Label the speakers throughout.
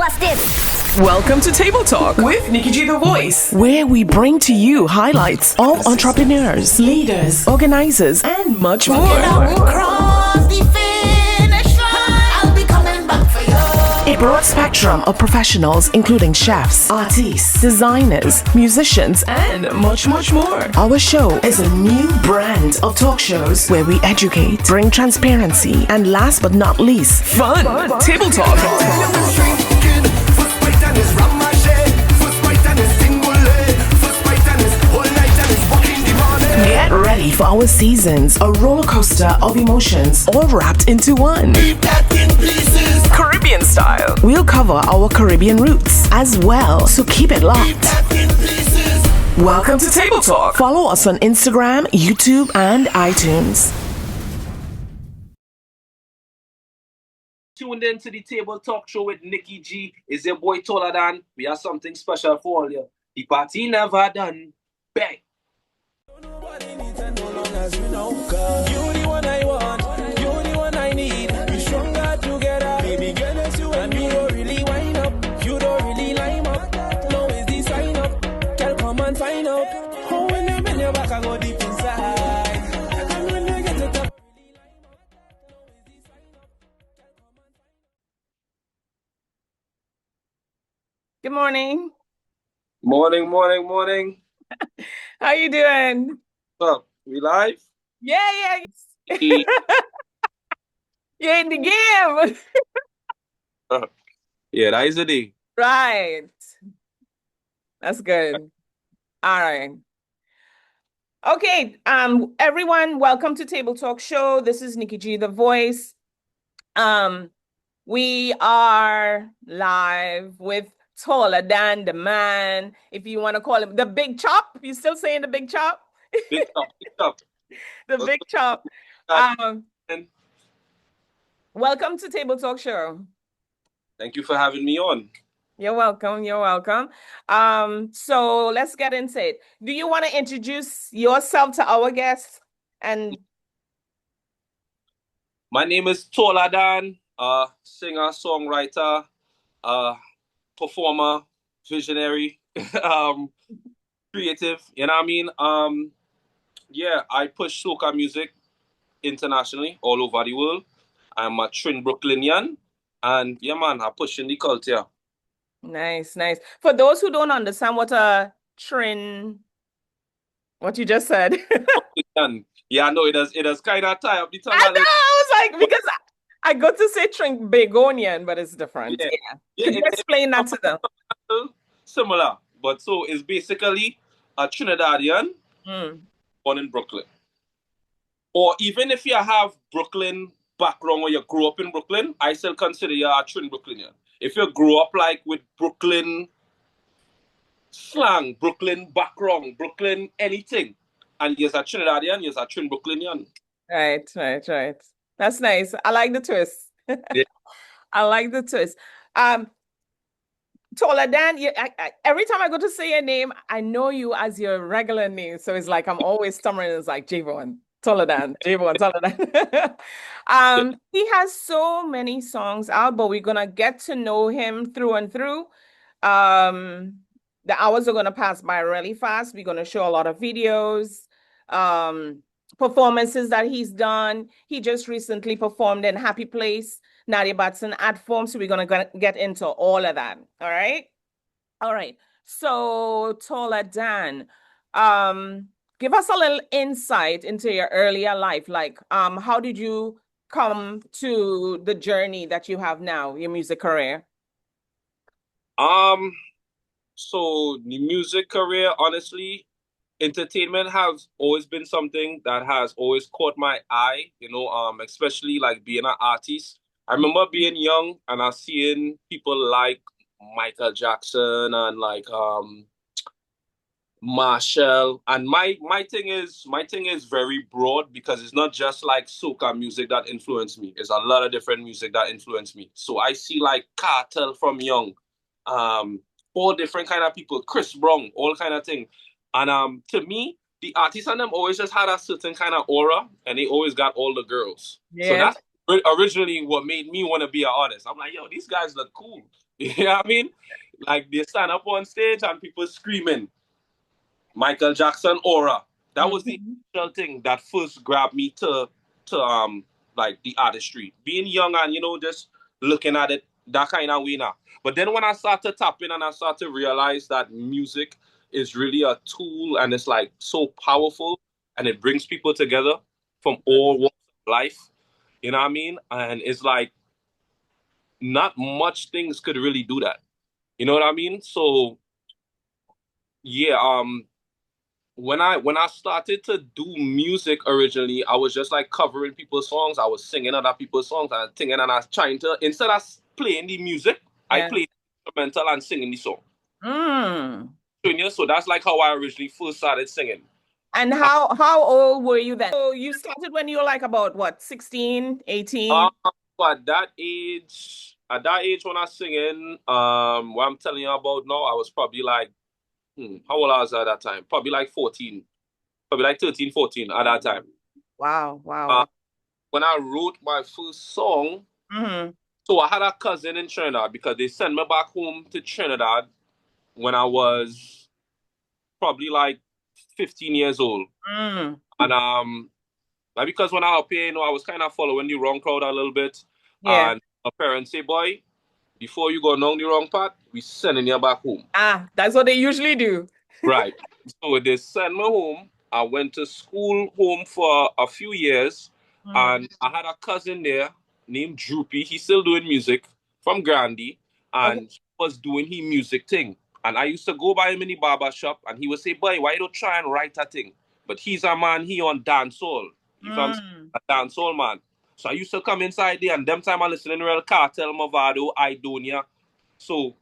Speaker 1: Plus this.
Speaker 2: Welcome to Table Talk with Nikki G the Voice, where we bring to you highlights of entrepreneurs, leaders, organizers, and much more. A broad spectrum of professionals, including chefs, artists, designers, musicians, and much more. Our show is a new brand of talk shows where we educate, bring transparency, and last but not least, fun. Table Talk. Get ready for our seasons, a roller coaster of emotions, all wrapped into one. Caribbean style. We'll cover our Caribbean roots as well, so keep it locked. Welcome to Table Talk. Follow us on Instagram, YouTube, and iTunes.
Speaker 3: Tuned in to the Table Talk Show with Nikki G. Is your boy taller than? We have something special for all you. The party never done. Bang.
Speaker 4: Nobody needs and no long as you know. You the one I want, you the one I need. We stronger together, baby girl, it's you and me. You don't really wind up, you don't really line up. No is the sign up, girl come and find out. Oh, when you bend your back, I go deep inside. And when you get to top, really line up. No is the sign up, girl come and find out.
Speaker 5: Good morning.
Speaker 3: Morning.
Speaker 5: How you doing?
Speaker 3: What's up? We live?
Speaker 5: Yeah. You're in the game.
Speaker 3: Yeah, that is the day.
Speaker 5: Right. That's good. All right. Okay, everyone, welcome to Table Talk Show. This is Nikki G, the voice. We are live with taller than the man, if you want to call him the big chop. You still saying the big chop?
Speaker 3: Big up.
Speaker 5: The big chop. Welcome to Table Talk Show.
Speaker 3: Thank you for having me on.
Speaker 5: You're welcome. So let's get into it. Do you want to introduce yourself to our guests? And
Speaker 3: My name is Taller Dan, singer, songwriter, performer, visionary, creative, you know what I mean? I push soca music internationally, all over the world. I'm a Trinbrooklyan, and yeah, man, I push in the culture.
Speaker 5: nice. For those who don't understand what you just said.
Speaker 3: Yeah, no, it does kind of tie up the tongue.
Speaker 5: I know, I was like, because I got to say Trinbrooklyan, but it's different.
Speaker 3: Yeah.
Speaker 5: Could you explain that to them?
Speaker 3: Similar, but so it's basically a Trinidadian born in Brooklyn. Or even if you have Brooklyn background or you grew up in Brooklyn, I still consider you a Trinbrooklyan. If you grew up like with Brooklyn slang, Brooklyn background, Brooklyn anything, and you're a Trinidadian, you're a Trinbrooklyan.
Speaker 5: Right. That's nice. I like the twist.
Speaker 3: Yeah.
Speaker 5: I like the twist. Taller Dan, every time I go to say your name, I know you as your regular name. So it's like I'm always stammering. It's like Javon, Taller Dan, Javon, Taller Dan. He has so many songs out, but we're gonna get to know him through and through. The hours are gonna pass by really fast. We're gonna show a lot of videos, performances that he's done. He just recently performed in Happy Place, Nadia Batson at Form. So we're going to get into all of that. All right. So Taller Dan, give us a little insight into your earlier life. Like, how did you come to the journey that you have now, your music career?
Speaker 3: So the music career, honestly, entertainment has always been something that has always caught my eye, especially like being an artist. I remember being young and I seeing people like Michael Jackson and like Marshall. And my thing is very broad because it's not just like soca music that influenced me. It's a lot of different music that influenced me. So I see like Cartel from young, all different kind of people, Chris Brown, all kind of thing. And to me, the artists and them always just had a certain kind of aura, and they always got all the girls.
Speaker 5: Yeah.
Speaker 3: So that's originally what made me want to be an artist. I'm like, yo, these guys look cool. You know what I mean? Like they stand up on stage and people screaming, Michael Jackson aura. That was the
Speaker 5: Mhm.
Speaker 3: initial thing that first grabbed me to like the artistry. Being young and just looking at it that kind of way now. But then when I started tapping and I started to realize that music is really a tool and it's like so powerful and it brings people together from all walks of life. You know what I mean? And it's like not much things could really do that. You know what I mean? So yeah, when I started to do music originally, I was just like covering people's songs. I was singing other people's songs and singing, and I was trying to instead of playing the music, I
Speaker 5: Yeah.
Speaker 3: played instrumental and singing the song.
Speaker 5: Mm.
Speaker 3: So that's like how I originally first started singing.
Speaker 5: And how old were you then? So you started when you were like about what, 16, 18?
Speaker 3: But at that age when I was singing, what I'm telling you about now, I was probably like, how old I was at that time? Probably like 14, probably like 13, 14 at that time.
Speaker 5: Wow,
Speaker 3: Uh,
Speaker 5: wow.
Speaker 3: when I wrote my first song,
Speaker 5: Mm-hmm.
Speaker 3: so I had a cousin in Trinidad because they sent me back home to Trinidad when I was probably like 15 years old.
Speaker 5: Mm.
Speaker 3: And like because when I was up here, I was kind of following the wrong crowd a little bit.
Speaker 5: Yeah.
Speaker 3: And my parents say, boy, before you go down the wrong path, we sending you back home.
Speaker 5: Ah, that's what they usually do.
Speaker 3: Right. So they sent me home. I went to school home for a few years,
Speaker 5: Mm.
Speaker 3: and I had a cousin there named Droopy. He's still doing music from Grandy,
Speaker 5: Okay.
Speaker 3: and he was doing his music thing. And I used to go by him in the barber shop, and he would say, "Boy, why you don't try and write a thing?" But he's a man, he on dancehall. You feel
Speaker 5: Mm.
Speaker 3: a dancehall man. So I used to come inside there, and them time I listening to Real Cartel, Mavado, Idonia. So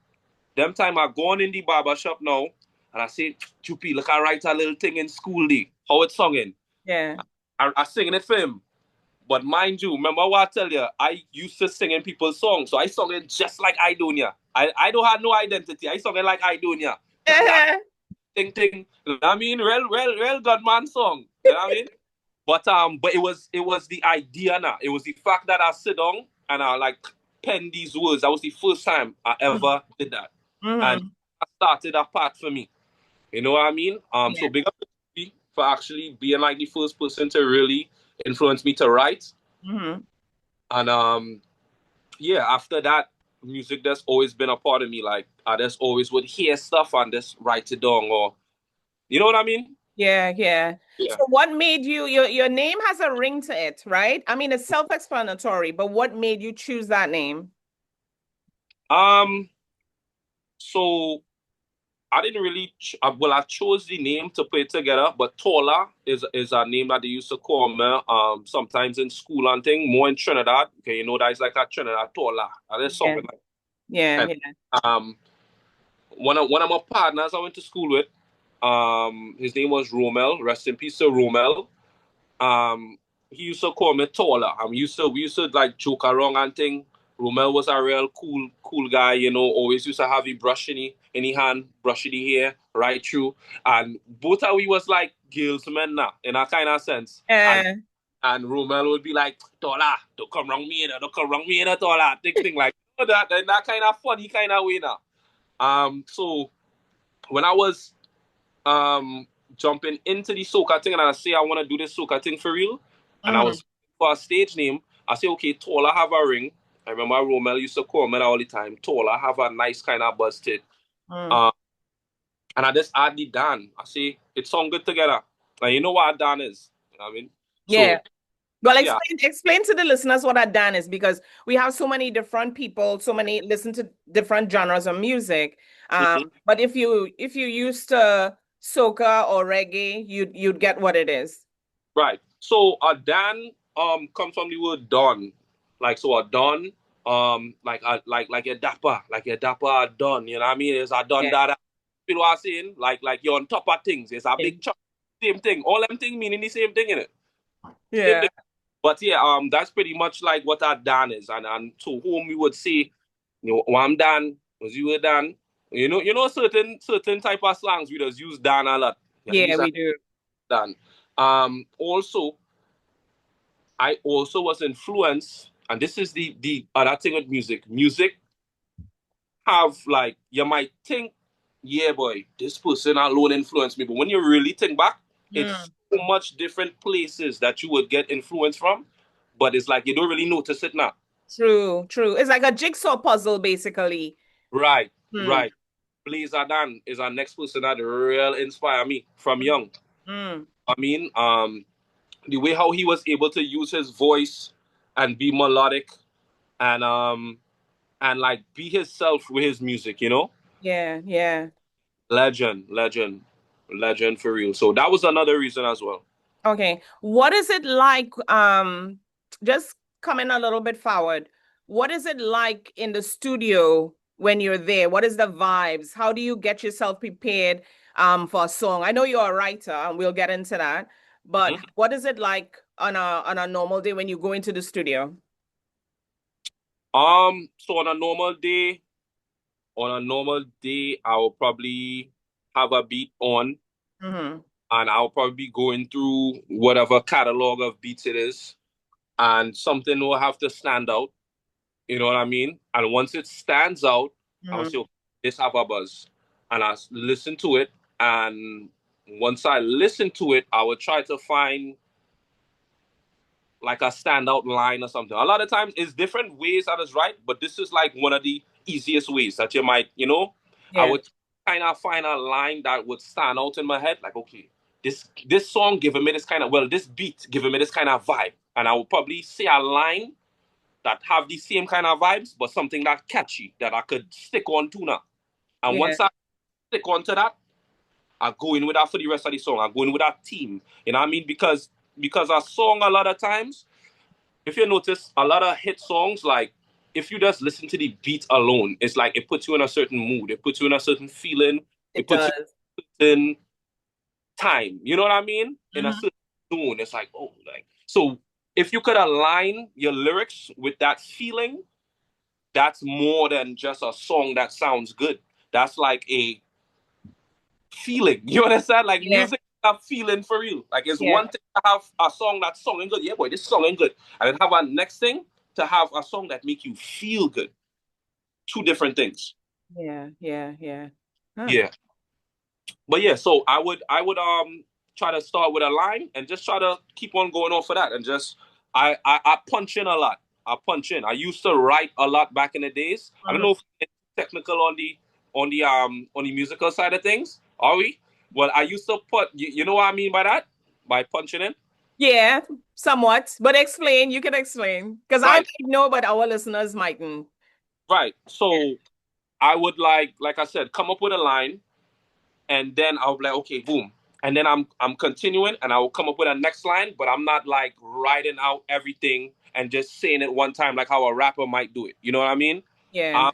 Speaker 3: them time I gone in the barber shop now, and I say, Chupi, look, I write a little thing in school day. How it's singing.
Speaker 5: Yeah.
Speaker 3: I singing it for him. But mind you, remember what I tell you, I used to sing in people's songs. So I sung it just like Idonia. I don't have no identity. I sung it like Idonia. Ting ting. You know what I mean? Real Godman song. You know what I mean? But it was the idea now. It was the fact that I sit down and I like pen these words. That was the first time I ever did that. And
Speaker 5: Mm-hmm.
Speaker 3: that started a part for me. You know what I mean?
Speaker 5: Yeah.
Speaker 3: So big up to me for actually being like the first person to really influence me to write.
Speaker 5: Mm-hmm.
Speaker 3: And yeah, after that, music that's always been a part of me. Like I just always would hear stuff and just write it down, or you know what I mean?
Speaker 5: Yeah, yeah.
Speaker 3: Yeah.
Speaker 5: So what made your name has a ring to it, right? I mean, it's self-explanatory, but what made you choose that name?
Speaker 3: Um. So I didn't really. Well, I chose the name to put it together, but Tola is a name that they used to call me. Sometimes in school and thing, more in Trinidad. Okay, that's like a Trinidad Tola. And there's
Speaker 5: Yeah,
Speaker 3: something like.
Speaker 5: yeah,
Speaker 3: And,
Speaker 5: yeah.
Speaker 3: one of my partners I went to school with, his name was Romel. Rest in peace to Romel. Um, he used to call me Taller. We used to like joke around and thing. Romel was a real cool guy, always used to have a brush in his hand, brushing the hair right through. And both of we was like girls men now, in a kind of sense.
Speaker 5: Uh,
Speaker 3: And Romel would be like, Tola, don't come wrong me, don't come wrong me, Tola. Thing like that, in that kind of funny kind of way now. So when I was jumping into the soca thing and I say I want to do this soca thing for real, and I
Speaker 5: mm,
Speaker 3: was for a stage name, I say, okay, Tola have a ring. I remember Romel used to call me that all the time. Tola have a nice kind of buzz to it.
Speaker 5: mm.
Speaker 3: Um, and I just add the Dan. I say, it sound good together. And you know what a Dan is? You know what I mean?
Speaker 5: Yeah.
Speaker 3: So,
Speaker 5: Well,
Speaker 3: yeah.
Speaker 5: explain to the listeners what a Dan is, because we have so many different people, so many listen to different genres of music.
Speaker 3: Mhm.
Speaker 5: But if you used to soca or reggae, you'd get what it is.
Speaker 3: Right. So a Dan comes from the word don. Like so a don like a dapper don, you know what I mean? It's a don
Speaker 5: Yeah.
Speaker 3: that you know what I'm saying? Like you're on top of things. It's a
Speaker 5: Yeah.
Speaker 3: big chunk. Same thing. All them things meaning the same thing in it. Same
Speaker 5: Yeah.
Speaker 3: thing. But yeah, that's pretty much like what a Dan is. And to whom we would say, I'm Dan, was you a Dan? Certain type of slangs we just use Dan a lot. Yeah,
Speaker 5: Yeah,
Speaker 3: he's a
Speaker 5: we do.
Speaker 3: Dan. Also, I also was influenced, and this is the other thing with music. Music have like you might think, yeah, boy, this person alone influenced me, but when you really think back, it's so much different places that you would get influence from, but it's like you don't really notice it now.
Speaker 5: True, true. It's like a jigsaw puzzle, basically.
Speaker 3: Right,
Speaker 5: Mm.
Speaker 3: right. Blazer Dan is our next person that real inspire me from young.
Speaker 5: Mm.
Speaker 3: I mean, the way how he was able to use his voice and be melodic and like be himself with his music, you know?
Speaker 5: Yeah, yeah.
Speaker 3: Legend, legend, legend for real. So that was another reason as well.
Speaker 5: Okay. What is it like? Just coming a little bit forward. What is it like in the studio when you're there? What is the vibes? How do you get yourself prepared for a song? I know you're a writer, and we'll get into that. But
Speaker 3: Mhm.
Speaker 5: what is it like on a normal day when you go into the studio?
Speaker 3: So on a normal day, I will probably have a beat on,
Speaker 5: Mm-hmm.
Speaker 3: and I'll probably be going through whatever catalog of beats it is, and something will have to stand out. You know what I mean? And once it stands out, I will
Speaker 5: Mm-hmm.
Speaker 3: say, okay, this have a buzz, and I listen to it, and once I listen to it, I will try to find like a standout line or something. A lot of times it's different ways that is right, but this is like one of the easiest ways that you might, I
Speaker 5: Yeah,
Speaker 3: would kind of find a line that would stand out in my head. Like, okay, this song giving me this kind of this beat giving me this kind of vibe. And I would probably say a line that have the same kind of vibes, but something that catchy that I could stick on to now. And
Speaker 5: yeah,
Speaker 3: once I stick onto that, I go in with that for the rest of the song. I go in with that team. You know what I mean? Because a song a lot of times if you notice a lot of hit songs, like if you just listen to the beat alone, it's like it puts you in a certain mood, it puts you in a certain feeling, it
Speaker 5: it
Speaker 3: puts you
Speaker 5: does.
Speaker 3: in a certain time. You know what I mean? In a
Speaker 5: Mm-hmm.
Speaker 3: certain zone. It's like, oh, like so if you could align your lyrics with that feeling, that's more than just a song that sounds good. That's like a feeling. You understand? Like
Speaker 5: Yeah,
Speaker 3: music have feeling for real. Like it's
Speaker 5: yeah,
Speaker 3: one thing to have a song that's songing good. Yeah, boy, this songing good. And then have a next thing to have a song that make you feel good. Two different things.
Speaker 5: yeah, yeah, yeah. Huh.
Speaker 3: Yeah. But yeah, so I would try to start with a line and just try to keep on going off of that and just I punch in a lot. I punch in. I used to write a lot back in the days. I don't
Speaker 5: Mhm.
Speaker 3: know if it's technical on the musical side of things. Are we? Well, I used to put you know what I mean by that? By punching in?
Speaker 5: Yeah, somewhat. But explain, you can explain. Because I
Speaker 3: Right,
Speaker 5: might know, but our listeners mightn't.
Speaker 3: right.
Speaker 5: Yeah.
Speaker 3: So I would like I said, come up with a line and then I'll be like, okay, boom. And then I'm continuing and I will come up with a next line, but I'm not like writing out everything and just saying it one time like how a rapper might do it. You know what I mean?
Speaker 5: Yeah.
Speaker 3: I'm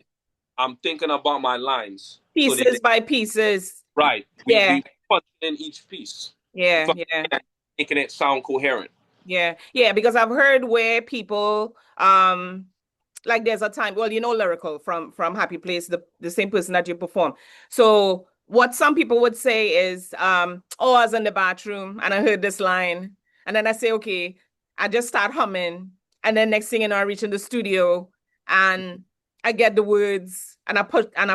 Speaker 3: I'm thinking about my lines. So
Speaker 5: Pieces by pieces.
Speaker 3: right.
Speaker 5: Yeah.
Speaker 3: We punch in each piece.
Speaker 5: Yeah.
Speaker 3: So
Speaker 5: Yeah.
Speaker 3: making it sound coherent.
Speaker 5: Yeah. Yeah. Because I've heard where people like there's a time, well, lyrical from Happy Place, the same person that you perform. So what some people would say is, oh, I was in the bathroom and I heard this line. And then I say, okay, I just start humming. And then next thing you know, I reach in the studio and I get the words and I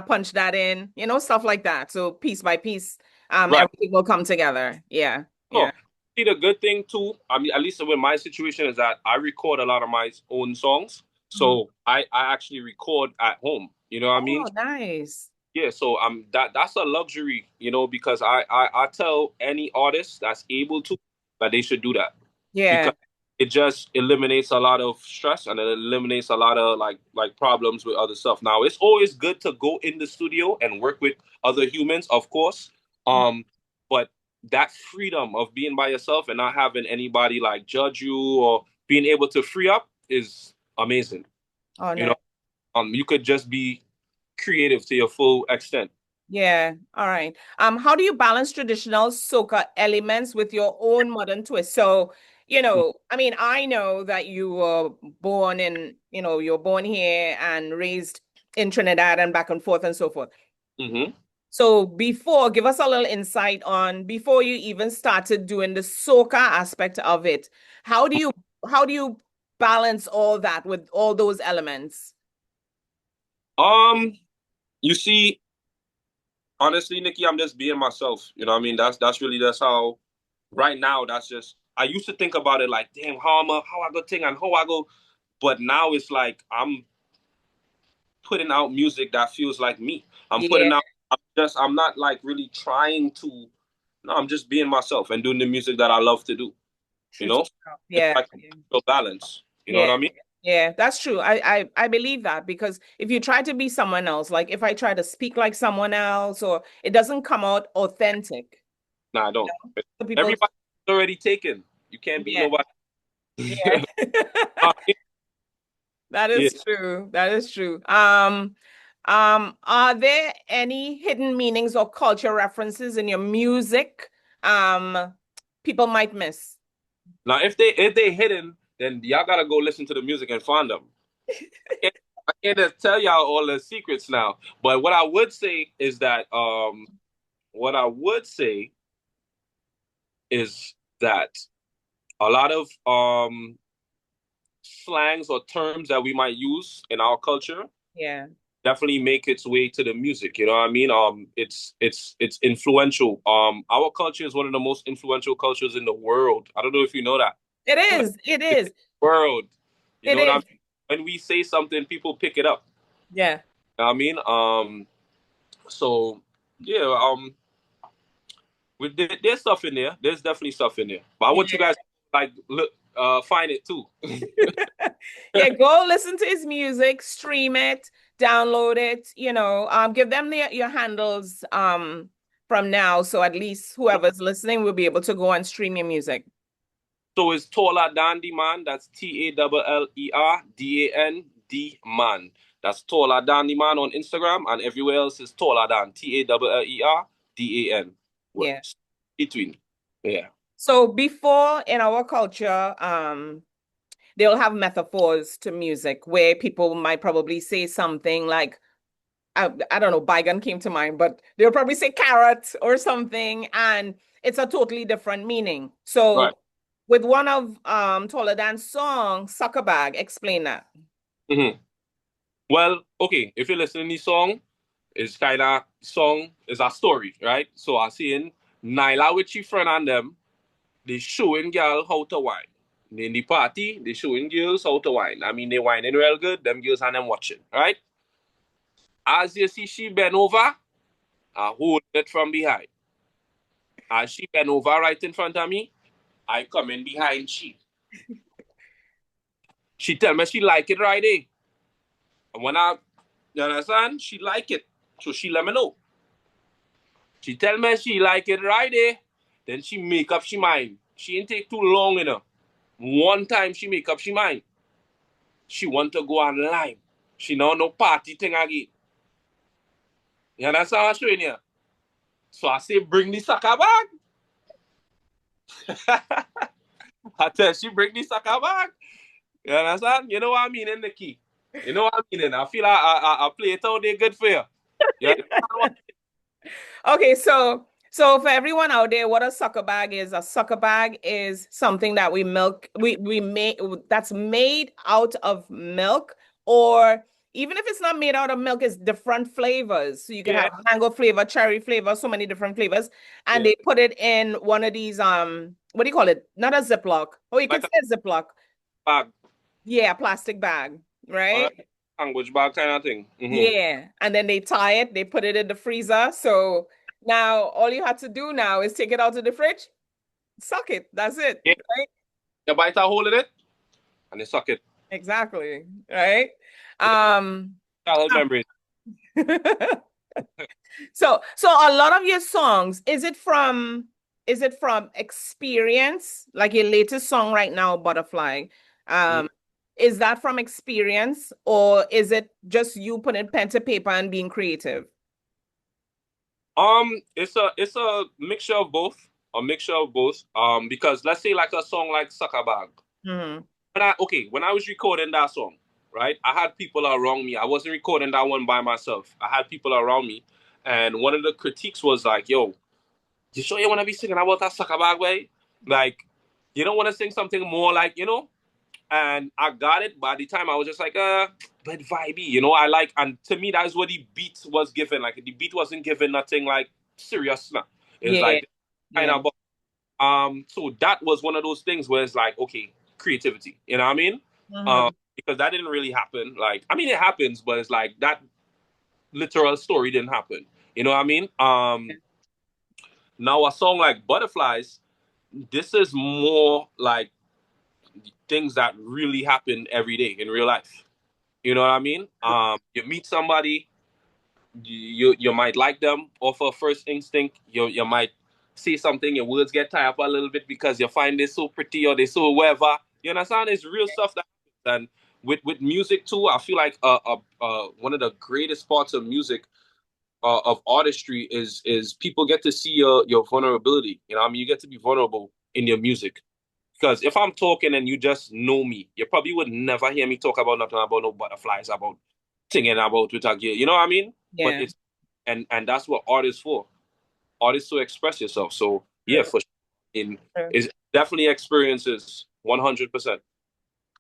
Speaker 5: punch that in, stuff like that. So piece by piece,
Speaker 3: Right.
Speaker 5: everything will come together. Yeah. Yeah.
Speaker 3: So see the good thing too, I mean, at least with my situation is that I record a lot of my own songs.
Speaker 5: Mhm.
Speaker 3: So I actually record at home. You know what I mean?
Speaker 5: Oh, nice.
Speaker 3: Yeah, so that's a luxury, because I tell any artist that's able to that they should do that
Speaker 5: Yeah.
Speaker 3: because it just eliminates a lot of stress and it eliminates a lot of like problems with other stuff. Now it's always good to go in the studio and work with other humans, of course. But that freedom of being by yourself and not having anybody like judge you or being able to free up is amazing.
Speaker 5: Oh,
Speaker 3: You
Speaker 5: nice.
Speaker 3: know, you could just be creative to your full extent.
Speaker 5: Yeah. All right. How do you balance traditional soca elements with your own modern twist? So, I mean, I know that you were born you're born here and raised in Trinidad and back and forth and so forth.
Speaker 3: Mm-hmm.
Speaker 5: So give us a little insight on before you even started doing the soca aspect of it. How do you how do you balance all that with all those elements?
Speaker 3: You see, honestly, Nikki, I'm just being myself. You know what I mean? That's how right now, that's just I used to think about it like, damn, how I go ting and how I go, but now it's like I'm putting out music that feels like me. I'm
Speaker 5: Yeah,
Speaker 3: putting out I'm not like really trying to no, I'm just being myself and doing the music that I love to do. You
Speaker 5: true to
Speaker 3: know?
Speaker 5: yourself.
Speaker 3: It's
Speaker 5: Yeah,
Speaker 3: like
Speaker 5: yeah,
Speaker 3: a balance. You know
Speaker 5: yeah,
Speaker 3: what I mean?
Speaker 5: yeah. That's true. I believe that because if you try to be someone else, like if I try to speak like someone else, or it doesn't come out authentic.
Speaker 3: Nah, I
Speaker 5: You
Speaker 3: don't.
Speaker 5: know? So people,
Speaker 3: Everybody's already taken. You can't be
Speaker 5: yeah,
Speaker 3: nobody.
Speaker 5: yeah. That
Speaker 3: Yeah.
Speaker 5: is true. That is true. Are there any hidden meanings or culture references in your music, people might miss?
Speaker 3: Now, if they hidden, then y'all gotta go listen to the music and find them. can't, I can't just tell y'all all the secrets now. But what I would say is that what I would say is that a lot of slangs or terms that we might use in our culture
Speaker 5: Yeah.
Speaker 3: definitely make its way to the music. You know what I mean? It's influential. Our culture is one of the most influential cultures in the world. I don't know if you know that.
Speaker 5: It is. It
Speaker 3: It's
Speaker 5: is.
Speaker 3: world. You
Speaker 5: It
Speaker 3: know what I
Speaker 5: is.
Speaker 3: mean? When we say something, people pick it up.
Speaker 5: Yeah.
Speaker 3: You know what I mean? So yeah, there's stuff in there. There's definitely stuff in there. But I want you
Speaker 5: Yeah.
Speaker 3: guys to, like look, find it too.
Speaker 5: Yeah, go listen to his music, stream it, download it, give them your handles from now so at least whoever's listening will be able to go and stream your music.
Speaker 3: So it's Taller Dandy Man. That's TALLERDAND Man. That's Taller Dandy Man on Instagram, and everywhere else is Taller Dan TALLERDAN.
Speaker 5: Yeah.
Speaker 3: Between. Yeah.
Speaker 5: So before in our culture, they'll have metaphors to music where people might probably say something like, I don't know, bygone came to mind, but they'll probably say carrot or something, and it's a totally different meaning.
Speaker 3: Right.
Speaker 5: So with one of Toledan's song, Sucker Bag, explain that.
Speaker 3: Mm-hmm. Well, okay. If you listen to the song, it's kind of song is a story, right? So I seen Nyla with she friend and them, they showing girl how to wine. In the party, they showing girls how to wine. I mean, they whining real good. Them girls and them watching, right? As you see, she bend over, I hold it from behind. As she bend over right in front of me, I come in behind she. She tell me she like it right there. And when you understand, she like it. So she let me know. She tell me she like it right there. Then she make up she mind. She ain't take too long enough. One time she make up she mind. She want to go online. She know no party thing again. You understand what I'm showing you? So I say, bring the soccer bag. I tell she bring the soccer bag. You understand? You know what I mean, in Nikki. You know what I mean? I feel I play it out there good for you. You
Speaker 5: Okay, so for everyone out there, what a sucker bag is something that we make that's made out of milk, or even if it's not made out of milk, it's different flavors. So you can
Speaker 3: yeah,
Speaker 5: have mango flavor, cherry flavor, so many different flavors. And
Speaker 3: yeah.
Speaker 5: they put it in one of these what do you call it? Not a Ziploc. Oh, you could
Speaker 3: Like
Speaker 5: say a Ziploc.
Speaker 3: a bag.
Speaker 5: Yeah, a plastic bag,
Speaker 3: Or
Speaker 5: right?
Speaker 3: like a sandwich bag kind of thing. Mm-hmm.
Speaker 5: Yeah, and then they tie it, they put it in the freezer. So now all you have to do now is take it out of the fridge, suck it. That's it,
Speaker 3: Yeah.
Speaker 5: right?
Speaker 3: You bite a hole in it and you suck it.
Speaker 5: Exactly, right? Um,
Speaker 3: Childhood memories.
Speaker 5: so a lot of your songs, is it from experience? Like your latest song right now, Butterfly.
Speaker 3: Mhm.
Speaker 5: Um, is that from experience, or is it just you putting pen to paper and being creative?
Speaker 3: It's a mixture of both. A mixture of both. Because let's say like a song like Sucker Bag.
Speaker 5: Hmm.
Speaker 3: When I was recording that song, right, I had people around me. I wasn't recording that one by myself. I had people around me, and one of the critiques was like, "Yo, you sure you want to be singing about that sucker bag way? Like, you don't want to sing something more like, you know?" and I got it. By the time I was just like, but vibey, you know, I like, and to me, that's what the beat was given. Like the beat wasn't given nothing like serious. Nah. It was
Speaker 5: Yeah.
Speaker 3: like kind of, so that was one of those things where it's like, okay, creativity, you know what I mean?
Speaker 5: Mhm.
Speaker 3: Because that didn't really happen. Like, I mean, it happens, but it's like that literal story didn't happen. You know what I mean? Now a song like Butterflies, this is more like things that really happen every day in real life. You know what I mean? You meet somebody, you might like them off of first instinct. You might say something, your words get tied up a little bit because you find they so pretty or they so whatever. You understand? It's real stuff that happens. And with music too, I feel like one of the greatest parts of music of artistry is people get to see your vulnerability. You know, what I mean, you get to be vulnerable in your music. Because if I'm talking and you just know me, you probably would never hear me talk about nothing about no butterflies, about singing about with a girl. You know what I mean? But
Speaker 5: Yeah.
Speaker 3: it's and that's what art is for. Art is to express yourself. So yeah,
Speaker 5: True.
Speaker 3: for sure. In
Speaker 5: True.
Speaker 3: is definitely experiences 100%.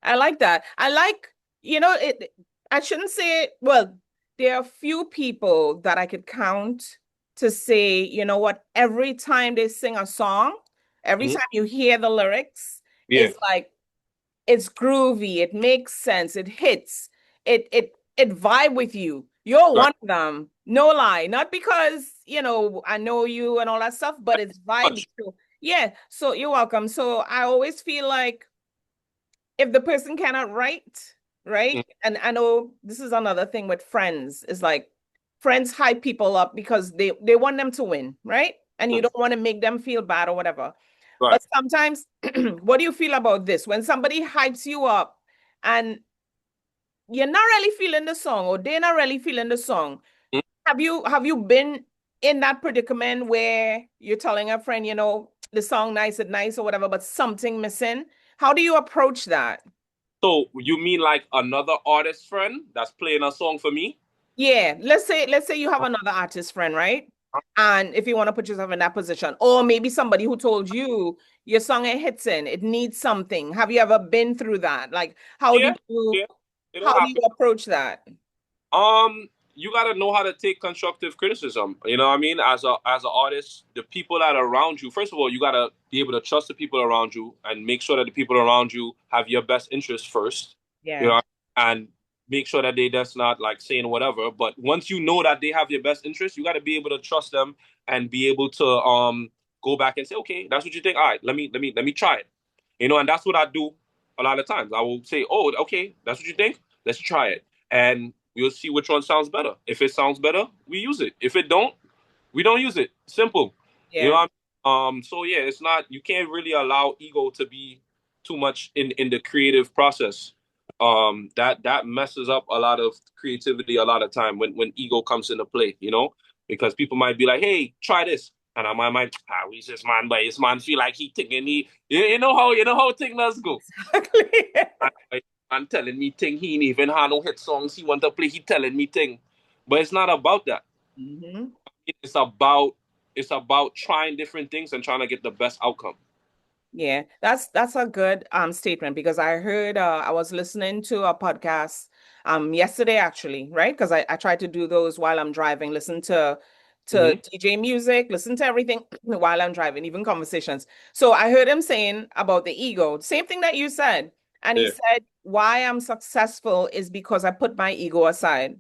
Speaker 5: I like that. I like, it. I shouldn't say, well, there are few people that I could count to say, you know what, every time they sing a song, every
Speaker 3: Mhm.
Speaker 5: time you hear the lyrics,
Speaker 3: Yeah.
Speaker 5: it's like it's groovy, it makes sense, it hits, it vibe with you. You're
Speaker 3: Right.
Speaker 5: one of them. No lie. Not because, I know you and all that stuff, but it's vibey
Speaker 3: Much.
Speaker 5: too. Yeah. So you're welcome. So I always feel like if the person cannot write, right?
Speaker 3: Mhm.
Speaker 5: And I know this is another thing with friends, is like friends hype people up because they want them to win, right? And you don't want to make them feel bad or whatever.
Speaker 3: Right.
Speaker 5: But sometimes, what do you feel about this? When somebody hypes you up and you're not really feeling the song or they're not really feeling the song,
Speaker 3: Mhm.
Speaker 5: have you been in that predicament where you're telling a friend, the song nice and nice or whatever, but something missing? How do you approach that?
Speaker 3: So you mean like another artist friend that's playing a song for me?
Speaker 5: Yeah, let's say you have another artist friend, right? And if you want to put yourself in that position, or maybe somebody who told you your song ain't hitting, it needs something. Have you ever been through that? Like, how do
Speaker 3: Yeah,
Speaker 5: you
Speaker 3: yeah. It'll
Speaker 5: how do you
Speaker 3: happen.
Speaker 5: approach that?
Speaker 3: You gotta know how to take constructive criticism. You know what I mean? As an artist, the people that are around you, first of all, you gotta be able to trust the people around you and make sure that the people around you have your best interest first. You
Speaker 5: Yeah,
Speaker 3: know, and make sure that they just not like saying whatever. But once you know that they have your best interest, you gotta be able to trust them and be able to go back and say, okay, that's what you think. All right, let me try it. You know, and that's what I do a lot of times. I will say, oh, okay, that's what you think. Let's try it, and we'll see which one sounds better. If it sounds better, we use it. If it don't, we don't use it. Simple. You know
Speaker 5: yeah,
Speaker 3: what I mean? So yeah, it's not, you can't really allow ego to be too much in the creative process. That messes up a lot of creativity a lot of time when ego comes into play, you know? Because people might be like, hey, try this. And I might, we this man, but this man feel like he thinking you know how things does go.
Speaker 5: exactly.
Speaker 3: Man telling me thing he ain't even had no hit songs he want to play. He telling me thing, but it's not about that.
Speaker 5: hmm
Speaker 3: It's about trying different things and trying to get the best outcome.
Speaker 5: Yeah, that's a good statement because I heard I was listening to a podcast yesterday actually, right? Because I try to do those while I'm driving, listen to
Speaker 3: Hmm.
Speaker 5: DJ music, listen to everything while I'm driving, even conversations. So I heard him saying about the ego, same thing that you said. And he
Speaker 3: Yeah.
Speaker 5: said, why I'm successful is because I put my ego aside.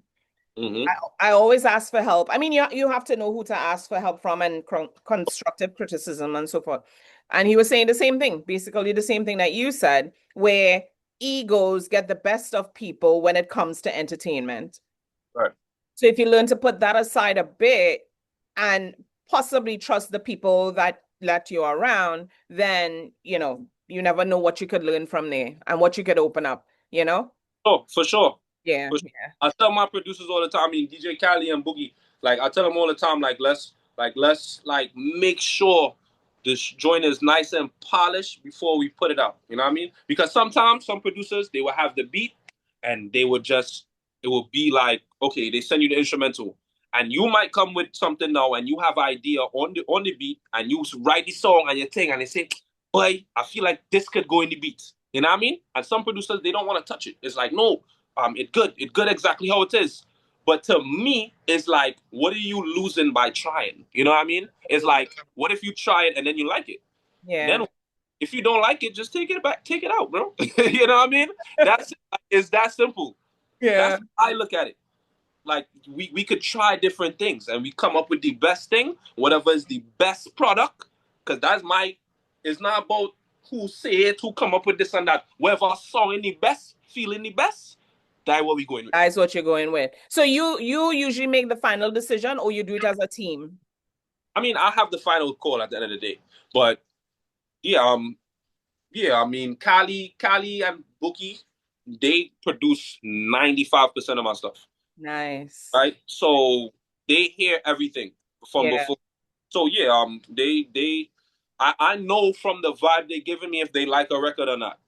Speaker 3: Hmm.
Speaker 5: I always ask for help. I mean, you have to know who to ask for help from and constructive criticism and so forth. And he was saying the same thing, basically the same thing that you said, where egos get the best of people when it comes to entertainment.
Speaker 3: Right.
Speaker 5: So if you learn to put that aside a bit and possibly trust the people that you're around, then you never know what you could learn from there and what you could open up, you know?
Speaker 3: Oh, for sure.
Speaker 5: Yeah,
Speaker 3: For sure.
Speaker 5: yeah.
Speaker 3: I tell my producers all the time, I mean DJ Khaled and Boogie, like I tell them all the time, let's like make sure this joint is nice and polished before we put it out. You know what I mean? Because sometimes some producers they will have the beat and they would just it will be like, okay, they send you the instrumental. And you might come with something now and you have an idea on the beat and you write the song and your thing and they say, boy, I feel like this could go in the beat. You know what I mean? And some producers, they don't want to touch it. It's like, no, it good exactly how it is. But to me, it's like, what are you losing by trying? You know what I mean? It's like, what if you try it and then you like it?
Speaker 5: Yeah.
Speaker 3: Then if you don't like it, just take it back, take it out, bro. You know what I mean? That's it's that simple.
Speaker 5: Yeah.
Speaker 3: That's how I look at it. Like we could try different things and we come up with the best thing, whatever is the best product. Because that's my. It's not about who say it, who come up with this and that. Whatever song in the best, feeling the best, that's what we going with.
Speaker 5: That's what you're going with. So you usually make the final decision or you do it as a team?
Speaker 3: I mean, I have the final call at the end of the day, but yeah, yeah. I mean, Kali, and Bookie, they produce 95% of my stuff,
Speaker 5: Nice.
Speaker 3: right? So they hear everything from
Speaker 5: Yeah.
Speaker 3: before. So yeah, I know from the vibe they're giving me if they like a record or not.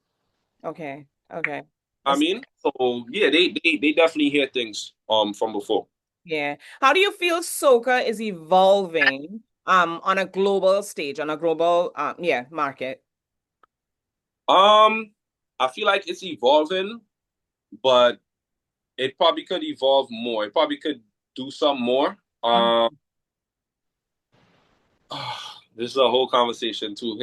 Speaker 5: Okay. Okay.
Speaker 3: I
Speaker 5: That's,
Speaker 3: mean, so yeah, they definitely hear things from before.
Speaker 5: yeah. How do you feel soca is evolving on a global stage, on a global yeah, market?
Speaker 3: Um, I feel like it's evolving, but it probably could evolve more. It probably could do some more.
Speaker 5: Mhm.
Speaker 3: This is a whole conversation too.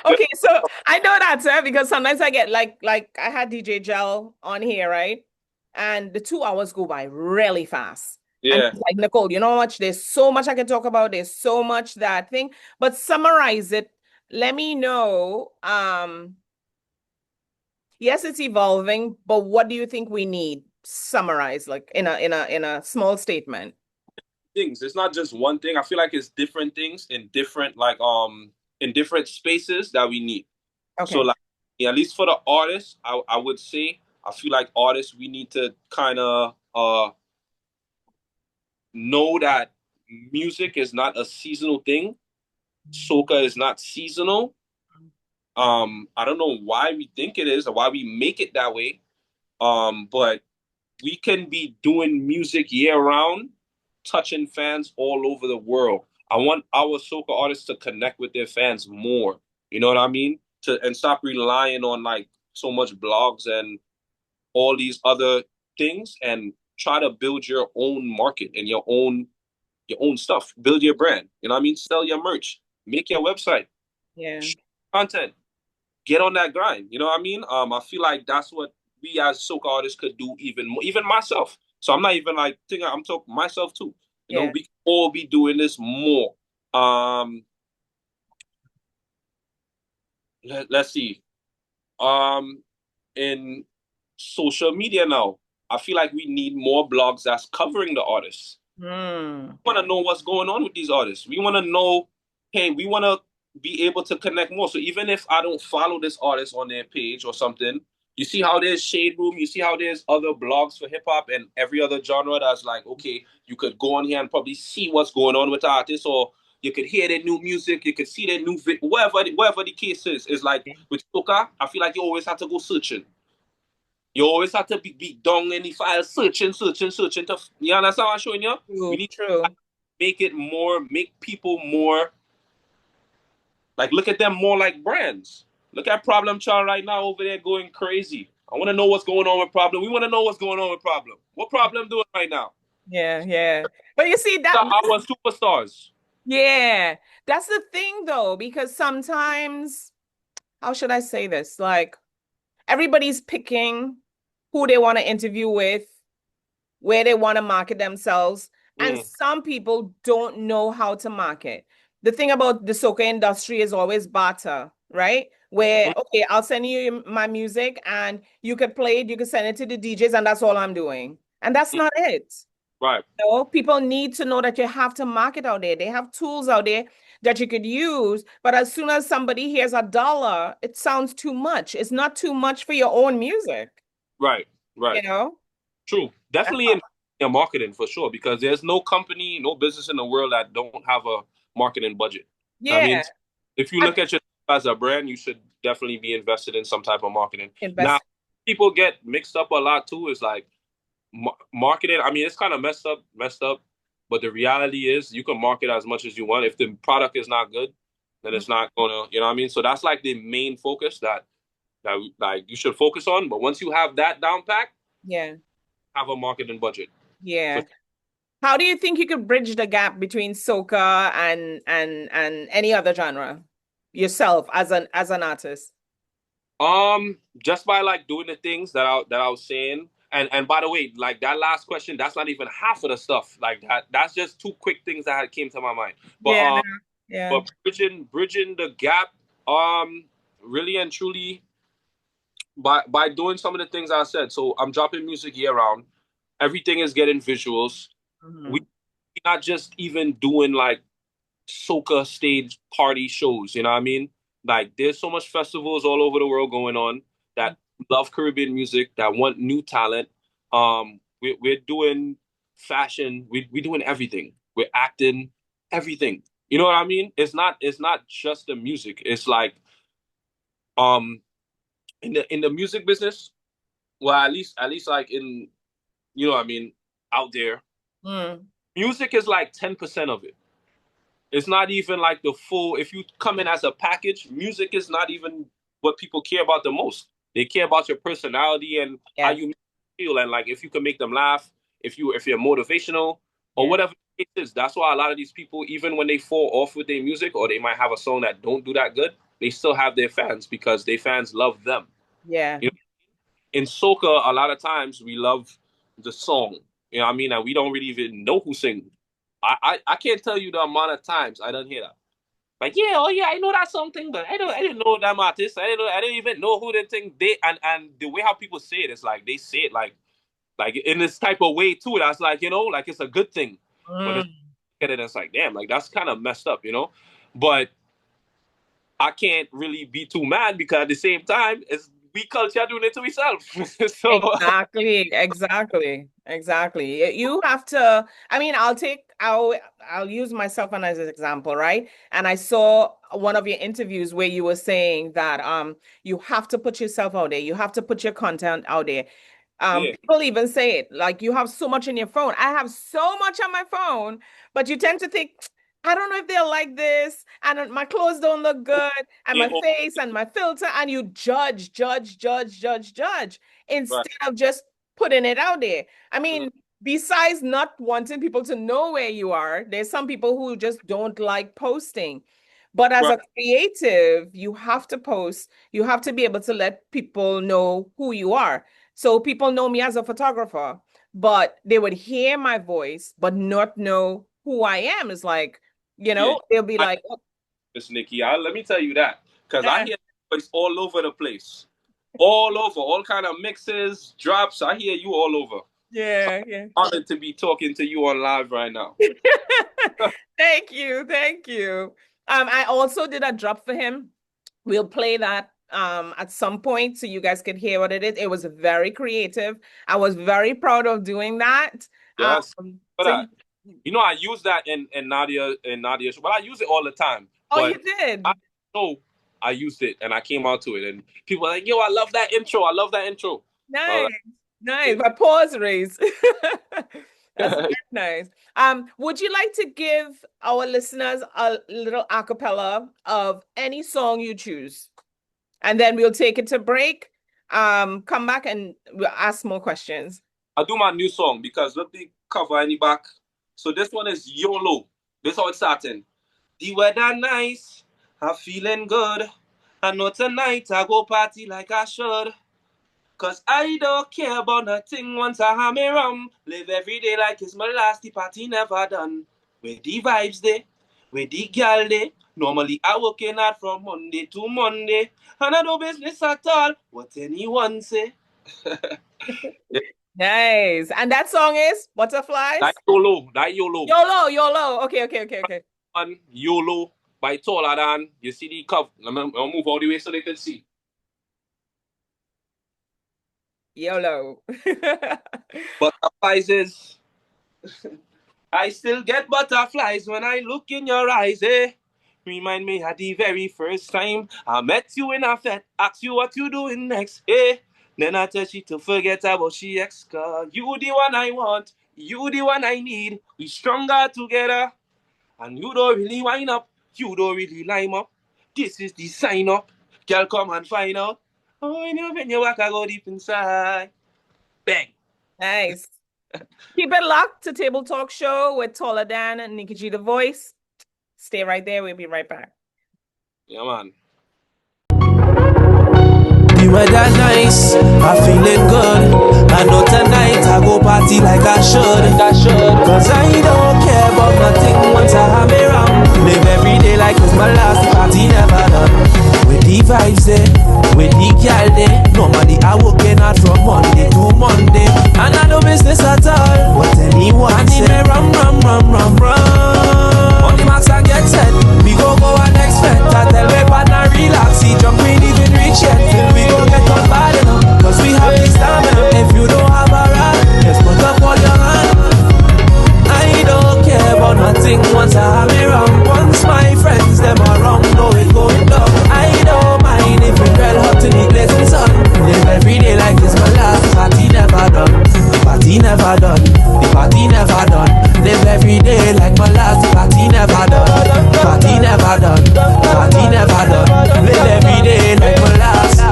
Speaker 5: Okay, so I know that, sir, because sometimes I get like I had DJ Gel on here, right? And the 2 hours go by really fast. And
Speaker 3: Yeah,
Speaker 5: he's like, Nicole, you know how much? There's so much I can talk about. There's so much that thing. But summarize it. Let me know. Yes, it's evolving, but what do you think we need? Summarize, like in a small statement.
Speaker 3: things. It's not just one thing. I feel like it's different things in different spaces that we need. So
Speaker 5: Okay.
Speaker 3: like yeah, at least for the artists, I would say I feel like artists we need to kind of know that music is not a seasonal thing. Soca is not seasonal. I don't know why we think it is or why we make it that way. But we can be doing music year round, touching fans all over the world. I want our soca artists to connect with their fans more. You know what I mean? And stop relying on like so much blogs and all these other things and try to build your own market and your own stuff. Build your brand. You know what I mean? Sell your merch. Make your website.
Speaker 5: Yeah.
Speaker 3: Content. Get on that grind. You know what I mean? I feel like that's what we as soca artists could do even more. Even myself. So I'm not even like thinking. I'm talking myself too. You know,
Speaker 5: Yeah.
Speaker 3: we can all be doing this more. Um, let's see. Um, in social media now, I feel like we need more blogs that's covering the artists.
Speaker 5: Hmm.
Speaker 3: Want to know what's going on with these artists. We want to know, hey, we want to be able to connect more. So even if I don't follow this artist on their page or something, you see how there's Shade Room, you see how there's other blogs for hip hop and every other genre that's like, okay, you could go on here and probably see what's going on with the artists, or you could hear their new music, you could see their new whatever the case is. It's like with Soca, I feel like you always have to go searching. You always have to be down in the file, searching. You understand what I'm showing you? We
Speaker 5: True.
Speaker 3: need to
Speaker 5: True.
Speaker 3: make it more, make people more, like, look at them more like brands. Look at Problem Child right now over there going crazy. I want to know what's going on with Problem. We want to know what's going on with Problem. What Problem doing right now?
Speaker 5: Yeah. Yeah. But you see
Speaker 3: The,
Speaker 5: that.
Speaker 3: our superstars.
Speaker 5: Yeah, that's the thing though, because sometimes, how should I say this? Like everybody's picking who they want to interview with, where they want to market themselves, and
Speaker 3: Mm,
Speaker 5: some people don't know how to market. The thing about the soca industry is always barter, right? Where,
Speaker 3: mm,
Speaker 5: okay, I'll send you my music and you could play it, you could send it to the DJs, and that's all I'm doing. And that's
Speaker 3: mm.
Speaker 5: not it.
Speaker 3: Right,
Speaker 5: No, people need to know that you have to market out there. They have tools out there that you could use. But as soon as somebody hears $1, it sounds too much. It's not too much for your own music,
Speaker 3: right,
Speaker 5: you
Speaker 3: right.
Speaker 5: know?
Speaker 3: True. Definitely in marketing for sure, because there's no company, no business in the world that don't have a marketing budget. I mean,
Speaker 5: Yeah.
Speaker 3: if you
Speaker 5: I
Speaker 3: look at yourself as a brand, you should definitely be invested in some type of marketing. Now,
Speaker 5: invest.
Speaker 3: people get mixed up a lot too. Is like marketing. I mean, it's kind of messed up. But the reality is, you can market as much as you want. If the product is not good, then it's not gonna. You know what I mean? So that's like the main focus. That that like you should focus on. But once you have that down pack,
Speaker 5: Yeah.
Speaker 3: have a marketing budget.
Speaker 5: Yeah.
Speaker 3: For-
Speaker 5: How do you think you could bridge the gap between soca and any other genre yourself as an artist?
Speaker 3: just by like doing the things that I was saying. And by the way, like that last question, that's not even half of the stuff. Like that's just two quick things that had came to my mind. But
Speaker 5: Yeah. Yeah.
Speaker 3: bridging the gap, really and truly by doing some of the things I said. So I'm dropping music year round. Everything is getting visuals. We
Speaker 5: Mhm.
Speaker 3: not just even doing like soca stage party shows, you know what I mean? Like there's so much festivals all over the world going on that love Caribbean music, that want new talent. We're doing fashion, we're doing everything. We're acting, everything. You know what I mean? It's not just the music. It's like um in the music business, well at least like in you know what I mean, out there,
Speaker 5: Mm.
Speaker 3: music is like 10% of it. It's not even like the full, if you come in as a package, music is not even what people care about the most. They care about your personality and how
Speaker 5: Yes.
Speaker 3: you feel, and like if you can make them laugh, if you're motivational or
Speaker 5: Yeah.
Speaker 3: whatever it is. That's why a lot of these people, even when they fall off with their music or they might have a song that don't do that good, they still have their fans because their fans love them.
Speaker 5: Yeah.
Speaker 3: You know, in soca, a lot of times we love the song. You know what I mean? And we don't really even know who sings. I can't tell you the amount of times I don't hear that. Like, yeah, oh yeah, I know that something, but I didn't know that artist. I didn't even know who they think they and the way how people say it is like they say it like in this type of way too. That's like, like it's a good thing. But
Speaker 5: Mm.
Speaker 3: it's like, damn, like that's kind of messed up. But I can't really be too mad because at the same time, it's we culture doing it to itself. So
Speaker 5: Exactly, exactly, exactly. You have to, I mean, I'll use myself as an example, right? And I saw one of your interviews where you were saying that you have to put yourself out there. You have to put your content out there.
Speaker 3: yeah,
Speaker 5: People even say it like you have so much in your phone. I have so much on my phone, but you tend to think, I don't know if they'll like this, and my clothes don't look good, and my
Speaker 3: yeah,
Speaker 5: face and my filter, and you judge, judge, judge, judge, judge
Speaker 3: right.
Speaker 5: instead of just putting it out there. I
Speaker 3: Mhm.
Speaker 5: mean, besides not wanting people to know where you are, there's some people who just don't like posting. But as
Speaker 3: Right.
Speaker 5: a creative, you have to post, you have to be able to let people know who you are. So people know me as a photographer, but they would hear my voice, but not know who I am. It's like,
Speaker 3: Yeah,
Speaker 5: they'll be
Speaker 3: I
Speaker 5: like, oh,
Speaker 3: Miss Nikki. Let me tell you that because I
Speaker 5: yeah,
Speaker 3: hear voice all over the place, all over, all kind of mixes, drops. I hear you all over.
Speaker 5: yeah, yeah.
Speaker 3: Honored to be talking to you on live right now.
Speaker 5: Thank you, thank you. I also did a drop for him. We'll play that at some point so you guys can hear what it is. It was very creative. I was very proud of doing that.
Speaker 3: Yes, for
Speaker 5: So
Speaker 3: that. I use that in Nadia show, but I use it all the time.
Speaker 5: oh, you
Speaker 3: But I
Speaker 5: did.
Speaker 3: know I used it and I came out to it, and people are like, "Yo, I love that intro. I love that intro." I was
Speaker 5: Nice, nice.
Speaker 3: like,
Speaker 5: My pause raise. That's very nice. Would you like to give our listeners a little acapella of any song you choose? And then we'll take it to break. Come back and we'll ask more questions.
Speaker 3: I'll do my new song because let me cover any back. So this one is YOLO. This is how it's starting. The weather nice, I'm feeling good. I know tonight I go party like I should. Cause I don't care about nothing once I have me rum. Live every day like it's my last, the party never done. Where the vibes there, where the girl there. Normally I working hard from Monday to Monday. And I do business at all, what anyone say.
Speaker 5: Nice. And that song is
Speaker 3: That
Speaker 5: Butterflies?
Speaker 3: YOLO, that YOLO.
Speaker 5: YOLO, YOLO. Okay, okay, okay, okay.
Speaker 3: One YOLO by Taller Than. You see the cover. I'll move all the way so they can see.
Speaker 5: YOLO.
Speaker 3: Butterflies is. I still get butterflies when I look in your eyes, eh? Remind me of the very first time I met you in a fete, ask you what you doing next, eh? Then I tell she to forget about she ex, cause you the one I want, you the one I need, we stronger together. And you don't really wind up, you don't really line up. This is the sign up, girl come and find out. Oh, when you walk, I go deep inside. Bang.
Speaker 5: Nice. Keep it locked to Table Talk Show with Taller Dan and Nikki G, the voice. Stay right there. We'll be right back.
Speaker 3: Yeah, man.
Speaker 4: The weather nice, I'm feeling good. I know tonight I go party like I should. Cause I don't care about nothing once I have me around. Live every day like it's my last, the party never done. With the vibes there, with the girl there. Normally I working out from Monday to Monday, and I no business at all. What anyone say, me rum. On the marks and get set, we go and expect. I tell me partner relax, see jump we even reach yet. Till we go get on bad enough, cause we have this stamina. If you don't have a ride, just put up all your hand. I don't care about nothing once I have it wrong. Once my friends them are wrong, know it going down. I don't mind if it red hot in the blazing sun. Live every day like it's my last. The party never done. The party never done. The party never done. Live every day like my last. The party never done. The party never done. The party never done. Live every day like my last.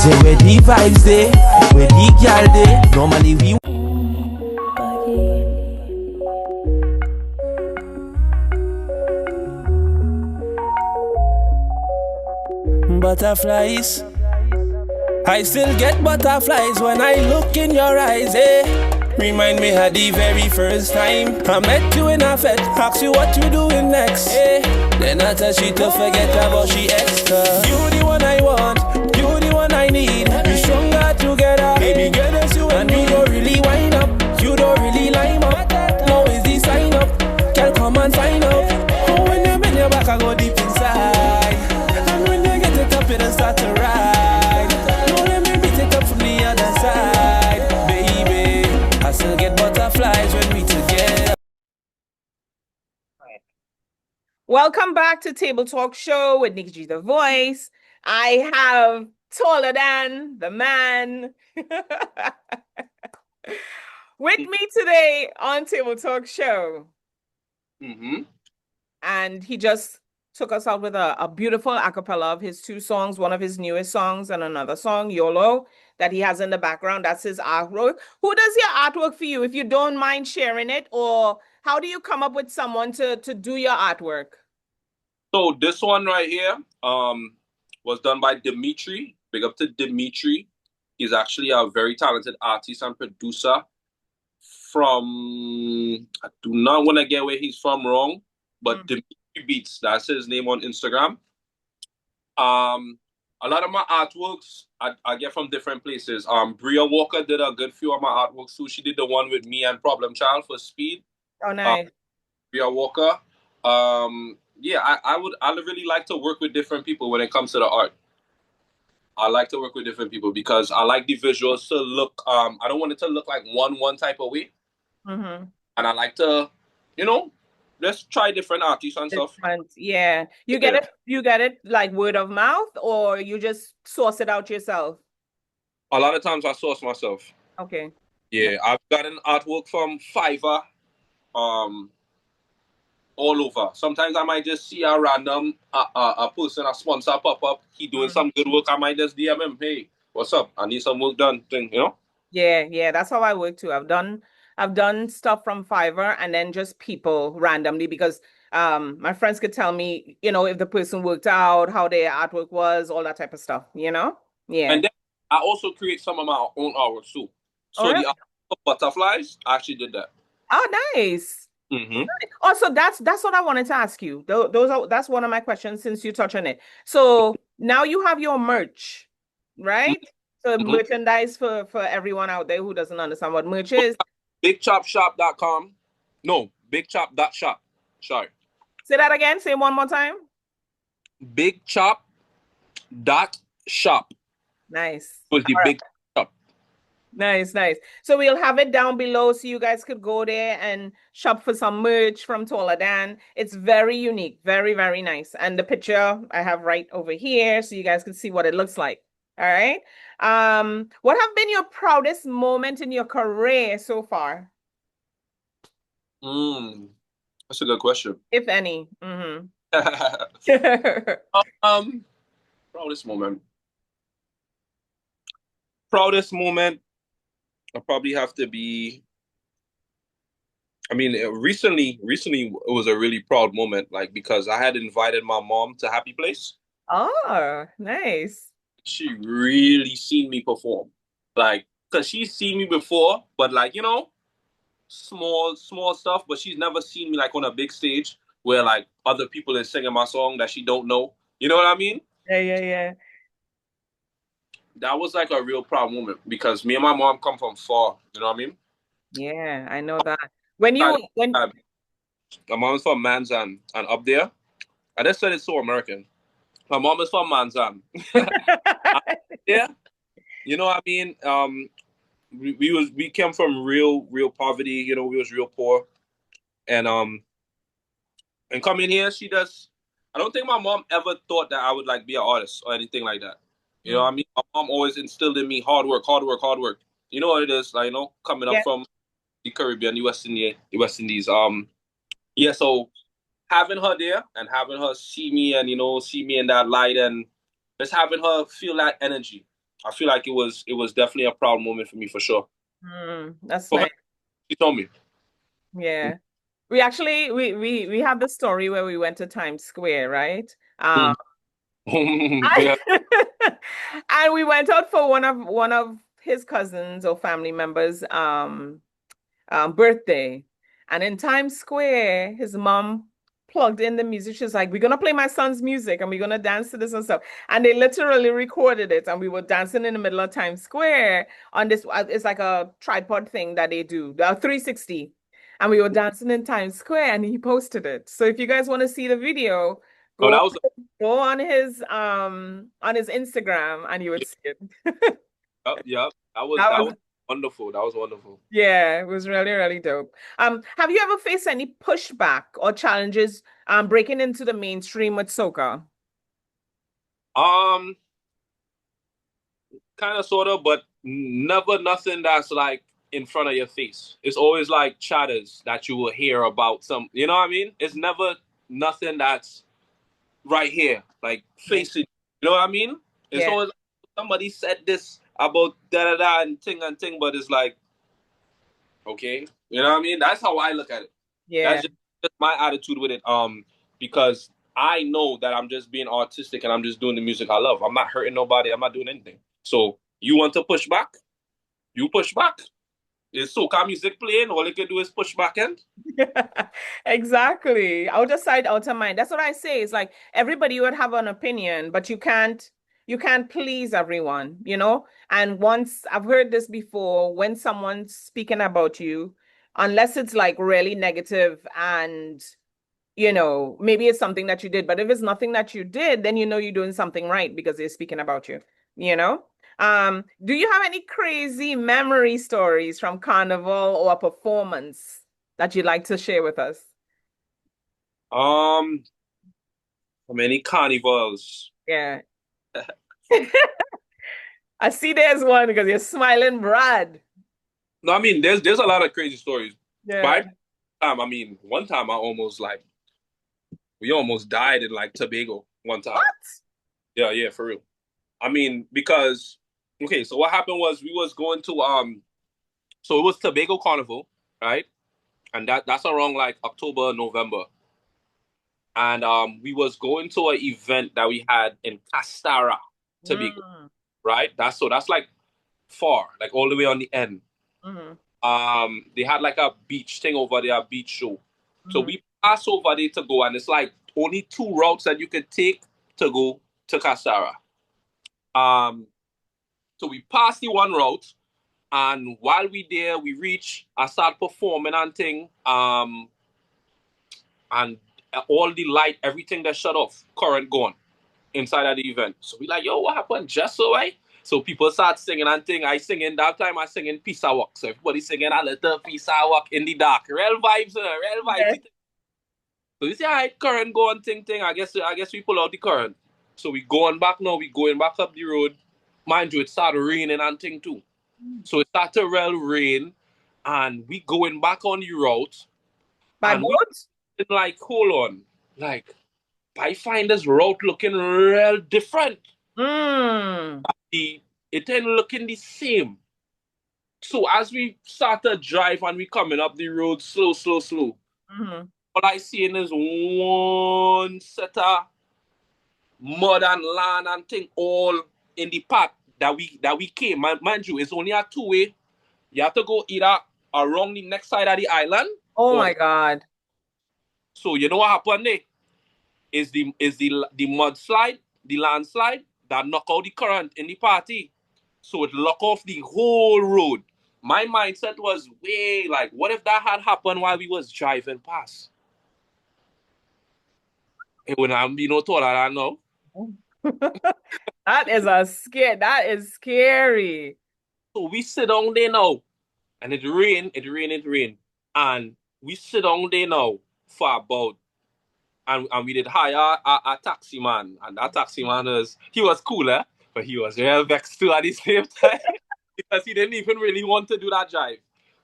Speaker 4: Say where the vibes day, where the girl day. Normally we butterflies. I still get butterflies when I look in your eyes, eh? Remind me of the very first time I met you in a fete, ask you what you doing next, eh? Then I tell she to forget about she extra. You the one I want, you the one I need. We stronger together, baby girl, it's you and you don't really wind up, you don't really line up. Now is the sign up, girl come and find out. Oh, when you bend your back I go deep inside, and when you get it up it'll start to ride. No, let me beat it up from the other side, baby. I still get butterflies when we together.
Speaker 5: Welcome back to Table Talk Show with Nikki G, the voice. I have Taller Dan, the man, with me today on Table Talk Show.
Speaker 3: Mm-hmm.
Speaker 5: And he just took us out with a beautiful acapella of his two songs, one of his newest songs and another song, YOLO, that he has in the background. That's his artwork. Who does your artwork for you, if you don't mind sharing it? Or how do you come up with someone to do your artwork?
Speaker 3: So this one right here was done by Dimitri. Big up to Dimitri. He's actually a very talented artist and producer from, I do not want to get where he's from wrong, but Dimitri Beats, that's his name on Instagram. A lot of my artworks I get from different places. Bria Walker did a good few of my artworks too. She did the one with me and Problem Child for Speed.
Speaker 5: Oh, nice.
Speaker 3: Bria Walker. Yeah, I really like to work with different people when it comes to the art. I like to work with different people because I like the visuals to look, I don't want it to look like one type of way.
Speaker 5: Mm-hmm.
Speaker 3: And I like to, let's try different artists and stuff.
Speaker 5: Yeah. You get it like word of mouth, or you just source it out yourself?
Speaker 3: A lot of times I source myself.
Speaker 5: Okay.
Speaker 3: Yeah, I've gotten artwork from Fiverr, all over. Sometimes I might just see a random a person, a sponsor pop up. He doing some good work. I might just DM him, hey, what's up? I need some work done. Thing,
Speaker 5: Yeah, that's how I work too. I've done stuff from Fiverr and then just people randomly, because my friends could tell me, if the person worked out, how their artwork was, all that type of stuff, Yeah.
Speaker 3: And then I also create some of my own artwork too. So the art of butterflies, I actually did that.
Speaker 5: Oh, nice.
Speaker 3: Mm-hmm.
Speaker 5: Also, that's what I wanted to ask you. That's one of my questions since you touch on it. So now you have your merch, right? So merchandise for everyone out there who doesn't understand what merch is.
Speaker 3: BigChopShop.com. No, BigChop.shop. Sorry.
Speaker 5: Say that again. Say it one more time.
Speaker 3: BigChop.shop.
Speaker 5: Nice.
Speaker 3: Was the big shop.
Speaker 5: Nice. So we'll have it down below so you guys could go there and shop for some merch from Taller Dan. It's very unique, very, very nice. And the picture I have right over here so you guys can see what it looks like. All right. What have been your proudest moment in your career so far?
Speaker 3: That's a good question.
Speaker 5: If any.
Speaker 3: Proudest moment. Proudest moment, I probably have to be. I mean, recently it was a really proud moment, like because I had invited my mom to Happy Place.
Speaker 5: Oh, nice.
Speaker 3: She really seen me perform, like because she's seen me before, but like small stuff. But she's never seen me like on a big stage where like other people is singing my song that she don't know. You know what I mean?
Speaker 5: Yeah, yeah, yeah.
Speaker 3: That was like a real proud moment because me and my mom come from far. You know what I mean?
Speaker 5: Yeah, I know that. When
Speaker 3: Uh,
Speaker 5: you when
Speaker 3: My mom's from Manzan, and up there, I just said it's so American. My mom is from Manzan. Yeah, you know what I mean? We came from real poverty, we was real poor. And coming here, she does. I don't think my mom ever thought that I would like be an artist or anything like that. You know what I
Speaker 5: Mm.
Speaker 3: mean? My mom always instilled in me hard work, hard work, hard work. You know what it is, like, coming up
Speaker 5: Yeah.
Speaker 3: from the Caribbean, the West Indies. Yeah, so having her there and having her see me and see me in that light and just having her feel that energy. I feel like it was definitely a proud moment for me for sure.
Speaker 5: That's
Speaker 3: For her,
Speaker 5: nice.
Speaker 3: she told me.
Speaker 5: Yeah. We actually we have the story where we went to Times Square, right?
Speaker 3: Mm. Yeah.
Speaker 5: And we went out for one of his cousins or family members birthday. And in Times Square, his mom plugged in the music. She's like, we're gonna play my son's music and we're gonna dance to this and stuff. And they literally recorded it, and we were dancing in the middle of Times Square on this. It's like a tripod thing that they do, 360. And we were dancing in Times Square, and he posted it. So if you guys want to see the video,
Speaker 3: Oh,
Speaker 5: go
Speaker 3: that was
Speaker 5: go on his Instagram, and you would see it.
Speaker 3: yeah. That was
Speaker 5: That
Speaker 3: that
Speaker 5: was
Speaker 3: was wonderful. That was wonderful.
Speaker 5: Yeah, it was really, really dope. Have you ever faced any pushback or challenges breaking into the mainstream with soca?
Speaker 3: Um, kind of, sort of, but never nothing that's like in front of your face. It's always like chatters that you will hear about some. You know what I mean? It's never nothing that's right here, like
Speaker 5: Yeah.
Speaker 3: facing. You know what I mean? It's
Speaker 5: Yeah.
Speaker 3: always somebody said this about da da da and thing, but it's like okay, you know what I mean? That's how I look at it.
Speaker 5: Yeah.
Speaker 3: That's just my attitude with it. Because I know that I'm just being artistic and I'm just doing the music I love. I'm not hurting nobody. I'm not doing anything. So you want to push back? You push back. Is soca music playing? All you can do is push back end.
Speaker 5: Exactly. Outer side, outer mind. That's what I say. It's like everybody would have an opinion, but you can't please everyone, you know? And once I've heard this before, when someone's speaking about you, unless it's like really negative and maybe it's something that you did, but if it's nothing that you did, then you're doing something right because they're speaking about you, you know? Do you have any crazy memory stories from carnival or a performance that you'd like to share with us?
Speaker 3: Um, many carnivals.
Speaker 5: Yeah. I see there's one because you're smiling, Brad.
Speaker 3: No, I mean there's a lot of crazy stories.
Speaker 5: Yeah.
Speaker 3: By time, I mean one time I almost like we almost died in like Tobago one time.
Speaker 5: What?
Speaker 3: Yeah, yeah, for real. I mean, because okay, so what happened was we was going to so it was Tobago Carnival, right? And that's around like October, November. And we was going to an event that we had in Castara, Tobago,
Speaker 5: Mm,
Speaker 3: right? That's like far, like all the way on the end.
Speaker 5: mm,
Speaker 3: They had like a beach thing over there, a beach show. So
Speaker 5: mm.
Speaker 3: we passed over there to go, and it's like only two routes that you could take to go to Castara. Um, so we passed the one route, and while we there, we reach, I start performing and thing, and all the light, everything that shut off, current gone inside of the event. So we like, yo, what happened? Just so right? So people start singing and thing. I singing that time. I singing Peace I Walk. So everybody singing a little Peace I Walk in the dark. Real vibes, real
Speaker 5: Yeah.
Speaker 3: vibes. So we say, all right, current go on thing. I guess we pull out the current. So we going back now. We going back up the road. Mind you, it started raining and thing too. So it started to real rain, and we going back on the route,
Speaker 5: By
Speaker 3: and we
Speaker 5: boat?
Speaker 3: like, hold on, like I find this route looking real different.
Speaker 5: Mm.
Speaker 3: The it ain't looking the same. So as we start to drive and we coming up the road slow, slow, slow,
Speaker 5: Mm-hmm.
Speaker 3: all I seeing is one set of mud and land and thing all in the path that we came. Mind you, it's only a two-way. You have to go either around the next side of the island
Speaker 5: Oh
Speaker 3: or
Speaker 5: my God.
Speaker 3: so you know what happened there? Is the mudslide, the landslide that knock out the current in the party. So it lock off the whole road. My mindset was way like, what if that had happened while we was driving past? It would not be no taller than now.
Speaker 5: That is scary.
Speaker 3: So we sit down there now, and it rain, it rain, it rain, and we sit down there now for about and we did hire a taxi man, and that taxi man was cooler, but he was real vexed too at the same time because he didn't even really want to do that drive.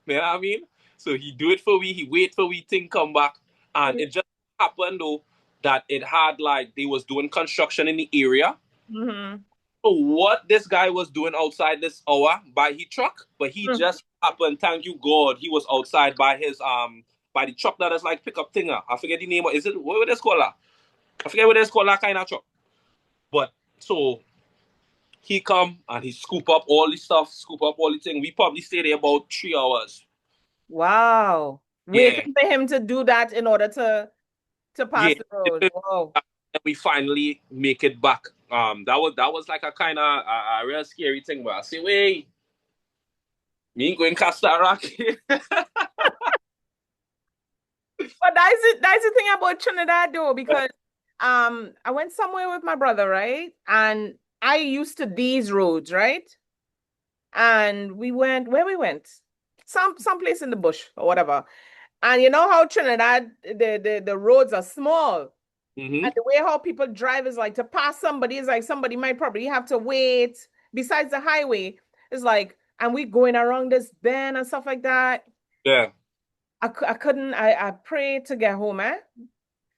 Speaker 3: You know what I mean? So he do it for we, he wait for we thing come back, and it just happened though that it had like they was doing construction in the area.
Speaker 5: Mm-hmm.
Speaker 3: So what this guy was doing outside this hour by his truck, but he just happened, thank you God, he was outside by his by the truck that is like pickup thinger. I forget the name. Is it what would they call that? I forget what they call that kind of truck. But so he come and he scoop up all the stuff, scoop up all the thing. We probably stayed there about 3 hours.
Speaker 5: Wow.
Speaker 3: Yeah,
Speaker 5: Waiting for him to do that in order to pass
Speaker 3: yeah.
Speaker 5: the road. Wow.
Speaker 3: And we finally make it back. That was like a kind of a real scary thing. But I say, wait, me ain't going cast that rock.
Speaker 5: But that's the thing about Trinidad though, because I went somewhere with my brother, right? And I used to these roads, right? And we went where we went. Some place in the bush or whatever. And you know how Trinidad, the roads are small.
Speaker 3: Mm-hmm.
Speaker 5: And the way how people drive is like to pass somebody is like somebody might probably have to wait besides the highway. It's like, and we going around this bend and stuff like that.
Speaker 3: Yeah.
Speaker 5: I couldn't, I prayed to get home, eh?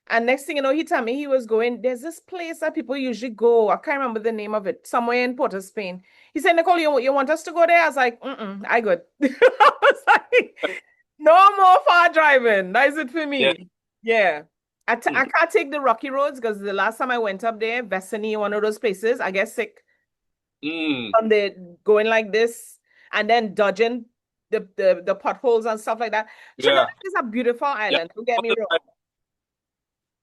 Speaker 5: And next thing you know, he told me he was going, there's this place that people usually go. I can't remember the name of it, somewhere in Port of Spain. He said, Nicole, you want us to go there? I was like, I good. I was like, no more far driving. That is it for
Speaker 3: Yeah.
Speaker 5: me. Yeah. I can't take the rocky roads because the last time I went up there, Vestany, one of those places, I get sick from the going like this and then dodging the potholes and stuff like that. Trinidad
Speaker 3: Yeah.
Speaker 5: is a beautiful island, don't get me wrong.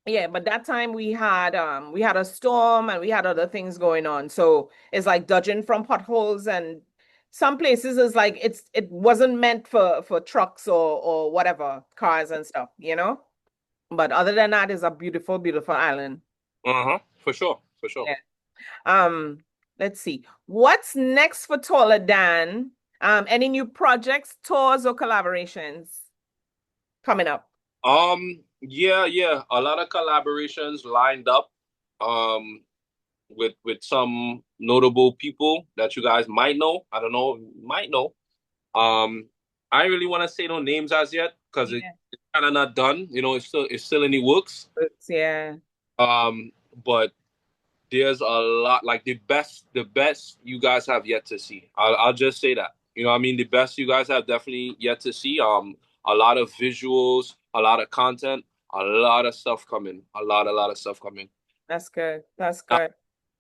Speaker 5: Yeah, but that time we had a storm and we had other things going on. So it's like dodging from potholes and some places is like it wasn't meant for trucks or whatever, cars and stuff, you know? But other than that, it's a beautiful, beautiful island.
Speaker 3: Uh-huh. For sure. For sure.
Speaker 5: Yeah. Let's see. What's next for Taller Dan? Any new projects, tours, or collaborations coming up?
Speaker 3: Yeah. A lot of collaborations lined up. With some notable people that you guys might know. I don't know, might know. I really want to say no names as yet because it's kind of not done. You know, it's still in the works.
Speaker 5: Yeah.
Speaker 3: But there's a lot like the best you guys have yet to see. I'll just say that. You know what I mean? The best you guys have definitely yet to see. A lot of visuals, a lot of content, a lot of stuff coming. A lot of stuff coming.
Speaker 5: That's good. That's good.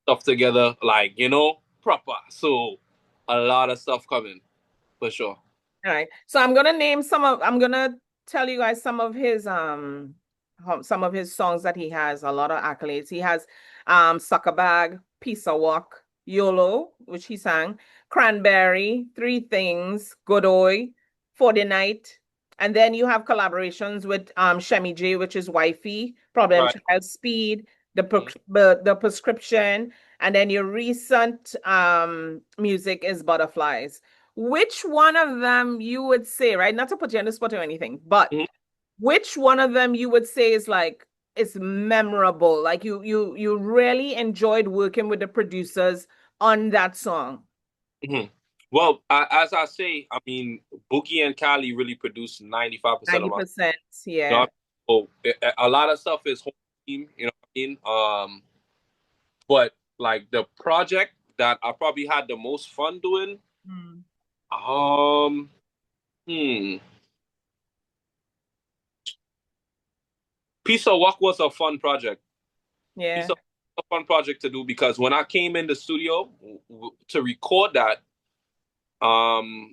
Speaker 3: Stuff together, like, you know, proper. So a lot of stuff coming for sure.
Speaker 5: All right. So I'm gonna tell you guys some of his songs that he has, a lot of accolades. He has Sucker Bag, Piece of Walk, YOLO, which he sang, Cranberry, Three Things, Godoy, For the Night. And then you have collaborations with Shemi J, which is Wifey, Problem
Speaker 3: Right.
Speaker 5: Child, Speed, the Prescription, and then your recent music is Butterflies. Which one of them you would say, right? Not to put you on the spot or anything, but which one of them you would say is like it's memorable? Like you really enjoyed working with the producers on that song.
Speaker 3: Well, as I say, I mean, Boogie and Cali really produced 95% of my
Speaker 5: 90%, yeah.
Speaker 3: stuff. So a lot of stuff is home team, you know what I mean? But like the project that I probably had the most fun doing. Piece of Work was a fun project.
Speaker 5: Yeah.
Speaker 3: Piece of a fun project to do because when I came in the studio to record that, I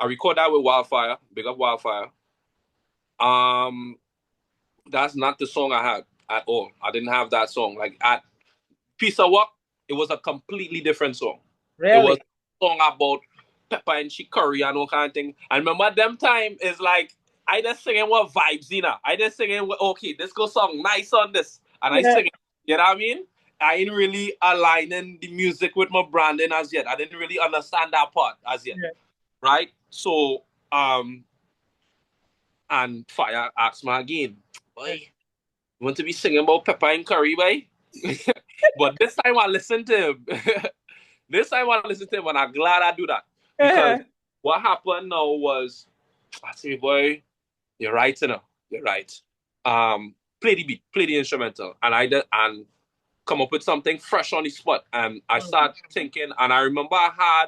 Speaker 3: record that with Wildfire, big up Wildfire. That's not the song I had at all. I didn't have that song. Like at Piece of Work, it was a completely different song.
Speaker 5: Really?
Speaker 3: It was a song about pepper and curry and all kind of thing. And remember them time is like I just singing what vibes, you know. I just singing okay, this go song nice on this. And I sing it, you know what I mean? I ain't really aligning the music with my branding as yet. I didn't really understand that part as yet. Right? So and Fire asked me again, boy, you want to be singing about pepper and curry, boy? But this time I listened to him. And I'm glad I do that. Because what happened now was, I say, boy, you're right, you know. You're right. Play the beat, play the instrumental. And I did, and come up with something fresh on the spot. And I started thinking, and I remember I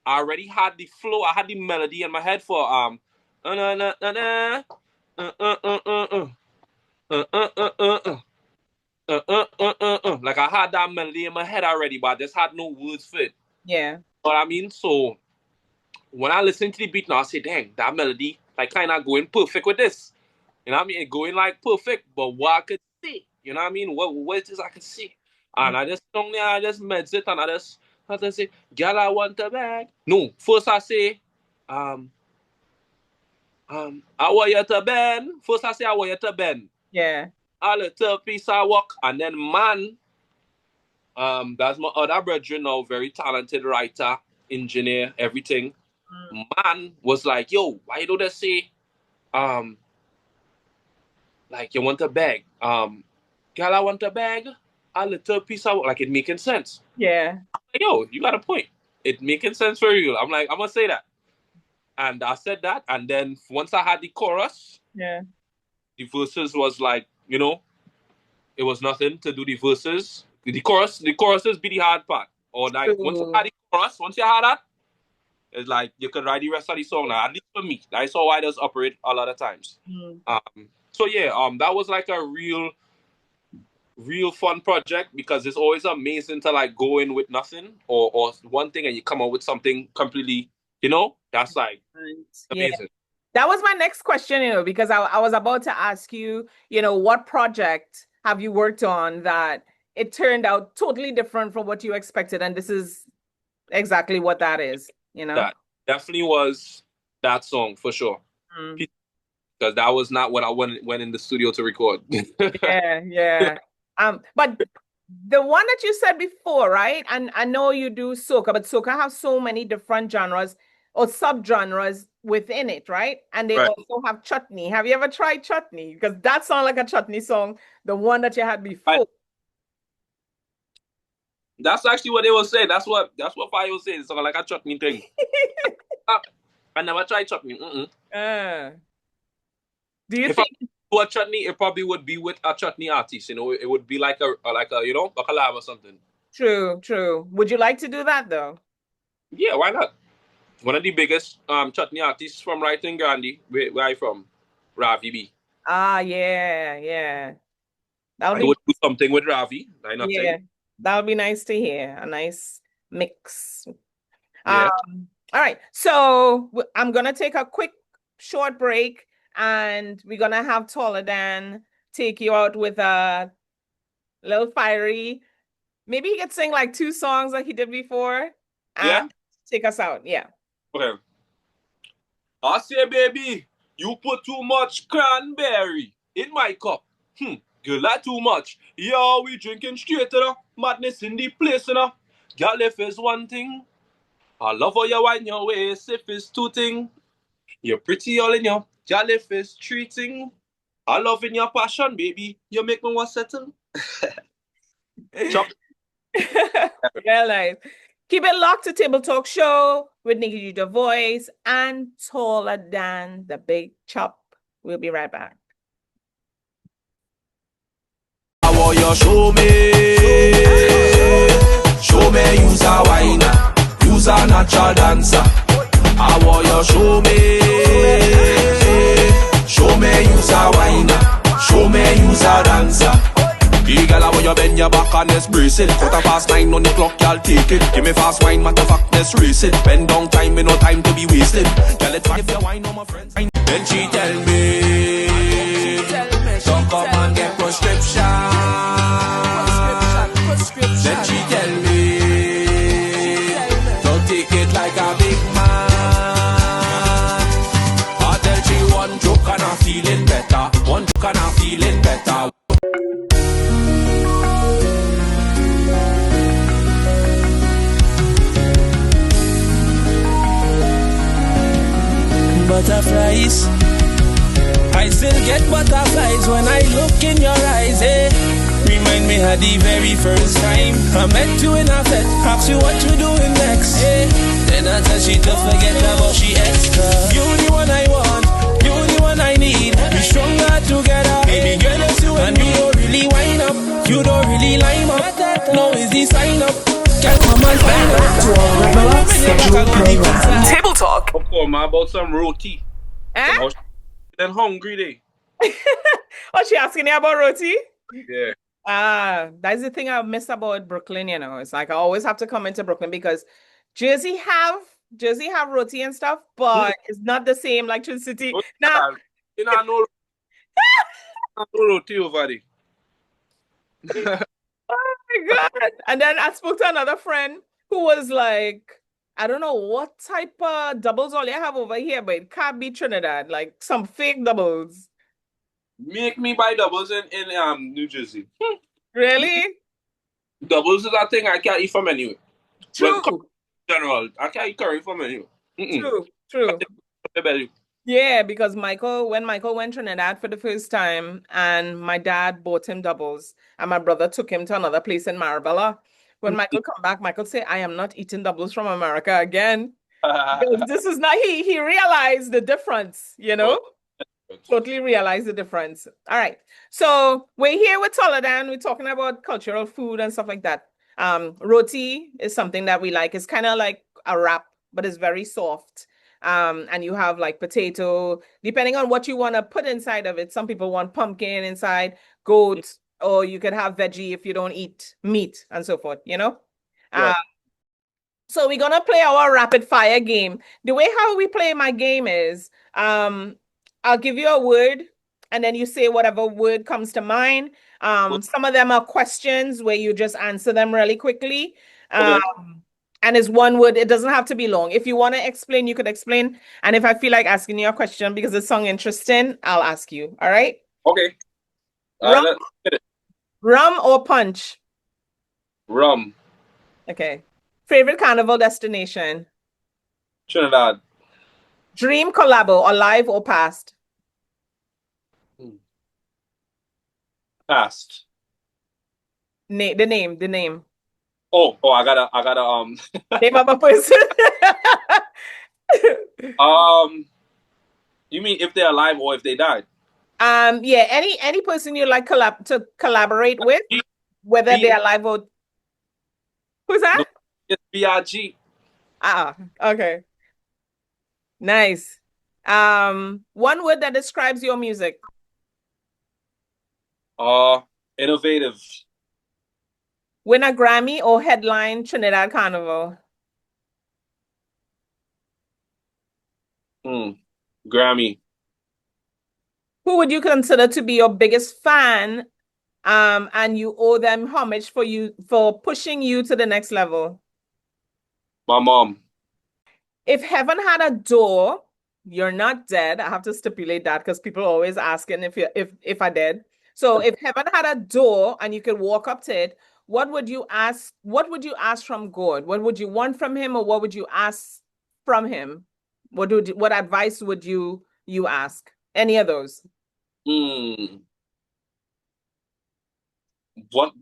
Speaker 3: already had the flow, I had the melody in my head for like I had that melody in my head already, but I just had no words for it.
Speaker 5: Yeah.
Speaker 3: You know what I mean? So when I listen to the beat now, I say, dang, that melody like kind of going perfect with this. You know what I mean? It going like perfect, but what I could see, you know what I mean? What it is I can see. And I just sung there, I just meditate and I just say, girl, I want a bag. No, first I say, I want you to bend. First I say, I want you to bend.
Speaker 5: Yeah.
Speaker 3: A little piece of work. And then man, that's my other brethren now, very talented writer, engineer, everything. Man was like, yo, why you don't just say, like you want a bag? Girl, I want a bag. A little piece of work. Like it making sense.
Speaker 5: Yeah.
Speaker 3: Like, yo, you got a point. It making sense for you. I'm like, I'm gonna say that. And I said that, and then once I had the chorus,
Speaker 5: the
Speaker 3: verses was like, you know, it was nothing to do the verses. The choruses be the hard part. Or like once you had the chorus, once you had that, it's like you could write the rest of the song now. At least for me, that's how I just operate a lot of times. So yeah, that was like a real fun project because it's always amazing to like go in with nothing or one thing and you come up with something completely, you know, that's like amazing.
Speaker 5: Yeah. That was my next question, you know, because I was about to ask you, you know, what project have you worked on that it turned out totally different from what you expected, and this is exactly what that is, you know?
Speaker 3: That definitely was that song for sure. Because that was not what I went in the studio to record.
Speaker 5: Yeah. But the one that you said before, right? And I know you do soca, but soca has so many different genres or subgenres within it, right? And they also have chutney. Have you ever tried chutney? Because that sounds like a chutney song, the one that you had before.
Speaker 3: That's actually what they were saying. That's what Fire was saying. It's sort of like a chutney thing. I never tried chutney.
Speaker 5: Do you
Speaker 3: if
Speaker 5: think
Speaker 3: I do a chutney, it probably would be with a chutney artist. You know, it would be like a you know, a collab or something.
Speaker 5: True. Would you like to do that though?
Speaker 3: Yeah, why not? One of the biggest chutney artists from right in Gandhi, where I from, Ravi B.
Speaker 5: Yeah.
Speaker 3: I would do something with Ravi.
Speaker 5: That would be nice to hear. A nice mix.
Speaker 3: Yeah.
Speaker 5: All right. So I'm gonna take a quick short break, and we're gonna have Taller Dan take you out with a little fiery. Maybe he could sing like 2 songs like he did before. And take us out. Yeah.
Speaker 3: Okay. I say, baby, you put too much cranberry in my cup. Girl, that too much. Yeah, we drinking straight, you know. Madness in the place, you know. Girl, if it's one thing, I love how you wind your waist. If it's 2 things, you're pretty all in your. Girl, if it's 3 things, I love in your passion, baby. You make me want to settle. Chop.
Speaker 5: Real nice. Keep it locked to Table Talk Show with Nikki the Voice and Taller Dan the Big Chop. We'll be right back.
Speaker 4: I want you show me show me use a wine, use a natural dancer. I want you show me use a wine, show me use a dancer. The girl, I want you bend your back and let's brace it. 9:15 on the clock, y'all take it. Give me fast wine, matter of fact, let's race it. Bend down time, me no time to be wasted. Girl, let's if you wine on my friends. Then she tell me, so come and get prescription. Then she tell me, don't take it like a big man. I tell she one joke and I'm feeling better. One joke and I'm feeling better. Butterflies, I still get butterflies when I look in your eyes, eh? Remind me of the very first time I met you in a fete, ask you what you doing next, eh? Then I tell she to forget about she extra. You the one I want, you the one I need. We stronger together, baby girl, it's you and you don't really wind up, you don't really line up. No, is the sign up. Can't come and find out.
Speaker 2: To our regular scheduled program. Table Talk.
Speaker 3: Popcorn, man, about some roti.
Speaker 5: Eh?
Speaker 3: Then hungry day.
Speaker 5: Oh, she asking you about roti?
Speaker 3: Yeah.
Speaker 5: That's the thing I miss about Brooklyn, you know. It's like I always have to come into Brooklyn because Jersey have roti and stuff, but it's not the same like Trin City. Now,
Speaker 3: you know, no roti over there.
Speaker 5: oh my God. And then I spoke to another friend who was like, I don't know what type of doubles all you have over here, but it can't be Trinidad, like some fake doubles.
Speaker 3: Make me buy doubles in New Jersey.
Speaker 5: Really?
Speaker 3: Doubles is a thing I can't eat from anywhere.
Speaker 5: True.
Speaker 3: But in general, I can't eat curry from anywhere.
Speaker 5: True. Yeah, because when Michael went to Trinidad for the first time, and my dad bought him doubles, and my brother took him to another place in Marabella. When Michael come back, Michael say, "I am not eating doubles from America again." This is not. He realized the difference, you know. Totally realized the difference. All right, so we're here with Toledan. We're talking about cultural food and stuff like that. Roti is something that we like. It's kind of like a wrap, but it's very soft. And you have like potato, depending on what you want to put inside of it. Some people want pumpkin inside, goat, or you could have veggie if you don't eat meat and so forth, you know?
Speaker 3: Right.
Speaker 5: So we're gonna play our rapid fire game. The way how we play my game is, I'll give you a word and then you say whatever word comes to mind. Some of them are questions where you just answer them really quickly.
Speaker 3: Okay.
Speaker 5: And it's one word. It doesn't have to be long. If you want to explain, you could explain. And if I feel like asking you a question because it's song interesting, I'll ask you. All right?
Speaker 3: Okay.
Speaker 5: Rum,
Speaker 3: Let's get it.
Speaker 5: rum or punch?
Speaker 3: Rum.
Speaker 5: Okay. Favorite carnival destination?
Speaker 3: Trinidad.
Speaker 5: Dream collabo, alive or past?
Speaker 3: Past.
Speaker 5: The name.
Speaker 3: Oh, I gotta
Speaker 5: Name of a person.
Speaker 3: you mean if they're alive or if they died?
Speaker 5: Yeah, any person you like to collaborate with, whether they're alive or who's that?
Speaker 3: No, it's BRG.
Speaker 5: Okay. Nice. One word that describes your music.
Speaker 3: Innovative.
Speaker 5: Win a Grammy or headline Trinidad Carnival?
Speaker 3: Grammy.
Speaker 5: Who would you consider to be your biggest fan? And you owe them homage for pushing you to the next level.
Speaker 3: My mom.
Speaker 5: If heaven had a door, you're not dead. I have to stipulate that because people are always asking if I dead. So if heaven had a door and you could walk up to it, what would you ask? What would you ask from God? What would you want from him, or what would you ask from him? What advice would you ask? Any of those?
Speaker 3: What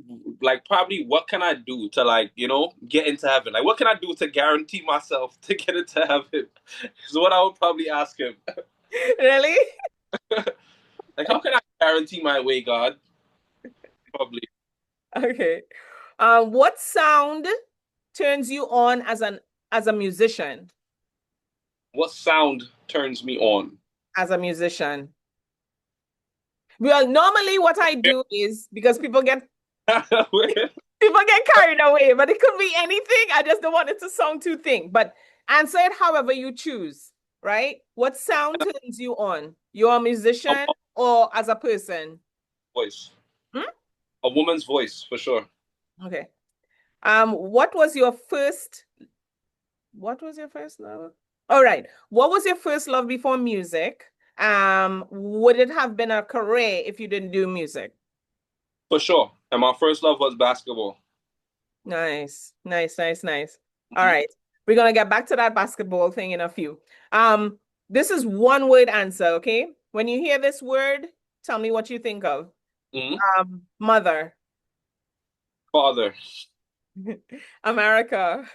Speaker 3: can I do to get into heaven? Like, what can I do to guarantee myself to get into heaven? Is what I would probably ask him.
Speaker 5: Really?
Speaker 3: Like, how can I guarantee my way, God? Probably.
Speaker 5: Okay. What sound turns you on as a musician?
Speaker 3: What sound turns me on?
Speaker 5: As a musician. Well, normally what I do is, because people get carried away, but it could be anything. I just don't want it to sound too thick. But answer it however you choose, right? What sound turns you on? You're a musician or as a person?
Speaker 3: Voice. A woman's voice, for sure.
Speaker 5: Okay. What was your first love? All right. What was your first love before music? Would it have been a career if you didn't do music?
Speaker 3: For sure. And my first love was basketball.
Speaker 5: Nice. All right. We're gonna get back to that basketball thing in a few. This is one word answer, okay? When you hear this word, tell me what you think of. Mother.
Speaker 3: Father.
Speaker 5: America.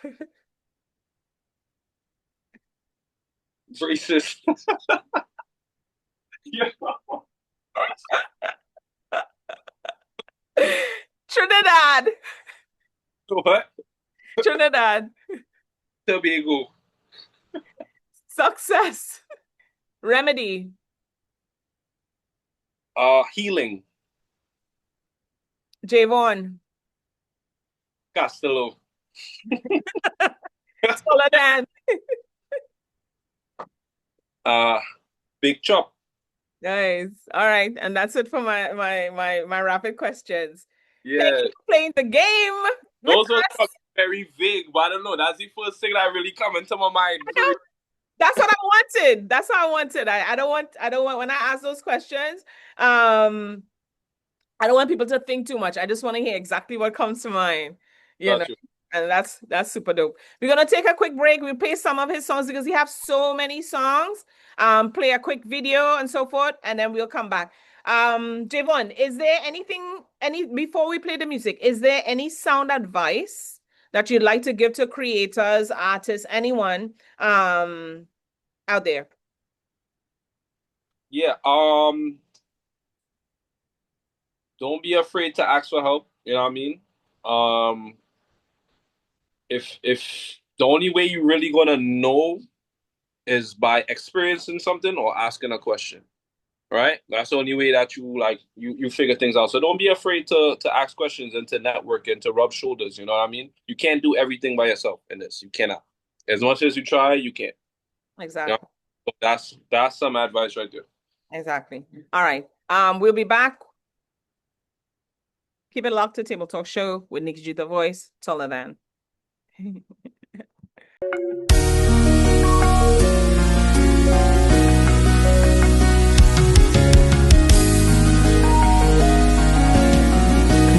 Speaker 3: Racist. Yeah.
Speaker 5: Trinidad.
Speaker 3: What?
Speaker 5: Trinidad.
Speaker 3: Tobago.
Speaker 5: Success. Remedy.
Speaker 3: Healing.
Speaker 5: Javon.
Speaker 3: Castello.
Speaker 5: Soledad.
Speaker 3: Big chop.
Speaker 5: Nice. All right. And that's it for my rapid questions.
Speaker 3: Yeah.
Speaker 5: Thank you for playing the game.
Speaker 3: Those are very vague, but I don't know. That's the first thing that really come into my mind.
Speaker 5: That's what I wanted. That's what I wanted. I don't want when I ask those questions, I don't want people to think too much. I just want to hear exactly what comes to mind. You know. And that's super dope. We're gonna take a quick break. We'll play some of his songs because he has so many songs. Play a quick video and so forth, and then we'll come back. Javon, is there before we play the music, is there any sound advice that you'd like to give to creators, artists, anyone out there?
Speaker 3: Yeah. Don't be afraid to ask for help. You know what I mean? If the only way you're really gonna know is by experiencing something or asking a question, right? That's the only way that you figure things out. So don't be afraid to ask questions and to network and to rub shoulders. You know what I mean? You can't do everything by yourself in this. You cannot. As much as you try, you can't.
Speaker 5: Exactly.
Speaker 3: You know? So that's some advice right there.
Speaker 5: Exactly. All right. We'll be back. Keep it locked to Table Talk Show with Nikki G, the voice, taller than.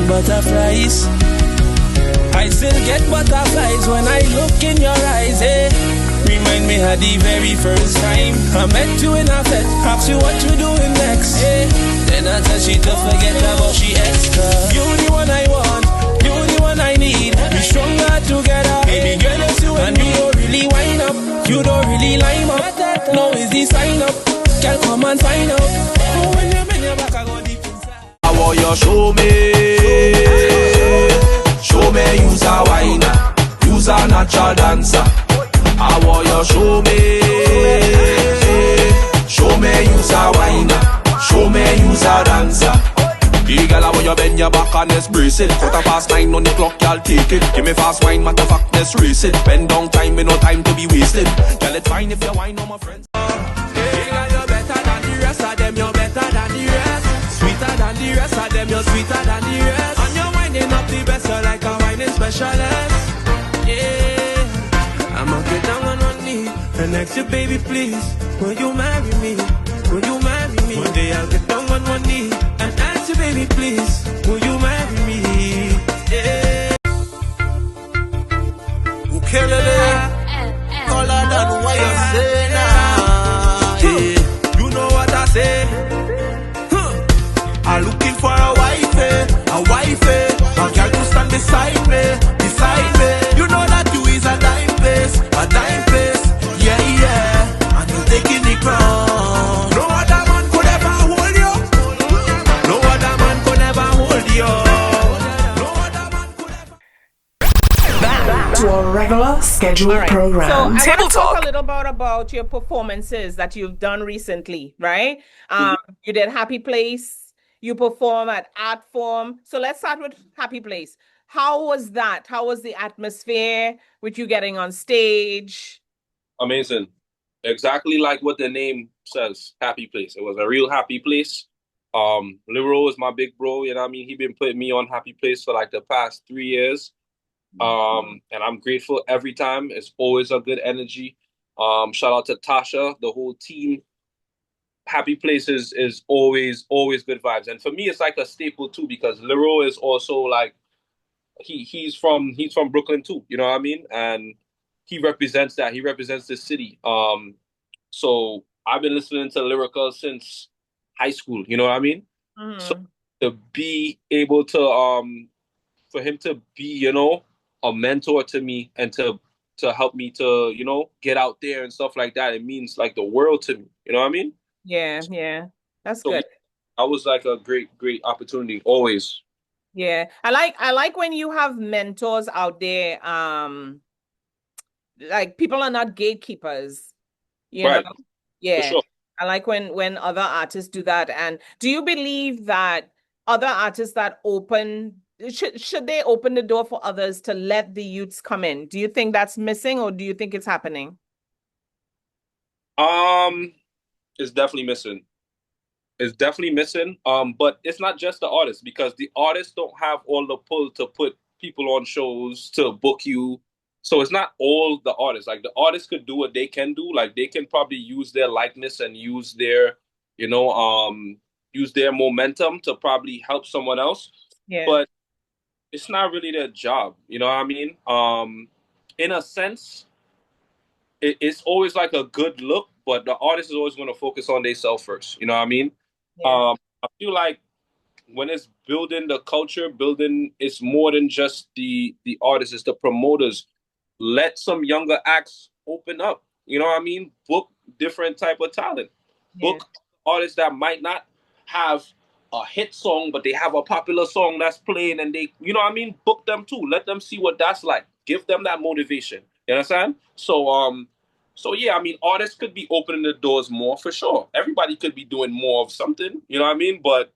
Speaker 4: Butterflies, I still get butterflies when I look in your eyes, eh? Remind me of the very first time I met you in a fete, ask you what you doing next, eh? Then I tell she to forget about she extra. You the one I want, you the one I need. We stronger together, baby girl, it's you and me. You don't really wind up, you don't really line up. No is the sign up, girl come and find out. Oh, when you bend your back, I go deep inside.
Speaker 1: I want you show me use a whiner, use a natural dancer. I want you show me use a whiner, show me use a dancer. Hey girl, I want you bend your back and let's brace it. 9:15 on the clock, y'all take it. Give me fast wine, matter of fact, let's race it. Bend down time, me no time to be wasted. Girl, it's fine if you wine on my friends.
Speaker 4: Hey girl, you're better than the rest of them, you're better than the rest. Sweeter than the rest of them, you're sweeter than the rest. And you're winding up the best, you're like a winding specialist. Yeah, I'ma get down on one knee and ask you, baby, please, will you marry me? Will you marry me? One day I'll get down on one knee and ask you, baby, please, will you marry me? Yeah.
Speaker 1: Who kill it? Color than what you say now.
Speaker 4: Yeah. You know what I say?
Speaker 1: I'm looking for a wife, a girl to stand beside me. You know that you is a dime piece, yeah. And you taking the crown.
Speaker 4: No other man could ever hold you. No other man could ever hold
Speaker 2: regular scheduled
Speaker 5: All right.
Speaker 2: program.
Speaker 5: So I want
Speaker 2: Table
Speaker 5: to talk
Speaker 2: talk.
Speaker 5: a little bit about your performances that you've done recently, right? You did Happy Place, you perform at Art Form. So let's start with Happy Place. How was that? How was the atmosphere with you getting on stage?
Speaker 3: Amazing. Exactly like what the name says, happy place. It was a real happy place. Lero is my big bro, you know what I mean? He been putting me on happy place for like the past 3 years. And I'm grateful every time. It's always a good energy. Shout out to Tasha, the whole team. Happy Place is always good vibes. And for me, it's like a staple too, because Lero is also like he's from Brooklyn too, you know what I mean? And he represents that. He represents the city. So I've been listening to Lyrical since high school, you know what I mean? So
Speaker 5: Mhm.
Speaker 3: to be able to for him to be, a mentor to me and to help me to, get out there and stuff like that, it means like the world to me. You know what I mean?
Speaker 5: Yeah, yeah. That's
Speaker 3: So yeah,
Speaker 5: good.
Speaker 3: that was like a great opportunity always.
Speaker 5: Yeah. I like when you have mentors out there. Like people are not gatekeepers, you know?
Speaker 3: Right, for
Speaker 5: Yeah.
Speaker 3: sure.
Speaker 5: I like when other artists do that. And do you believe that other artists that should they open the door for others to let the youths come in? Do you think that's missing or do you think it's happening?
Speaker 3: Um, it's definitely missing. It's definitely missing. But it's not just the artists because the artists don't have all the pull to put people on shows to book you. So it's not all the artists. Like the artists could do what they can do. Like they can probably use their likeness and you know, um, use their momentum to probably help someone else.
Speaker 5: Yeah.
Speaker 3: But it's not really their job. You know what I mean? In a sense, it's always like a good look, but the artist is always going to focus on themselves first. You know what I mean?
Speaker 5: Yeah.
Speaker 3: I feel like when it's building the culture, building it's more than just the artists, it's the promoters. Let some younger acts open up. You know what I mean? Book different type of talent.
Speaker 5: Yeah.
Speaker 3: Book artists that might not have a hit song, but they have a popular song that's playing, and they, you know what I mean? Book them too. Let them see what that's like. Give them that motivation. You understand? So yeah, I mean, artists could be opening the doors more for sure. Everybody could be doing more of something. You know what I mean? But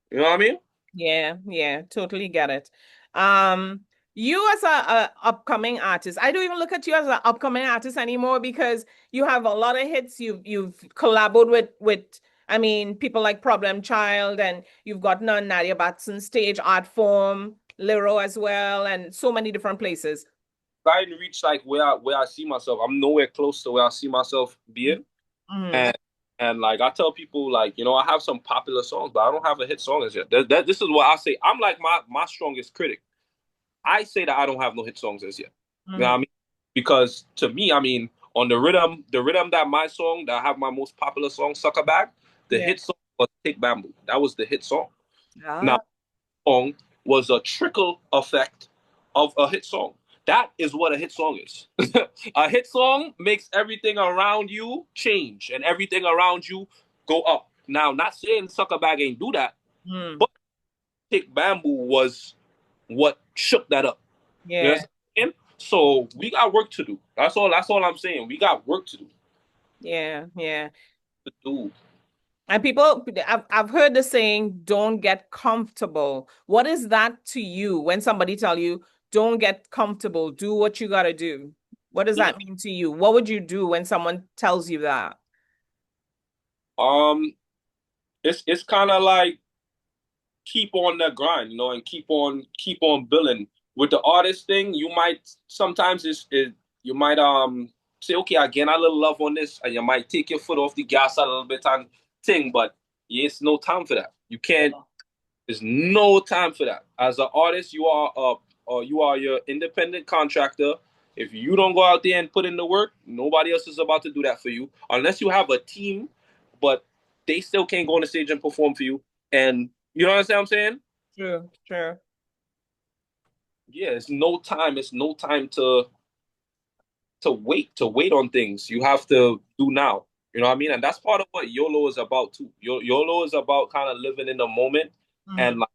Speaker 3: you know what I mean?
Speaker 5: Yeah, yeah, totally get it. Um, you as a upcoming artist, I don't even look at you as an upcoming artist anymore because you have a lot of hits. You've collaborated with I mean people like Problem Child, and you've gotten on Nadia Batson stage, Art Form, Liro as well, and so many different places.
Speaker 3: I didn't reach like where I see myself. I'm nowhere close to where I see myself being.
Speaker 5: Mhm.
Speaker 3: And like I tell people, like, I have some popular songs, but I don't have a hit song as yet. This is what I say. I'm like my strongest critic. I say that I don't have no hit songs as yet. You know what I
Speaker 5: Mhm.
Speaker 3: mean? Because to me, I mean, on the rhythm that my song that I have my most popular song, Sucker Bag, the
Speaker 5: Yeah.
Speaker 3: hit song was Take Bamboo. That was the hit song. Now,
Speaker 5: Ah,
Speaker 3: song was a trickle effect of a hit song. That is what a hit song is. A hit song makes everything around you change and everything around you go up. Now, not saying Sucker Bag ain't do that,
Speaker 5: mm,
Speaker 3: but Take Bamboo was what shook that up. You know
Speaker 5: yeah.
Speaker 3: what I'm saying? So we got work to do. That's all I'm saying. We got work to
Speaker 5: Yeah, yeah.
Speaker 3: do.
Speaker 5: And people, I've heard the saying, don't get comfortable. What is that to you when somebody tell you, don't get comfortable, do what you gotta do? What does that mean to you? What would you do when someone tells you that?
Speaker 3: Um, it's kind of like keep on the grind, and keep on building. With the artist thing, you might sometimes you might say, okay, again, a little love on this, and you might take your foot off the gas a little bit and thing, but yeah, it's no time for that. You can't. There's no time for that. As an artist, you are your independent contractor. If you don't go out there and put in the work, nobody else is about to do that for you, unless you have a team, but they still can't go on the stage and perform for you. And you know what I'm saying?
Speaker 5: True, true.
Speaker 3: Yeah, it's no time. It's no time to wait on things. You have to do now. You know what I mean? And that's part of what YOLO is about too. YOLO is about kind of living in the moment
Speaker 5: Mhm.
Speaker 3: and like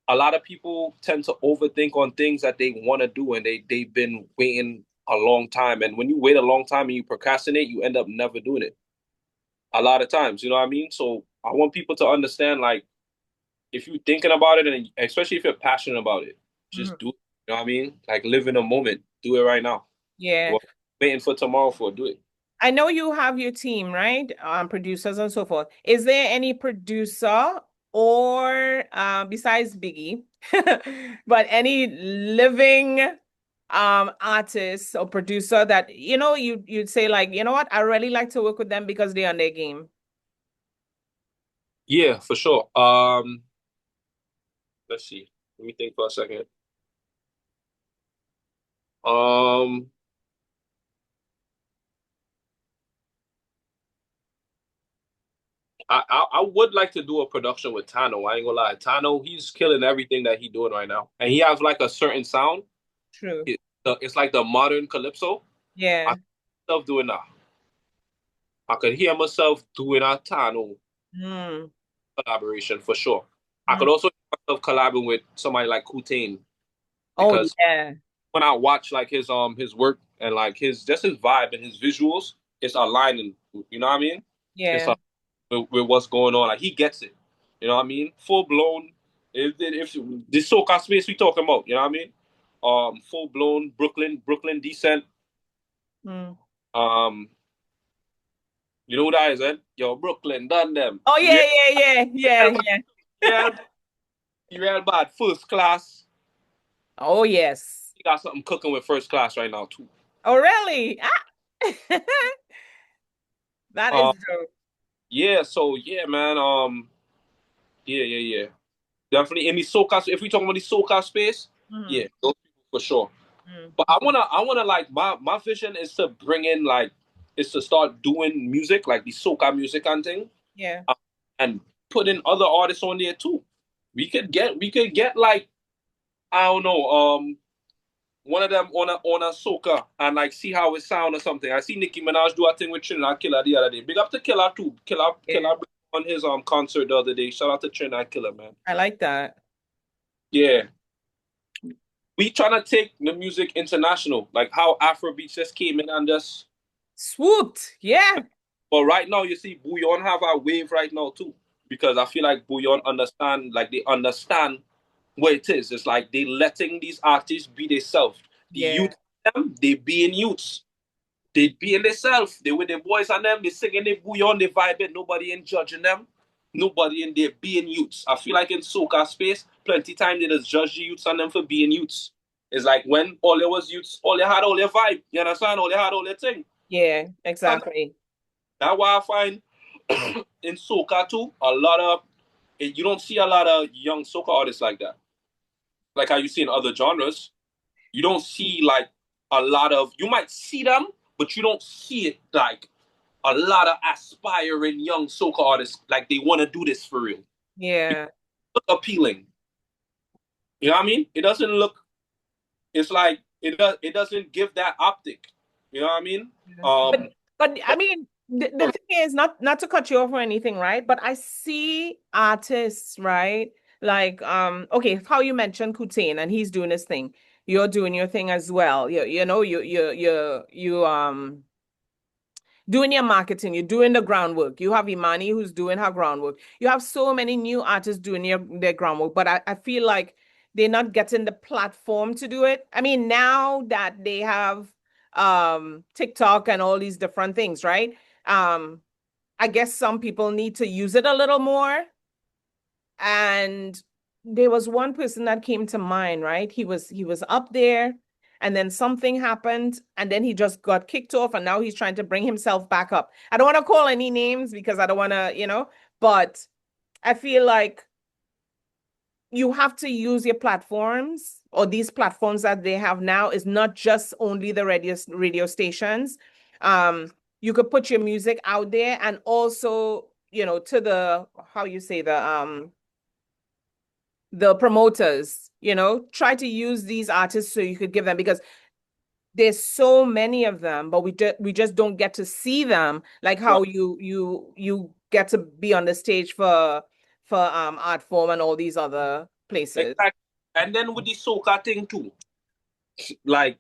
Speaker 3: a lot of people tend to overthink on things that they want to do, and they've been waiting a long time. And when you wait a long time and you procrastinate, you end up never doing it. A lot of times, you know what I mean? So I want people to understand, like, if you're thinking about it, and especially if you're passionate about it,
Speaker 5: Mhm.
Speaker 3: just do it. You know what I mean? Like, live in a moment. Do it right now.
Speaker 5: Yeah.
Speaker 3: Well, waiting for tomorrow for do it.
Speaker 5: I know you have your team, right? Producers and so forth. Is there any producer or besides Biggie, but any living artist or producer that you'd say like, you know what, I really like to work with them because they're on their game.
Speaker 3: Yeah, for sure. Let's see. Let me think for a second. Um, I would like to do a production with Tano. I ain't gonna lie. Tano, he's killing everything that he's doing right now. And he has like a certain sound.
Speaker 5: True.
Speaker 3: It's like the modern calypso. I
Speaker 5: Yeah.
Speaker 3: see myself doing that. I could hear myself doing a Tano
Speaker 5: Mm.
Speaker 3: collaboration for sure. I
Speaker 5: Mm.
Speaker 3: could also hear myself collabing with somebody like Kutain,
Speaker 5: Oh
Speaker 3: because
Speaker 5: yeah.
Speaker 3: when I watch like his work and like his vibe and his visuals, it's aligning. You know what I mean? It's
Speaker 5: Yeah.
Speaker 3: with what's going on. Like he gets it. You know what I mean? Full blown. If the Soca space we talking about, you know what I mean? Full blown Brooklyn descent.
Speaker 5: Mm.
Speaker 3: Um, you know who that is, eh? Yo, Brooklyn, done them.
Speaker 5: Oh yeah,
Speaker 3: Real,
Speaker 5: yeah.
Speaker 3: real, real bad. First class.
Speaker 5: Oh yes.
Speaker 3: He got something cooking with first class right now too.
Speaker 5: Oh really? Ah. That is
Speaker 3: Um,
Speaker 5: dope.
Speaker 3: yeah. So yeah, man. Yeah. Definitely in the Soca. If we talking about the Soca space,
Speaker 5: Mm.
Speaker 3: yeah, those people for sure.
Speaker 5: Mm.
Speaker 3: But I wanna like my vision is to bring in like is to start doing music like the soca music and thing,
Speaker 5: Yeah.
Speaker 3: uh, and put in other artists on there too. We could get like I don't know one of them on a soca and like see how it sound or something. I see Nicki Minaj do a thing with Trini and Killer the other day. Big up to Killer too.
Speaker 5: Yeah.
Speaker 3: Killer on his concert the other day. Shout out to Trini and Killer, man.
Speaker 5: I like that.
Speaker 3: Yeah. We trying to take the music international, like how Afrobeats just came in and just.
Speaker 5: Swooped. Yeah.
Speaker 3: But right now, you see, Bouillon have a wave right now too, because I feel like Bouillon understand, like they understand what it is. It's like they letting these artists be themselves. The
Speaker 5: Yeah.
Speaker 3: youth, them, they being youths. They being themselves. They with their boys and them. They singing their Bouillon, they vibing. Nobody ain't judging them. Nobody in there being youths. I feel like in soca space, plenty time they just judge the youths and them for being youths. It's like when all there was youths, all they had all their vibe. You understand? All they had all their thing.
Speaker 5: Yeah.
Speaker 3: And
Speaker 5: Exactly.
Speaker 3: that's why I find in soca too, a lot of you don't see a lot of young soca artists like that. Like how you see in other genres, you don't see like a lot of. You might see them, but you don't see it like a lot of aspiring young soca artists. Like they want to do this for real. It
Speaker 5: Yeah.
Speaker 3: look appealing. You know what I mean? It doesn't look. It's like it doesn't give that optic. You know what I mean?
Speaker 5: Yeah.
Speaker 3: Um.
Speaker 5: But I mean, the thing is not to cut you off or anything, right? But I see artists, right? Like okay, how you mentioned Kutain and he's doing his thing. You're doing your thing as well. You doing your marketing, you're doing the groundwork. You have Imani who's doing her groundwork. You have so many new artists doing their groundwork, but I feel like they're not getting the platform to do it. I mean, now that they have TikTok and all these different things, right? Um, I guess some people need to use it a little more. And there was one person that came to mind, right? He was up there and then something happened and then he just got kicked off and now he's trying to bring himself back up. I don't want to call any names because I don't want to, but I feel like you have to use your platforms or these platforms that they have now is not just only the radio stations. You could put your music out there and also, to the how you say the promoters, try to use these artists so you could give them because there's so many of them, but we just don't get to see them like how you get to be on the stage for art form and all these other places.
Speaker 3: Exactly. And then with the soca thing too, like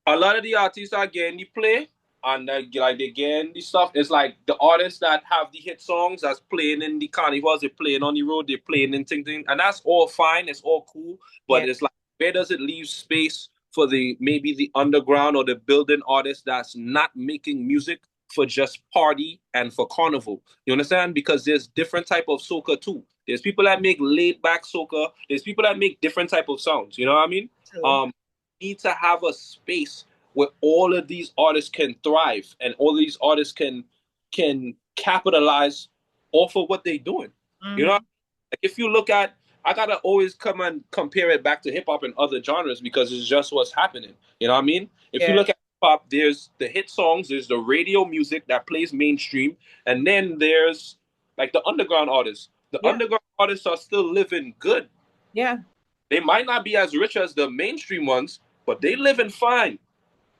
Speaker 3: a lot of the artists are getting the play and like they getting the stuff. It's like the artists that have the hit songs that's playing in the carnivals, they're playing on the road, they're playing in thing, and that's all fine. It's all cool, but
Speaker 5: Yeah.
Speaker 3: it's like where does it leave space for the maybe the underground or the building artist that's not making music for just party and for carnival? You understand? Because there's different type of soca too. There's people that make laid back soca. There's people that make different type of sounds. You know what I mean?
Speaker 5: True.
Speaker 3: Need to have a space where all of these artists can thrive and all these artists can capitalize off of what they're doing.
Speaker 5: Mm-hmm.
Speaker 3: You know, like if you look at, I gotta always come and compare it back to hip hop and other genres because it's just what's happening. You know what I mean? If you look at hip hop, there's the hit songs, there's the radio music that plays mainstream, and then there's like the underground artists. The underground artists are still living good.
Speaker 5: Yeah.
Speaker 3: They might not be as rich as the mainstream ones, but they living fine.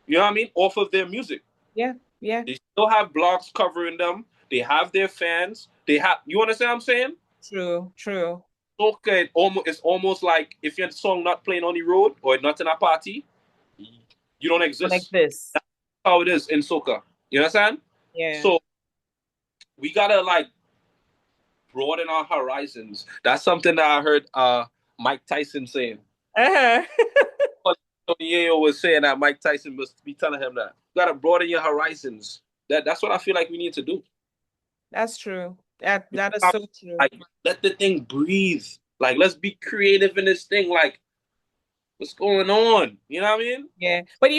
Speaker 3: You know what I mean? Off of their music.
Speaker 5: Yeah. Yeah.
Speaker 3: They still have blogs covering them. They have their fans. They have, you understand what I'm saying?
Speaker 5: True. True.
Speaker 3: Okay, it's almost like if your song not playing on the road or not in a party, you don't exist.
Speaker 5: Like this.
Speaker 3: That's how it is in soca. You understand?
Speaker 5: Yeah.
Speaker 3: So we gotta like broaden our horizons. That's something that I heard Mike Tyson saying.
Speaker 5: Uh-huh.
Speaker 3: Tony was saying that Mike Tyson must be telling him that you gotta broaden your horizons. That's what I feel like we need to do.
Speaker 5: That's true. That is so true.
Speaker 3: Like, let the thing breathe. Like, let's be creative in this thing. Like, what's going on? You know what I mean?
Speaker 5: Yeah. But do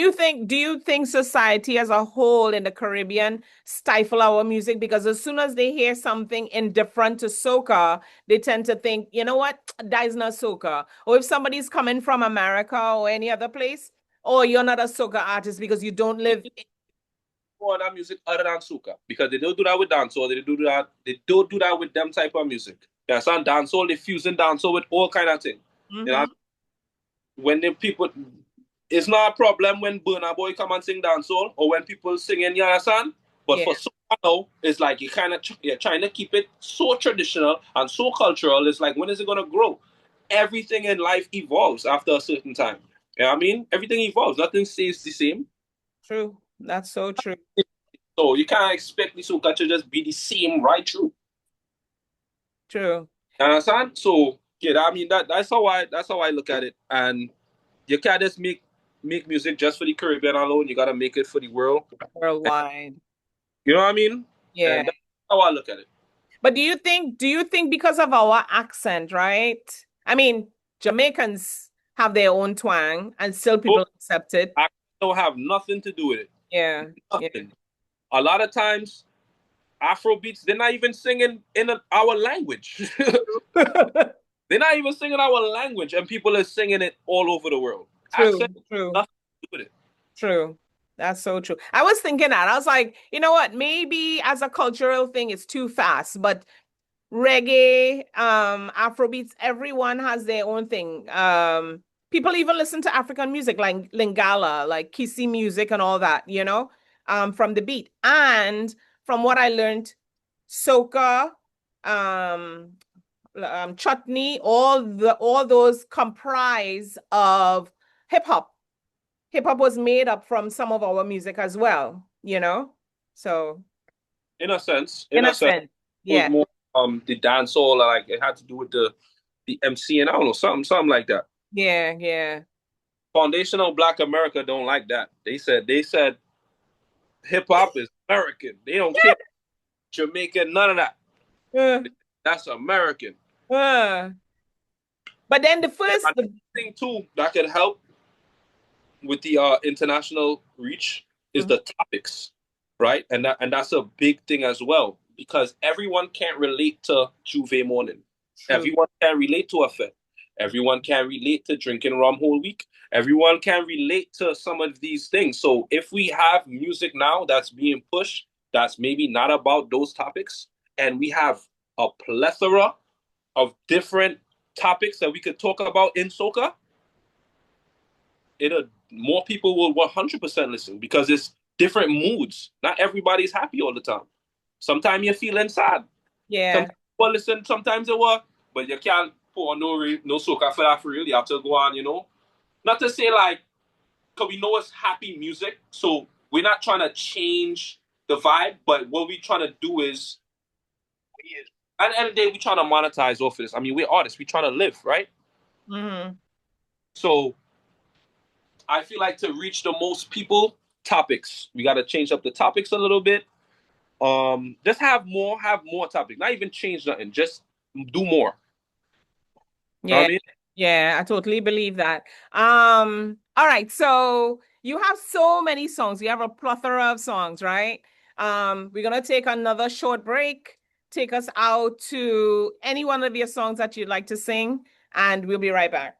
Speaker 5: you think society as a whole in the Caribbean stifle our music? Because as soon as they hear something indifferent to soca, they tend to think, you know what, that is not soca. Or if somebody's coming from America or any other place, oh, you're not a soca artist because you don't live
Speaker 3: on that music other than soca. Because they don't do that with dancehall. They don't do that with them type of music. You understand? Dancehall, they fusing dancehall with all kind of things.
Speaker 5: Mm-hmm.
Speaker 3: You know? When the people, it's not a problem when Burna Boy come and sing dancehall or when people singing, you understand? But for soca now, it's like you're trying to keep it so traditional and so cultural. It's like, when is it going to grow? Everything in life evolves after a certain time. You know what I mean? Everything evolves. Nothing stays the same.
Speaker 5: True. That's so true.
Speaker 3: So you can't expect the soca to just be the same right through.
Speaker 5: True.
Speaker 3: You understand? So yeah, I mean that's how I look at it. And you can't just make music just for the Caribbean alone. You gotta make it for the world.
Speaker 5: Worldwide.
Speaker 3: You know what I mean?
Speaker 5: Yeah.
Speaker 3: And that's how I look at it.
Speaker 5: But do you think because of our accent, right? I mean, Jamaicans have their own twang and still people accept it.
Speaker 3: I don't have nothing to do with it.
Speaker 5: Yeah.
Speaker 3: Nothing.
Speaker 5: Yeah.
Speaker 3: A lot of times Afrobeats, they're not even singing in our language. They're not even singing our language, and people are singing it all over the world.
Speaker 5: True,
Speaker 3: Accent,
Speaker 5: true.
Speaker 3: nothing to do with it.
Speaker 5: True. That's so true. I was thinking that. I was like, you know what? Maybe as a cultural thing, it's too fast. But reggae, Afrobeats, everyone has their own thing. People even listen to African music like Lingala, like Kisi music and all that, you know, from the beat. And from what I learned, soca, chutney, all those comprise of hip hop. Hip hop was made up from some of our music as well, you know. So,
Speaker 3: In a sense,
Speaker 5: yeah,
Speaker 3: it was more the dancehall, like it had to do with the MC and I don't know, something like that.
Speaker 5: Yeah, yeah.
Speaker 3: Foundational Black America don't like that. They said hip hop is American. They don't care Jamaican, none of that. That's American.
Speaker 5: But then the
Speaker 3: thing too that could help with the international reach is the topics, right? And that's a big thing as well, because everyone can't relate to Juve morning. True. Everyone can relate to a fete. Everyone can relate to drinking rum whole week. Everyone can relate to some of these things. So if we have music now that's being pushed, that's maybe not about those topics, and we have a plethora of different topics that we could talk about in soca, more people will 100% listen, because it's different moods. Not everybody's happy all the time. Sometimes you're feeling sad.
Speaker 5: Yeah.
Speaker 3: Sometimes you listen, sometimes it will, but you can't put on no soca for that for real. You have to go on, you know. Not to say like, because we know it's happy music, so we're not trying to change the vibe, but what we're trying to do is, at the end of the day, we're trying to monetize off of this. I mean, we're artists. We're trying to live, right?
Speaker 5: Mm-hmm.
Speaker 3: So I feel like to reach the most people, topics. We got to change up the topics a little bit. Just have more topics. Not even change nothing. Just do more. Know what
Speaker 5: Yeah.
Speaker 3: I mean?
Speaker 5: Yeah, I totally believe that. All right, so you have so many songs. You have a plethora of songs, right? We're gonna take another short break. Take us out to any one of your songs that you'd like to sing, and we'll be right back.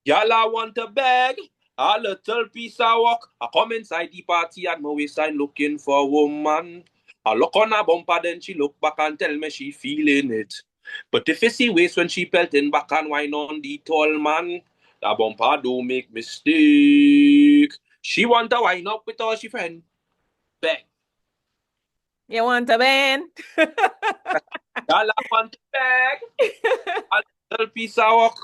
Speaker 3: Y'all I want a bag, a little piece of work. I come inside the party at my waistline looking for a woman. I look on her bumper, then she look back and tell me she feeling it. But if you see waist when she pelting back and wine on the tall man, the bumper don't make mistake. She want to wine up with all she friend. Bang.
Speaker 5: You want a band?
Speaker 3: Y'all I want a bag, a little piece of work.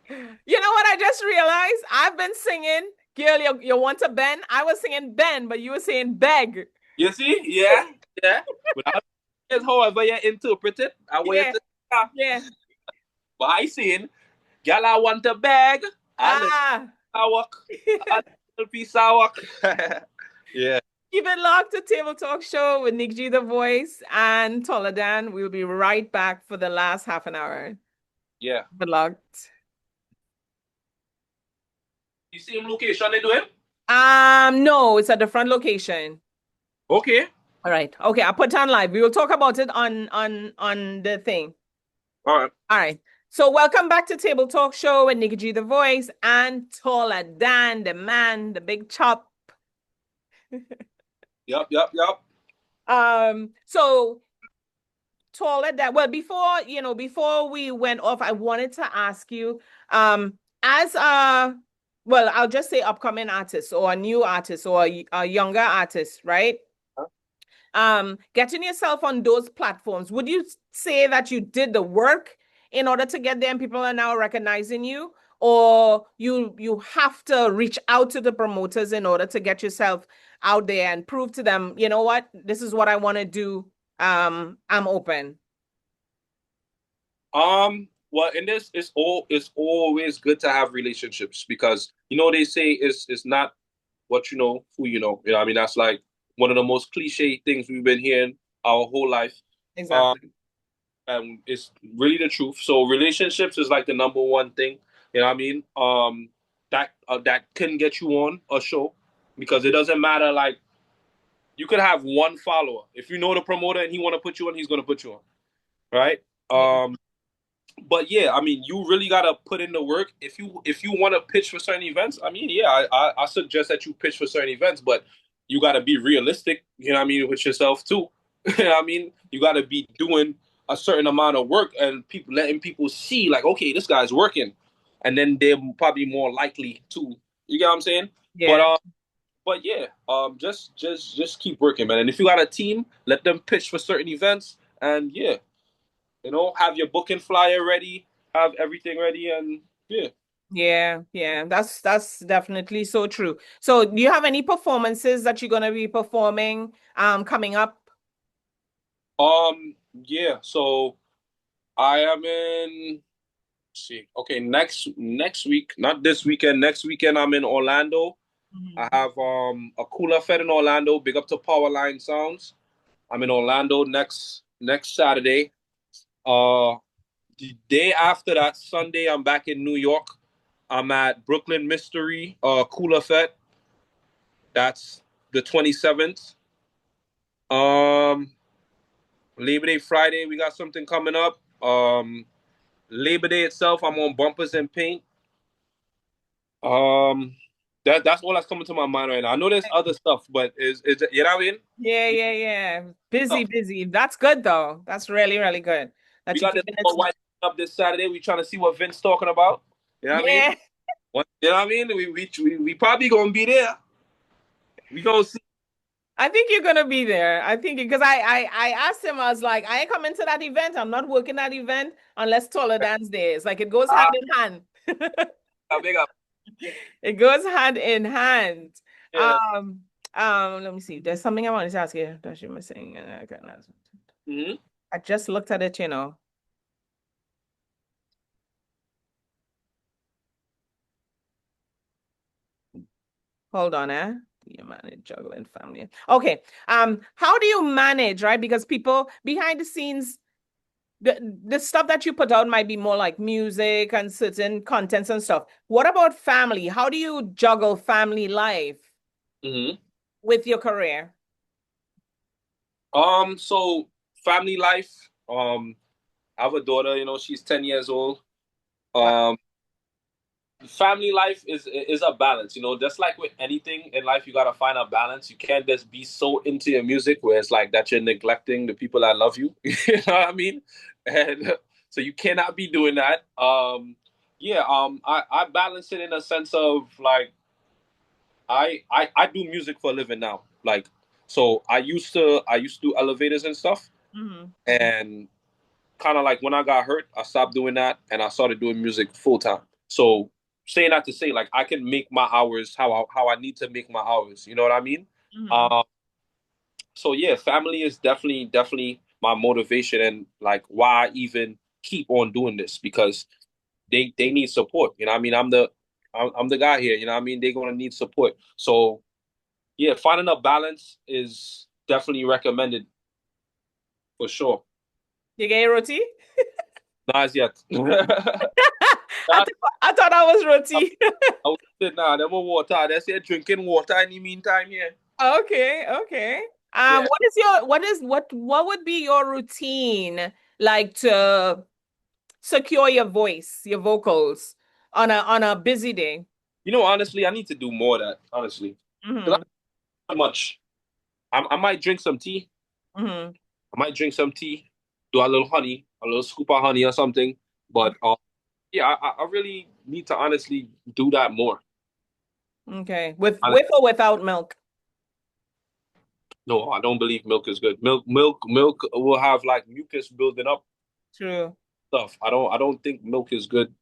Speaker 5: You know what I just realized? I've been singing, girl, you want a Ben? I was singing Ben, but you were saying beg.
Speaker 3: You see? Yeah. But it's however you interpret it. I want
Speaker 5: Yeah.
Speaker 3: you to
Speaker 5: Yeah.
Speaker 3: But I saying, girl, I want a bag, a little work, a little piece of work. Yeah.
Speaker 5: Keep it locked to Table Talk Show with Nikki the Voice and Toladan. We'll be right back for the last half an hour.
Speaker 3: Yeah.
Speaker 5: Keep it locked.
Speaker 3: You same location they doing?
Speaker 5: No, it's a different location.
Speaker 3: Okay.
Speaker 5: All right. Okay, I'll put it on live. We will talk about it on the thing.
Speaker 3: All right.
Speaker 5: All right. So welcome back to Table Talk Show with Nikki G the Voice and Toladan, the man, the big chop.
Speaker 3: Yep.
Speaker 5: So Toladan, well, before we went off, I wanted to ask you, as well, I'll just say upcoming artist or a new artist or a younger artist, right? Getting yourself on those platforms, would you say that you did the work in order to get there and people are now recognizing you? Or you have to reach out to the promoters in order to get yourself out there and prove to them, you know what, this is what I want to do. I'm open.
Speaker 3: Well, in this, it's always good to have relationships because they say it's not what you know, who you know. You know what I mean? That's like one of the most cliche things we've been hearing our whole life.
Speaker 5: Exactly.
Speaker 3: And it's really the truth. So relationships is like the number one thing. You know what I mean? That can get you on a show because it doesn't matter. Like you could have one follower. If you know the promoter and he want to put you on, he's gonna put you on, right? But yeah, I mean, you really gotta put in the work. If you want to pitch for certain events, I mean, yeah, I suggest that you pitch for certain events, but you gotta be realistic. You know what I mean, with yourself too. You know what I mean? You gotta be doing a certain amount of work and letting people see, like, okay, this guy's working, and then they're probably more likely to. You get what I'm saying?
Speaker 5: Yeah.
Speaker 3: But yeah, just keep working, man. And if you got a team, let them pitch for certain events, and yeah. Have your booking flyer ready, have everything ready, and yeah.
Speaker 5: Yeah, that's definitely so true. So do you have any performances that you're gonna be performing coming up?
Speaker 3: Yeah, so I am in, okay, next week, not this weekend, next weekend I'm in Orlando.
Speaker 5: Mm-hmm.
Speaker 3: I have a cooler fed in Orlando, big up to Powerline Sounds. I'm in Orlando next Saturday. The day after that, Sunday, I'm back in New York. I'm at Brooklyn Mystery, Cooler Fete. That's the 27th. Labor Day Friday, we got something coming up. Labor Day itself, I'm on Bumpers and Paint. That's all that's coming to my mind right now. I know there's other stuff, but is you know what I mean?
Speaker 5: Yeah. Busy. That's good though. That's really, really good.
Speaker 3: We got this white up this Saturday. We trying to see what Vince talking about. You know what I mean? You know what I mean? We probably gonna be there. We gonna see.
Speaker 5: I think you're gonna be there. I think because I asked him, I was like, I ain't coming to that event. I'm not working that event unless Tolerance Day. It's like it goes hand in hand.
Speaker 3: Big up.
Speaker 5: It goes hand in hand.
Speaker 3: Yeah.
Speaker 5: Let me see. There's something I wanted to ask you that you were saying.
Speaker 3: Hmm.
Speaker 5: I just looked at it, you know. Hold on, eh? You manage juggling family. Okay. How do you manage, right? Because people behind the scenes, the stuff that you put out might be more like music and certain contents and stuff. What about family? How do you juggle family life
Speaker 3: Hmm.
Speaker 5: with your career?
Speaker 3: So family life. I have a daughter, she's 10 years old.
Speaker 5: Wow.
Speaker 3: Family life is a balance, just like with anything in life, you gotta find a balance. You can't just be so into your music where it's like that you're neglecting the people that love you. You know what I mean? And so you cannot be doing that. Yeah, I balance it in a sense of like I do music for a living now. Like, so I used to do elevators and stuff,
Speaker 5: Mm-hmm.
Speaker 3: and kind of like when I got hurt, I stopped doing that and I started doing music full time. So saying that to say, like, I can make my hours how I need to make my hours. You know what I mean?
Speaker 5: Mm-hmm.
Speaker 3: Um, so yeah, family is definitely my motivation and like why I even keep on doing this because they need support. You know what I mean? I'm the guy here. You know what I mean? They're gonna need support. So yeah, finding a balance is definitely recommended for sure.
Speaker 5: You get your roti?
Speaker 3: Not as yet.
Speaker 5: I, th I thought I was roti.
Speaker 3: I was saying, nah, them are water. They say drinking water in the meantime, yeah.
Speaker 5: Okay, okay.
Speaker 3: Yeah.
Speaker 5: What would be your routine like to secure your voice, your vocals on a busy day?
Speaker 3: Honestly, I need to do more of that, honestly. Because
Speaker 5: Mm-hmm.
Speaker 3: I don't much. I might drink some tea.
Speaker 5: Mm-hmm.
Speaker 3: I might drink some tea, do a little honey, a little scoop of honey or something. But yeah, I really need to honestly do that more.
Speaker 5: Okay.
Speaker 3: And
Speaker 5: With or without milk?
Speaker 3: no, I don't believe milk is good. Milk will have like mucus building up
Speaker 5: True.
Speaker 3: stuff. I don't think milk is good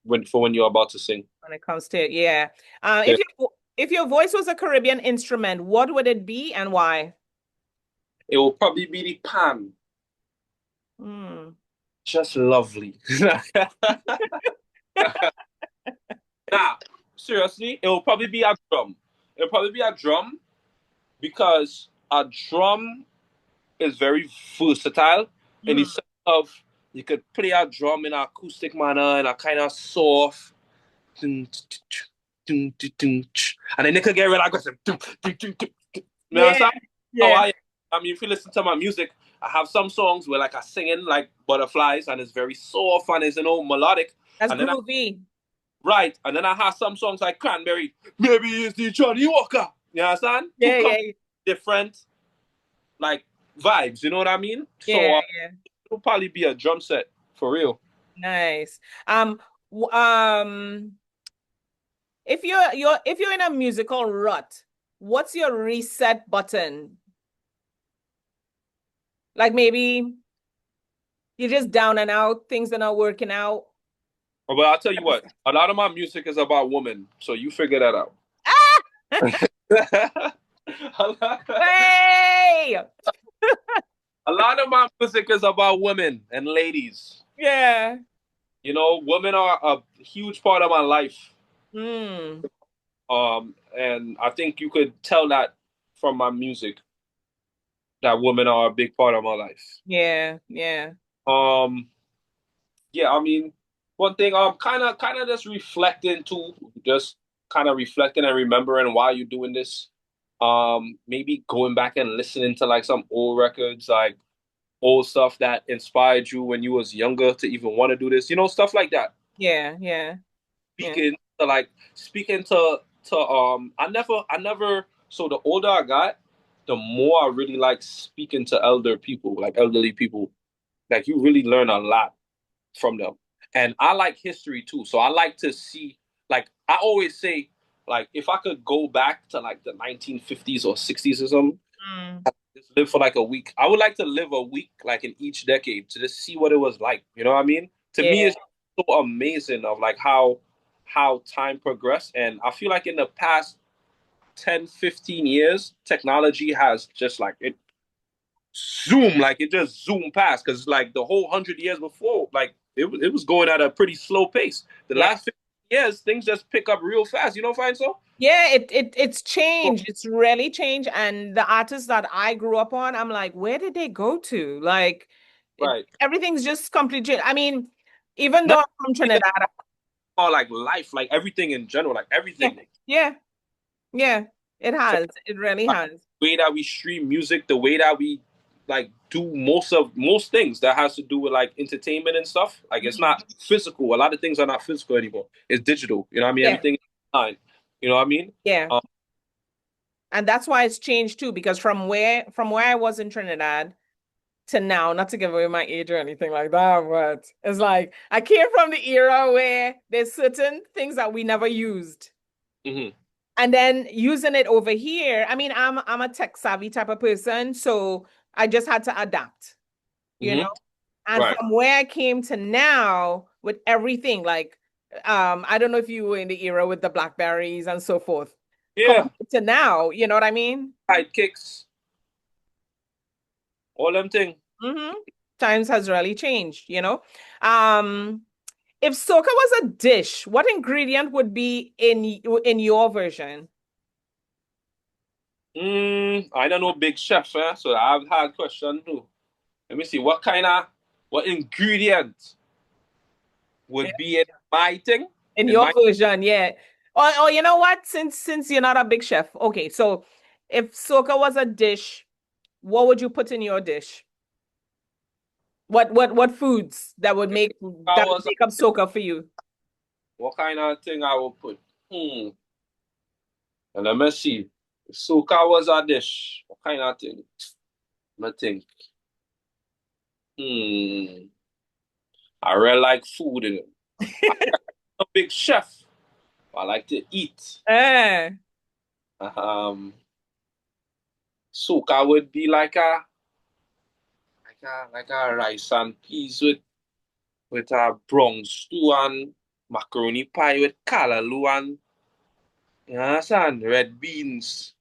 Speaker 3: when you're about to sing.
Speaker 5: When it comes to it, yeah.
Speaker 3: Yeah.
Speaker 5: If your voice was a Caribbean instrument, what would it be and why?
Speaker 3: It will probably be the pan.
Speaker 5: Hmm.
Speaker 3: Just lovely. Nah, seriously, it will probably be a drum. It'll probably be a drum because a drum is very versatile in the
Speaker 5: Hmm.
Speaker 3: sense of you could play a drum in an acoustic manner and a kind of soft, and then you could get real aggressive. You
Speaker 5: Yeah,
Speaker 3: understand? How
Speaker 5: yeah.
Speaker 3: I mean, if you listen to my music, I have some songs where like I singing like butterflies and it's very soft and it's melodic,
Speaker 5: That's
Speaker 3: and then
Speaker 5: groovy.
Speaker 3: right, and then I have some songs like Cranberry, maybe it's the Johnny Walker. You understand? Two
Speaker 5: Yeah, yeah,
Speaker 3: different like vibes. You know what I mean?
Speaker 5: yeah,
Speaker 3: So
Speaker 5: yeah.
Speaker 3: it'll probably be a drum set for real.
Speaker 5: Nice. W- um, if you're in a musical rut, what's your reset button? Like maybe you're just down and out, things are not working out.
Speaker 3: But I'll tell you what, a lot of my music is about women, so you figure that out. a, lot,
Speaker 5: Hey!
Speaker 3: a lot of my music is about women and ladies.
Speaker 5: Yeah.
Speaker 3: Women are a huge part of my life.
Speaker 5: Mm.
Speaker 3: And I think you could tell that from my music that women are a big part of my life.
Speaker 5: Yeah, yeah.
Speaker 3: Um, yeah, I mean, one thing I'm kind of just reflecting too, just kind of reflecting and remembering why you're doing this. Maybe going back and listening to like some old records, like old stuff that inspired you when you was younger to even want to do this, stuff like that.
Speaker 5: Yeah, yeah, yeah.
Speaker 3: Speaking to I never so the older I got, the more I really like speaking to elderly people. Like you really learn a lot from them. And I like history too. So I like to see, like, I always say, like, if I could go back to like the 1950s or 60s or something,
Speaker 5: Mm.
Speaker 3: Just live for like a week. I would like to live a week like in each decade to just see what it was like. You know what I mean? To me,
Speaker 5: Yeah.
Speaker 3: it's so amazing of like how time progressed. And I feel like in the past 10, 15 years, technology has just like it just zoomed past because like the whole 100 years before, like it was going at a pretty slow pace. The
Speaker 5: Yeah.
Speaker 3: last 50 years, things just pick up real fast. You know, find so?
Speaker 5: Yeah, it's changed. It's really changed. And the artists that I grew up on, I'm like, where did they go to? Like
Speaker 3: Right.
Speaker 5: everything's just completely I mean, even though
Speaker 3: Not
Speaker 5: I'm from Trinidad,
Speaker 3: all like life, like everything in general, like
Speaker 5: yeah,
Speaker 3: everything.
Speaker 5: yeah, yeah, it
Speaker 3: So
Speaker 5: has. It really
Speaker 3: like,
Speaker 5: has.
Speaker 3: the way that we stream music, the way that we like do most things that has to do with like entertainment and stuff. Like it's
Speaker 5: Mhm.
Speaker 3: not physical. A lot of things are not physical anymore. It's digital. You know what I mean?
Speaker 5: Yeah,
Speaker 3: Everything is online. You know what I mean?
Speaker 5: yeah.
Speaker 3: Um,
Speaker 5: And that's why it's changed too, because from where I was in Trinidad to now, not to give away my age or anything like that, but it's like I came from the era where there's certain things that we never used.
Speaker 3: mhm,
Speaker 5: And then using it over here, I mean, I'm a tech savvy type of person, so I just had to adapt, you know?
Speaker 3: mhm,
Speaker 5: And
Speaker 3: right.
Speaker 5: from where I came to now with everything, like I don't know if you were in the era with the Blackberries and so forth.
Speaker 3: Yeah.
Speaker 5: Compared to now, you know what I mean?
Speaker 3: Sidekicks, all them things.
Speaker 5: Hmm. Times has really changed, you know? Um, if soca was a dish, what ingredient would be in your version?
Speaker 3: I don't know big chef, so I've had question too. Let me see what ingredient would be in my thing?
Speaker 5: In
Speaker 3: In
Speaker 5: your
Speaker 3: my
Speaker 5: version, yeah. Or you know what? Since you're not a big chef, okay. So if soca was a dish, what would you put in your dish? What foods
Speaker 3: I
Speaker 5: that would
Speaker 3: was
Speaker 5: make up soca for you?
Speaker 3: what kind of thing I would put? Hmm. And let me see. If Soca was a dish, what kind of thing? Let me think. Hmm. I really like food in it. I'm a big chef. I like to eat.
Speaker 5: Eh,
Speaker 3: Um, Soca would be like a rice and peas with a brown stew and macaroni pie with callaloo and you understand red beans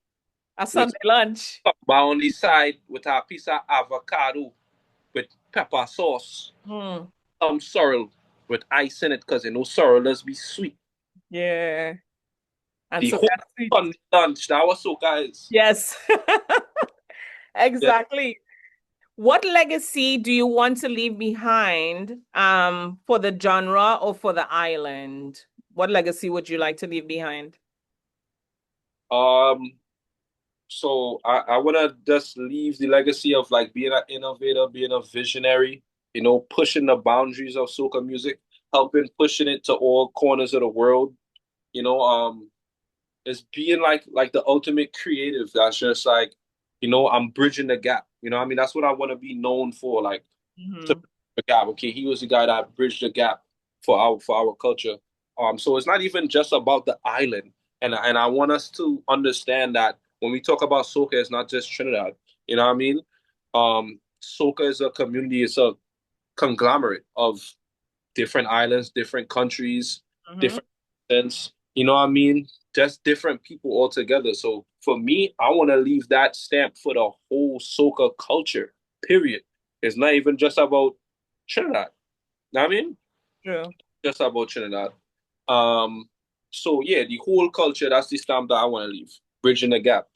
Speaker 5: a
Speaker 3: with
Speaker 5: Sunday lunch.
Speaker 3: on the side with a piece of avocado with pepper sauce,
Speaker 5: Hmm.
Speaker 3: some sorrel with ice in it because you know sorrel does be sweet.
Speaker 5: Yeah. And
Speaker 3: The
Speaker 5: so
Speaker 3: whole
Speaker 5: that's sweet.
Speaker 3: Sunday lunch that was Soca is.
Speaker 5: Yes.
Speaker 3: Yeah.
Speaker 5: Exactly. What legacy do you want to leave behind for the genre or for the island? What legacy would you like to leave behind?
Speaker 3: Um. So I want to just leave the legacy of like being an innovator, being a visionary, pushing the boundaries of soca music, helping pushing it to all corners of the world. You know, it's being like the ultimate creative. That's just like, I'm bridging the gap. You know, what I mean, that's what I want to be known for. Like to
Speaker 5: Hmm.
Speaker 3: bridge the gap. Okay, he was the guy that bridged the gap for our culture. So it's not even just about the island, and I want us to understand that when we talk about soca, it's not just Trinidad. You know what I mean? Soca is a community. It's a conglomerate of different islands, different countries,
Speaker 5: Hmm.
Speaker 3: different sense. You know what I mean? Just different people altogether. So for me, I want to leave that stamp for the whole soca culture. Period. It's not even just about Trinidad. Know what I mean?
Speaker 5: True.
Speaker 3: Just about Trinidad. Um. So yeah, the whole culture. That's the stamp that I want to leave. Bridging the gap.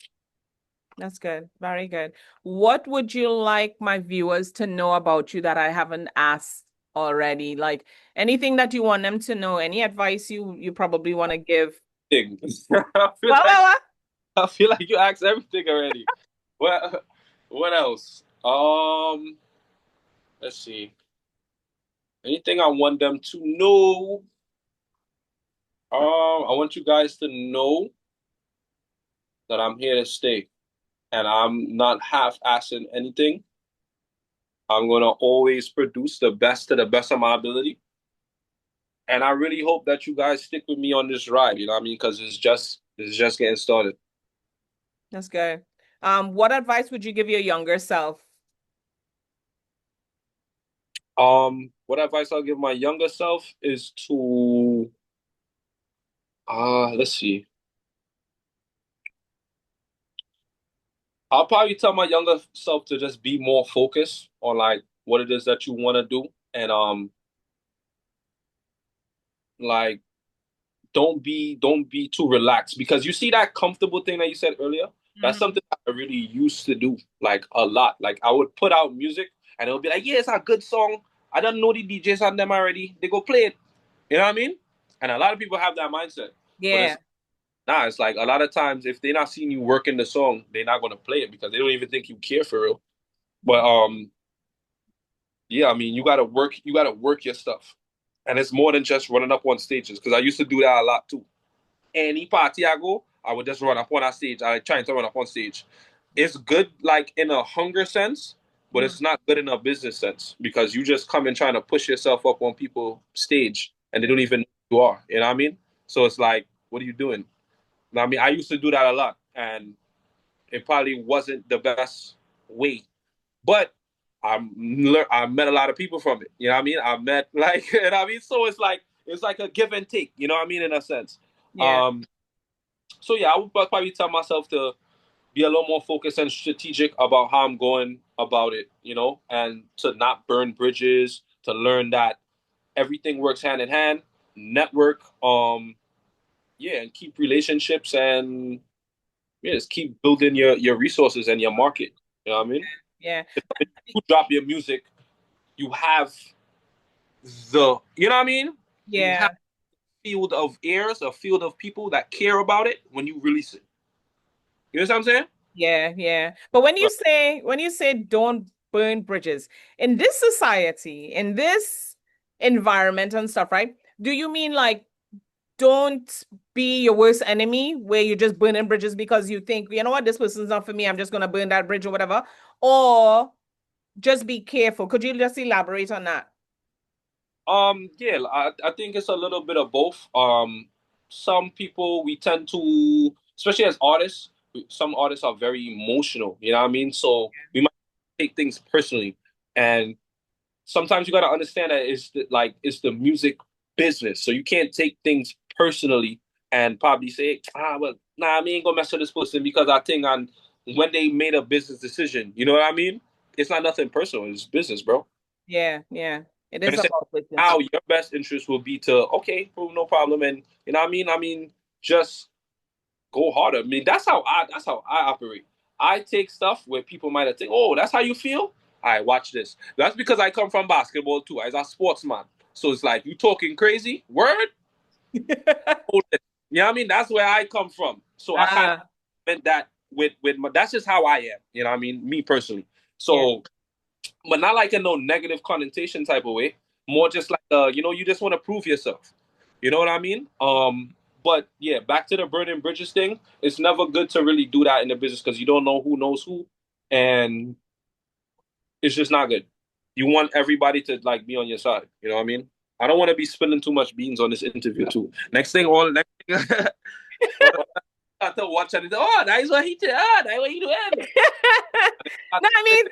Speaker 5: That's good. Very good. What would you like my viewers to know about you that I haven't asked already? Like anything that you want them to know, any advice you probably want to give?
Speaker 3: Thing. I feel
Speaker 5: Well,
Speaker 3: like
Speaker 5: well,
Speaker 3: I feel like you asked everything already. What else? Let's see. Anything I want them to know? I want you guys to know that I'm here to stay, and I'm not half-assing anything. I'm gonna always produce the best to the best of my ability, and I really hope that you guys stick with me on this ride. You know what I mean? Because it's just getting started.
Speaker 5: that's good. What advice would you give your younger self?
Speaker 3: What advice I'll give my younger self is to let's see. I'll probably tell my younger self to just be more focused on like what it is that you want to do and like don't be too relaxed because you see that comfortable thing that you said earlier. That's something I really used to do like a lot. Like I would put out music and it'll be like, yeah, it's a good song. I don't know the DJs on them already. They go play it. You know what I mean? And a lot of people have that mindset. But
Speaker 5: Yeah.
Speaker 3: it's like a lot of times if they're not seeing you working the song, they're not gonna play it because they don't even think you care for real. But yeah, I mean you gotta work your stuff. And it's more than just running up on stages because I used to do that a lot too. Any party I go, I would just run up on a stage. I try to run up on stage. It's good like in a hunger sense, but it's not good in a business sense because you just come and trying to push yourself up on people's stage and they don't even know who you are. You know what I mean? So it's like, what are you doing? I mean, I used to do that a lot, and it probably wasn't the best way, but I met a lot of people from it. You know what I mean? I met like, you know what I mean? So it's like a give and take. You know what I mean? In a sense.
Speaker 5: Yeah.
Speaker 3: So yeah, I would probably tell myself to be a little more focused and strategic about how I'm going about it. You know, and to not burn bridges. To learn that everything works hand in hand. Network. Yeah, and keep relationships and yeah, just keep building your resources and your market. You know what I mean?
Speaker 5: Yeah.
Speaker 3: You drop your music, you have you know what I mean? You have
Speaker 5: Yeah.
Speaker 3: a field of ears, a field of people that care about it when you release it. You know what I'm saying?
Speaker 5: Yeah, yeah. But
Speaker 3: Right.
Speaker 5: when you say don't burn bridges in this society, in this environment and stuff, right? Do you mean like don't be your worst enemy where you're just burning bridges because you think, you know what, this person's not for me, I'm just gonna burn that bridge or whatever? Or just be careful. Could you just elaborate on that?
Speaker 3: Yeah, I think it's a little bit of both. Some people we tend to, especially as artists, some artists are very emotional, you know what I mean? So we might take things personally. And sometimes you got to understand that it's the music business, so you can't take things personally and probably say, well, nah, I ain't gonna mess with this person because I think on when they made a business decision, you know what I mean? It's not nothing personal; it's business, bro.
Speaker 5: Yeah, yeah. It
Speaker 3: You
Speaker 5: is
Speaker 3: understand?
Speaker 5: about business.
Speaker 3: Now your best interest will be to okay, cool, no problem, and you know what I mean. I mean, just go harder. I mean, that's how I operate. I take stuff where people might have think, oh, that's how you feel. All right, watch this. That's because I come from basketball too, as a sportsman. So it's like you talking crazy, word. Hold it. You know what I mean? That's where I come from. So I kind of
Speaker 5: Ah,
Speaker 3: meant that with my, that's just how I am. You know what I mean? Me personally.
Speaker 5: yeah,
Speaker 3: So, but not like in no negative connotation type of way. More just like you know, you just want to prove yourself. You know what I mean? But yeah, back to the burning bridges thing. It's never good to really do that in the business because you don't know who knows who, and it's just not good. You want everybody to like be on your side. You know what I mean? I don't want to be spilling too much beans on this interview too. Next thing, I have to watch and oh, that is what he did. Ah, that is what he doing.
Speaker 5: no, I mean,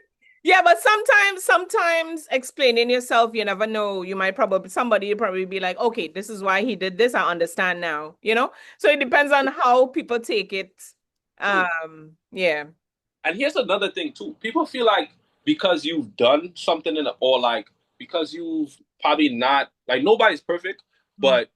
Speaker 5: yeah, but sometimes explaining yourself, you never know. You might probably somebody will probably be like, okay, this is why he did this. I understand now, you know? So it depends on how people take it.
Speaker 3: True.
Speaker 5: Yeah.
Speaker 3: And here's another thing too. People feel like because you've done something in or like because you've probably not like nobody's perfect,
Speaker 5: Mm.
Speaker 3: but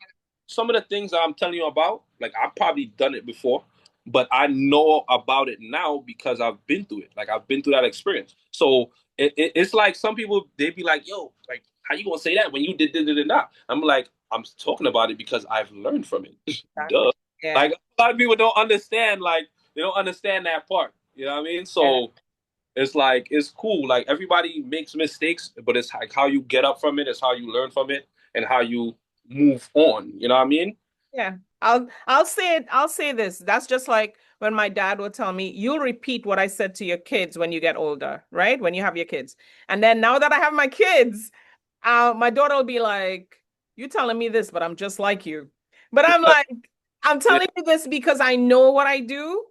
Speaker 3: some of the things that I'm telling you about, like I've probably done it before, but I know about it now because I've been through it. Like I've been through that experience. So it's like some people they be like, "Yo, like how you gonna say that when you did that?" I'm like, I'm talking about it because I've learned from it. Duh.
Speaker 5: Yeah.
Speaker 3: Like a lot of people don't understand. Like they don't understand that part. You know what I mean?
Speaker 5: Yeah.
Speaker 3: So it's like it's cool. Like everybody makes mistakes, but it's like how you get up from it, it's how you learn from it, and how you move on. You know what I mean?
Speaker 5: Yeah. I'll say it. I'll say this. That's just like when my dad would tell me, you'll repeat what I said to your kids when you get older, right? When you have your kids. And then now that I have my kids, my daughter will be like, you telling me this, but I'm just like you. But I'm like, I'm
Speaker 3: Yeah,
Speaker 5: telling you this because I know what I do.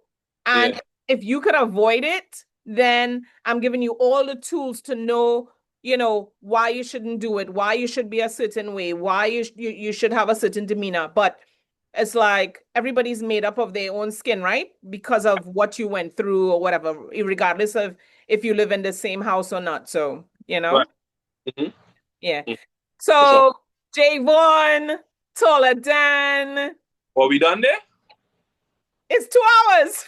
Speaker 3: yeah,
Speaker 5: And if you could avoid it, then I'm giving you all the tools to know, why you shouldn't do it, why you should be a certain way, why you should have a certain demeanor. But it's like everybody's made up of their own skin, right? Because of what you went through or whatever, regardless of if you live in the same house or not. So,
Speaker 3: Right. Mm-hmm.
Speaker 5: yeah.
Speaker 3: For
Speaker 5: So,
Speaker 3: sure.
Speaker 5: Javon, taller than,
Speaker 3: Are we done there
Speaker 5: it's 2 hours.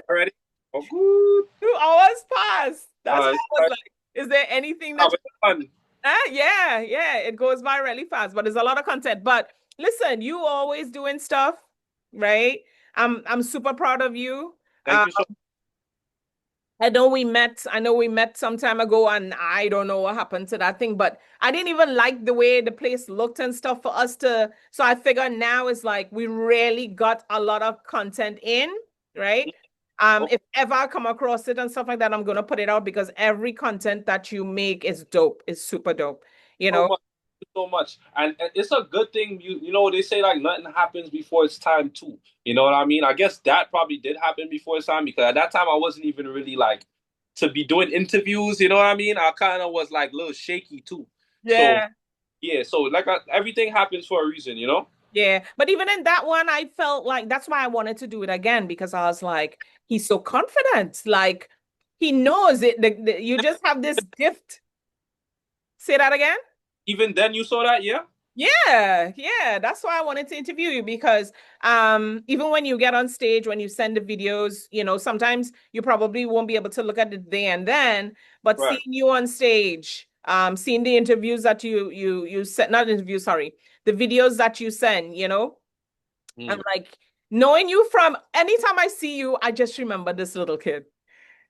Speaker 3: already? Oh, good.
Speaker 5: 2 hours passed. That's why I was
Speaker 3: right.
Speaker 5: like, is there anything
Speaker 3: That
Speaker 5: that
Speaker 3: was fun.
Speaker 5: yeah, it goes by really fast, but there's a lot of content. But listen, you always doing stuff, right? I'm super proud of you.
Speaker 3: Thank you so much.
Speaker 5: I know we met some time ago, and I don't know what happened to that thing, but I didn't even like the way the place looked and stuff for us to. So I figure now it's like we really got a lot of content in, right? If ever I come across it and stuff like that, I'm gonna put it out because every content that you make is dope. It's super dope.
Speaker 3: So much. And it's a good thing. They say like nothing happens before it's time too. You know what I mean? I guess that probably did happen before it's time, because at that time I wasn't even really like to be doing interviews. You know what I mean? I kind of was like a little shaky too.
Speaker 5: Yeah.
Speaker 3: So yeah. So like everything happens for a reason, you know?
Speaker 5: Yeah. But even in that one, I felt like that's why I wanted to do it again, because I was like, he's so confident. Like he knows it. You just have this gift. Say that again?
Speaker 3: Even then you saw that, yeah?
Speaker 5: Yeah. That's why I wanted to interview you, because even when you get on stage, when you send the videos, sometimes you probably won't be able to look at it there and then, but
Speaker 3: Right.
Speaker 5: seeing you on stage, seeing the interviews that you sent, not interviews, sorry, the videos that you send, I'm like, knowing you from anytime I see you, I just remember this little kid,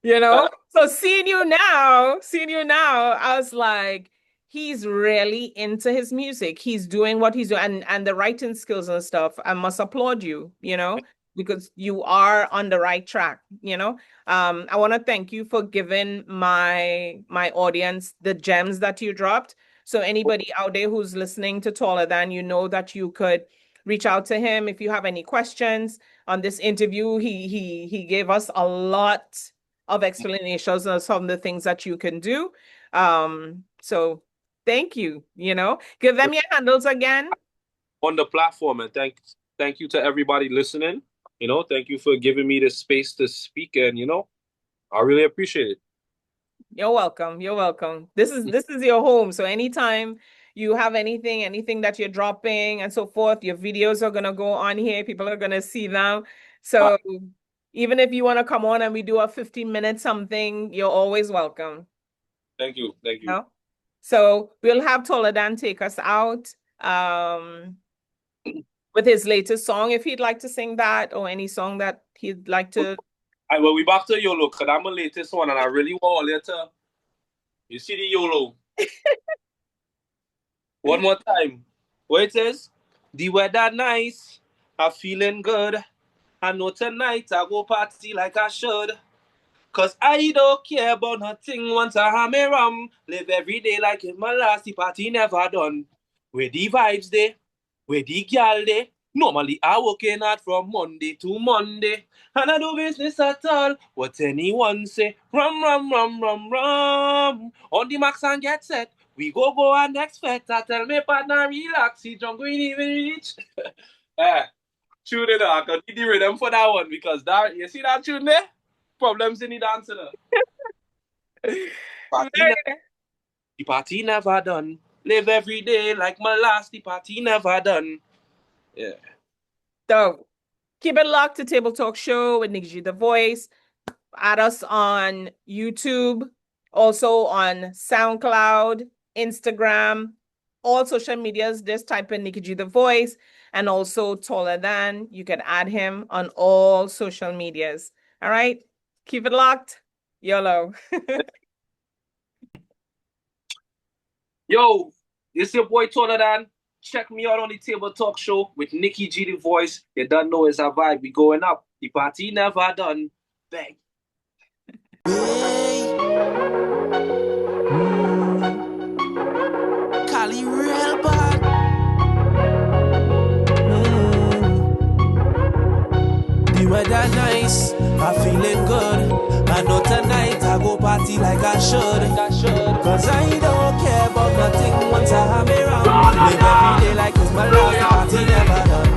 Speaker 5: So seeing you now, I was like, he's really into his music. He's doing what he's doing, and the writing skills and stuff. I must applaud you, because you are on the right track, I want to thank you for giving my audience the gems that you dropped. So anybody out there who's listening to Taller Than, that you could reach out to him if you have any questions on this interview. He gave us a lot of explanations of some of the things that you can do. So thank you, give them your handles again.
Speaker 3: On the platform, and thank you to everybody listening. Thank you for giving me the space to speak, and I really appreciate it.
Speaker 5: You're welcome. This is your home. So anytime you have anything that you're dropping and so forth, your videos are gonna go on here. People are gonna see them. So even if you want to come on and we do a 15-minute something, you're always welcome.
Speaker 3: Thank you.
Speaker 5: So we'll have Taller Than take us out with his latest song, if he'd like to sing that, or any song that he'd like to.
Speaker 3: Well, we back to YOLO, because I'm my latest one, and I really want you to. You see the YOLO. One more time. Where it says, the weather nice, I'm feeling good. I know tonight I go party like I should. Cause I don't care about nothing once I have me rum. Live every day like it's my last, the party never done. Where the vibes they, where the girl they. Normally I working hard from Monday to Monday. And I do business at all. What anyone say, rum. On the max and get set. We go and next fete. I tell me partner relax, he drunk we even reach. Tune it up. I need the rhythm for that one, because that, you see that tune there? Problems in the dance. The party never done. Live every day like my last. The party never done. Yeah.
Speaker 5: So keep it locked to Table Talk Show with Nikki G the Voice. Add us on YouTube, also on SoundCloud, Instagram, all social medias. Just type in Nikki G the Voice, and also Taller Than. You can add him on all social medias. All right. Keep it locked. YOLO.
Speaker 3: Yo, it's your boy Taller Than. Check me out on the Table Talk Show with Nikki G the Voice. You don't know it's a vibe. We going up. The party never done. Bang.
Speaker 4: Cali real bad. The weather nice, I'm feeling good. I don't care about nothing once I have me round. Live every day like it's my last, the party never done.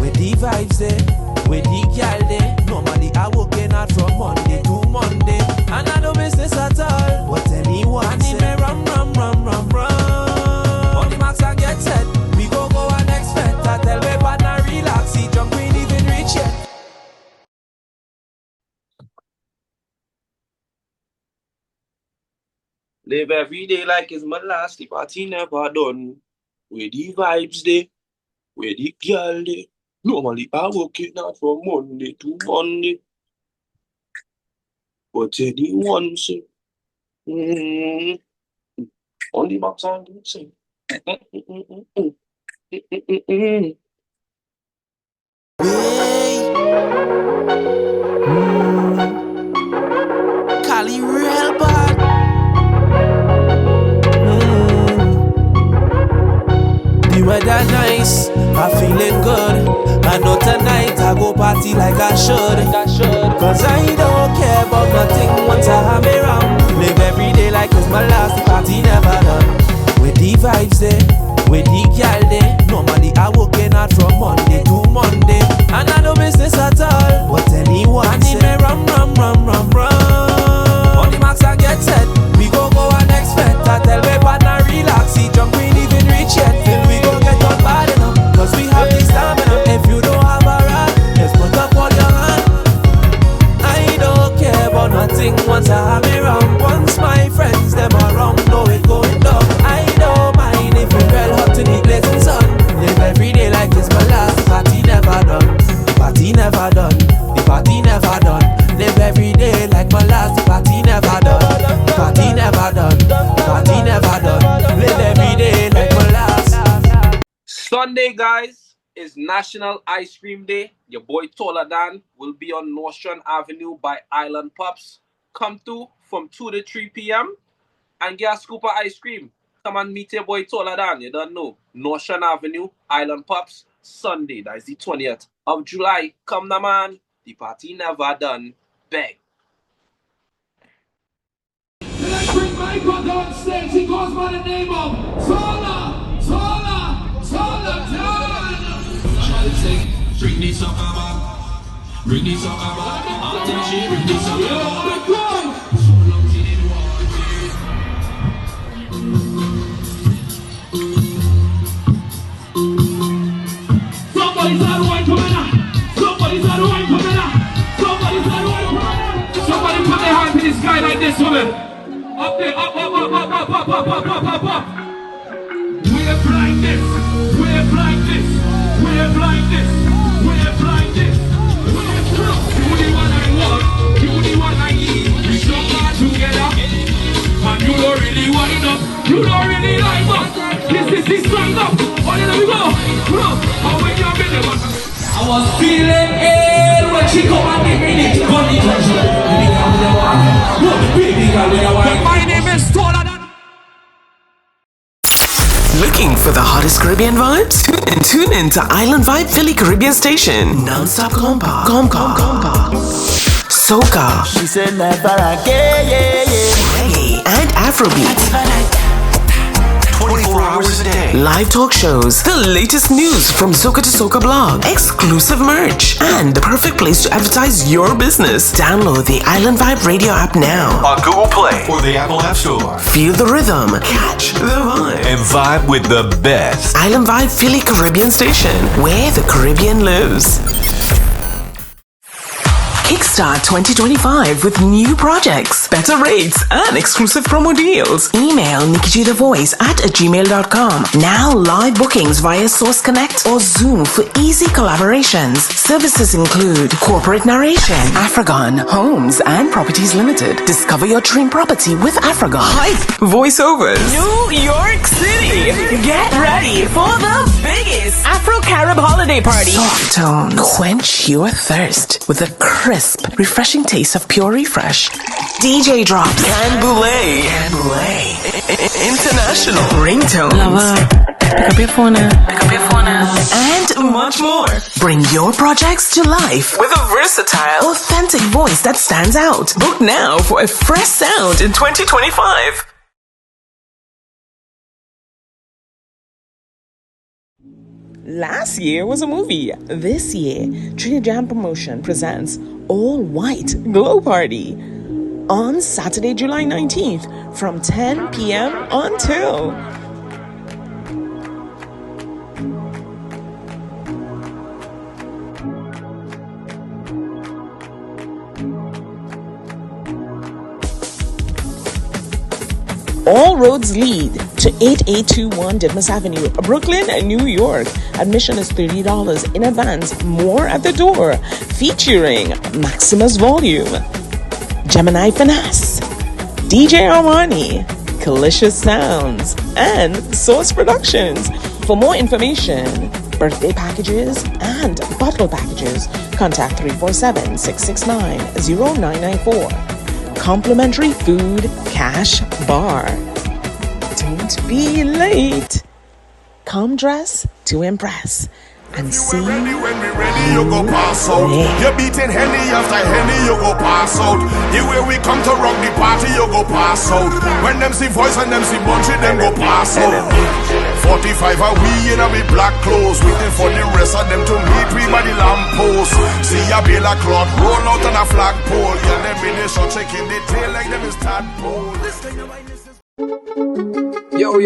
Speaker 4: With the vibes there, with the girl there. Normally I working out from Monday to Monday, and I no business at all. What anyone say, me rum. On the marks and get set, we go and expect. I tell me partner relax, see jump we ain't even reach yet.
Speaker 3: Live every day like it's my last, the party never done. With the vibes there, with the girl there. Normally I work it out from Monday to Monday. But anyone say, on the box and say,
Speaker 4: Cali real bad. The weather nice, I'm feeling good. I know tonight I go party like I should. Cause I don't care about nothing once I have me round. Live every day like it's my last, the party never done. With the vibes there, with the girl there. Normally I working out from Monday to Monday, and I no business at all. What anyone say, me rum. On the marks I get set, we go and expect. I tell me partner relax, see jump we ain't even reach yet. Till we go get on bad enough, cause we have the stamina. If you don't have a ride, let's put up on your hand. I don't care about nothing once I have me round. Once my friends them around, know it going down. I don't mind if it's real hot in the blazing sun. Live every day like it's my last, the party never done. The party never done, the party never done. Live every day like my last, the party never done. The party never done, the party never done. Live every day like my last.
Speaker 3: Sunday, guys, is National Ice Cream Day. Your boy Taller Dan will be on Nostrand Avenue by Island Pups. Come through from 2 to 3 p.m. and get a scoop of ice cream. Come and meet your boy Taller Dan. You don't know. Nostrand Avenue, Island Pups, Sunday. That is the 20th of July. Come now, man. The party never done. Beg.
Speaker 6: Let's bring Michael on stage. He goes by the name of Taller Dan. Somebody say, bring the Soca back. Bring the Soca back. Artiste, bring the Soca back. So long she didn't want it. Somebody's out of wine coming out. Somebody's out of wine coming out. Somebody's out of wine coming out. Somebody put their hand to the sky like this, woman. Up there, up. Wave like this. Wave like this. Wave like this. Wave like this. Wave through. You the one I want. You the one I need. We strong are together. And you don't really wind up. You don't really like us. This is the stand up. Oh, there we go. How when you're in the back. I was feeling ill when she come and give me the bunny treasure. My name is Taller Dan.
Speaker 2: Looking for the hottest Caribbean vibes? Tune in to Island Vibe Philly Caribbean Station. Non-stop compa. Soca.
Speaker 4: She said never again,
Speaker 2: Reggae and Afrobeat.
Speaker 1: 24 hours a day.
Speaker 2: Live talk shows, the latest news from Soca to Soca blog, exclusive merch, and the perfect place to advertise your business. Download the Island Vibe radio app now.
Speaker 1: On Google Play or the Apple App Store.
Speaker 2: Feel the rhythm, catch the vibe,
Speaker 1: And vibe with the best.
Speaker 2: Island Vibe Philly Caribbean Station, where the Caribbean lives. Kickstart 2025 with new projects, better rates, and exclusive promo deals. Email nikkijavoice@gmail.com. Now live bookings via Source Connect or Zoom for easy collaborations. Services include corporate narration, Afragon, Homes and Properties Limited. Discover your dream property with Afragon. Hype, voiceovers, New York City. Get ready for the biggest Afro-Carib holiday party. Soft tones. Quench your thirst with a crisp, refreshing taste of pure refresh. DJ drops. Canboulay. International. Ringtone.
Speaker 7: Lover, pick up your phone now.
Speaker 2: And much more. Bring your projects to life with a versatile, authentic voice that stands out. Book now for a fresh sound in 2025. Last year was a movie. This year, Trini Jam Promotion presents All White Glow Party on Saturday, July 19th from 10 p.m. until all roads lead to 8821 Didmas Avenue, Brooklyn, New York. Admission is $30 in advance, more at the door. Featuring Maximus Volume, Gemini Finesse, DJ Armani, Calicious Sounds, and Source Productions. For more information, birthday packages, and bottle packages, contact 347-669-0994. Complimentary food, cash, bar. Don't be late. Come dress to impress. And see
Speaker 8: when we ready, you go pass out. You're beating Henny after Henny, you go pass out. The way we come to rock the party, you go pass out. When them see voice and them see bunchy, them go pass out. 45 are we in our black clothes, waiting for the rest of them to meet we by the lamppost. See a bale of cloth roll out on a flagpole. Yeah, them in the shot shaking the tail like them is tadpole.
Speaker 9: Yo,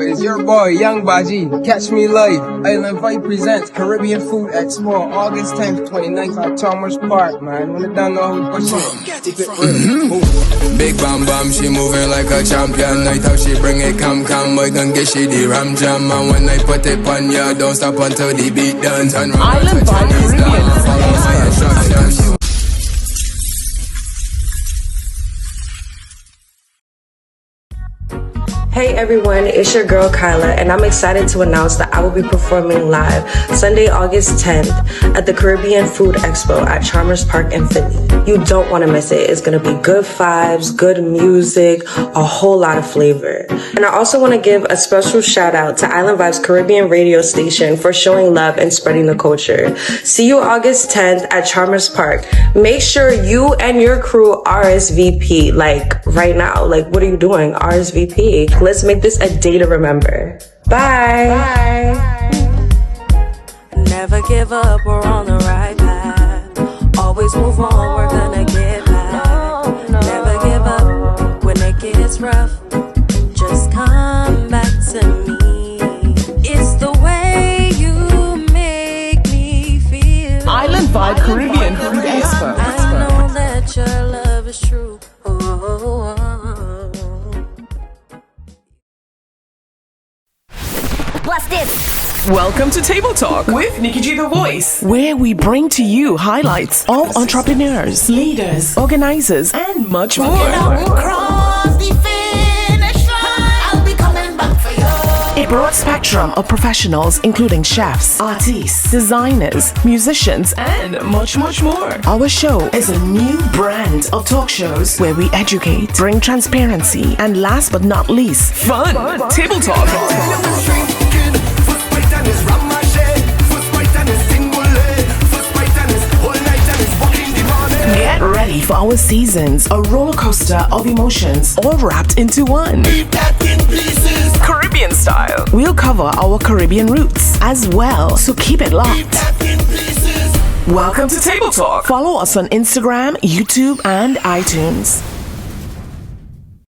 Speaker 9: it's your boy, Young Baji. Catch me live. Island Vibe presents Caribbean Food Expo, August 10th, 29th at Chalmers Park, man. When it done, know who's pushing. Keep it real.
Speaker 10: Big bam bam, she moving like a champion. Night how she bring it cam, boy gon' get she the ram jam. And when I put it on ya, don't stop until the beat done. Turn round,
Speaker 2: Island Vibe Caribbean.
Speaker 10: follow my instructions.
Speaker 11: Hey everyone, it's your girl Kyla, and I'm excited to announce that I will be performing live Sunday, August 10th at the Caribbean Food Expo at Chalmers Park in Philly. You don't want to miss it. It's going to be good vibes, good music, a whole lot of flavor. And I also want to give a special shout out to Island Vibes Caribbean radio station for showing love and spreading the culture. See you August 10th at Chalmers Park. Make sure you and your crew RSVP, like right now. Like, what are you doing? RSVP. Let's make this a day to remember. Bye.
Speaker 12: Never give up, we're on the right path. Always move on, we're gonna get back. Never give up when it gets rough. Just come back to me. It's the way you make me feel.
Speaker 2: Island Vibe Caribbean Food Expo.
Speaker 12: I know that your love is true.
Speaker 13: Plus this.
Speaker 2: Welcome to Table Talk with Nikki G the Voice, where we bring to you highlights of entrepreneurs, leaders, organizers, and much more.
Speaker 13: Cross the finish line. I'll be coming back for you.
Speaker 2: A broad spectrum of professionals, including chefs, artists, designers, musicians, and much more. Our show is a new brand of talk shows where we educate, bring transparency, and last but not least, fun. Table Talk. Get ready for our seasons, a roller coaster of emotions, all wrapped into one. Caribbean style. We'll cover our Caribbean roots as well, so keep it locked. Welcome to Table Talk. Follow us on Instagram, YouTube, and iTunes.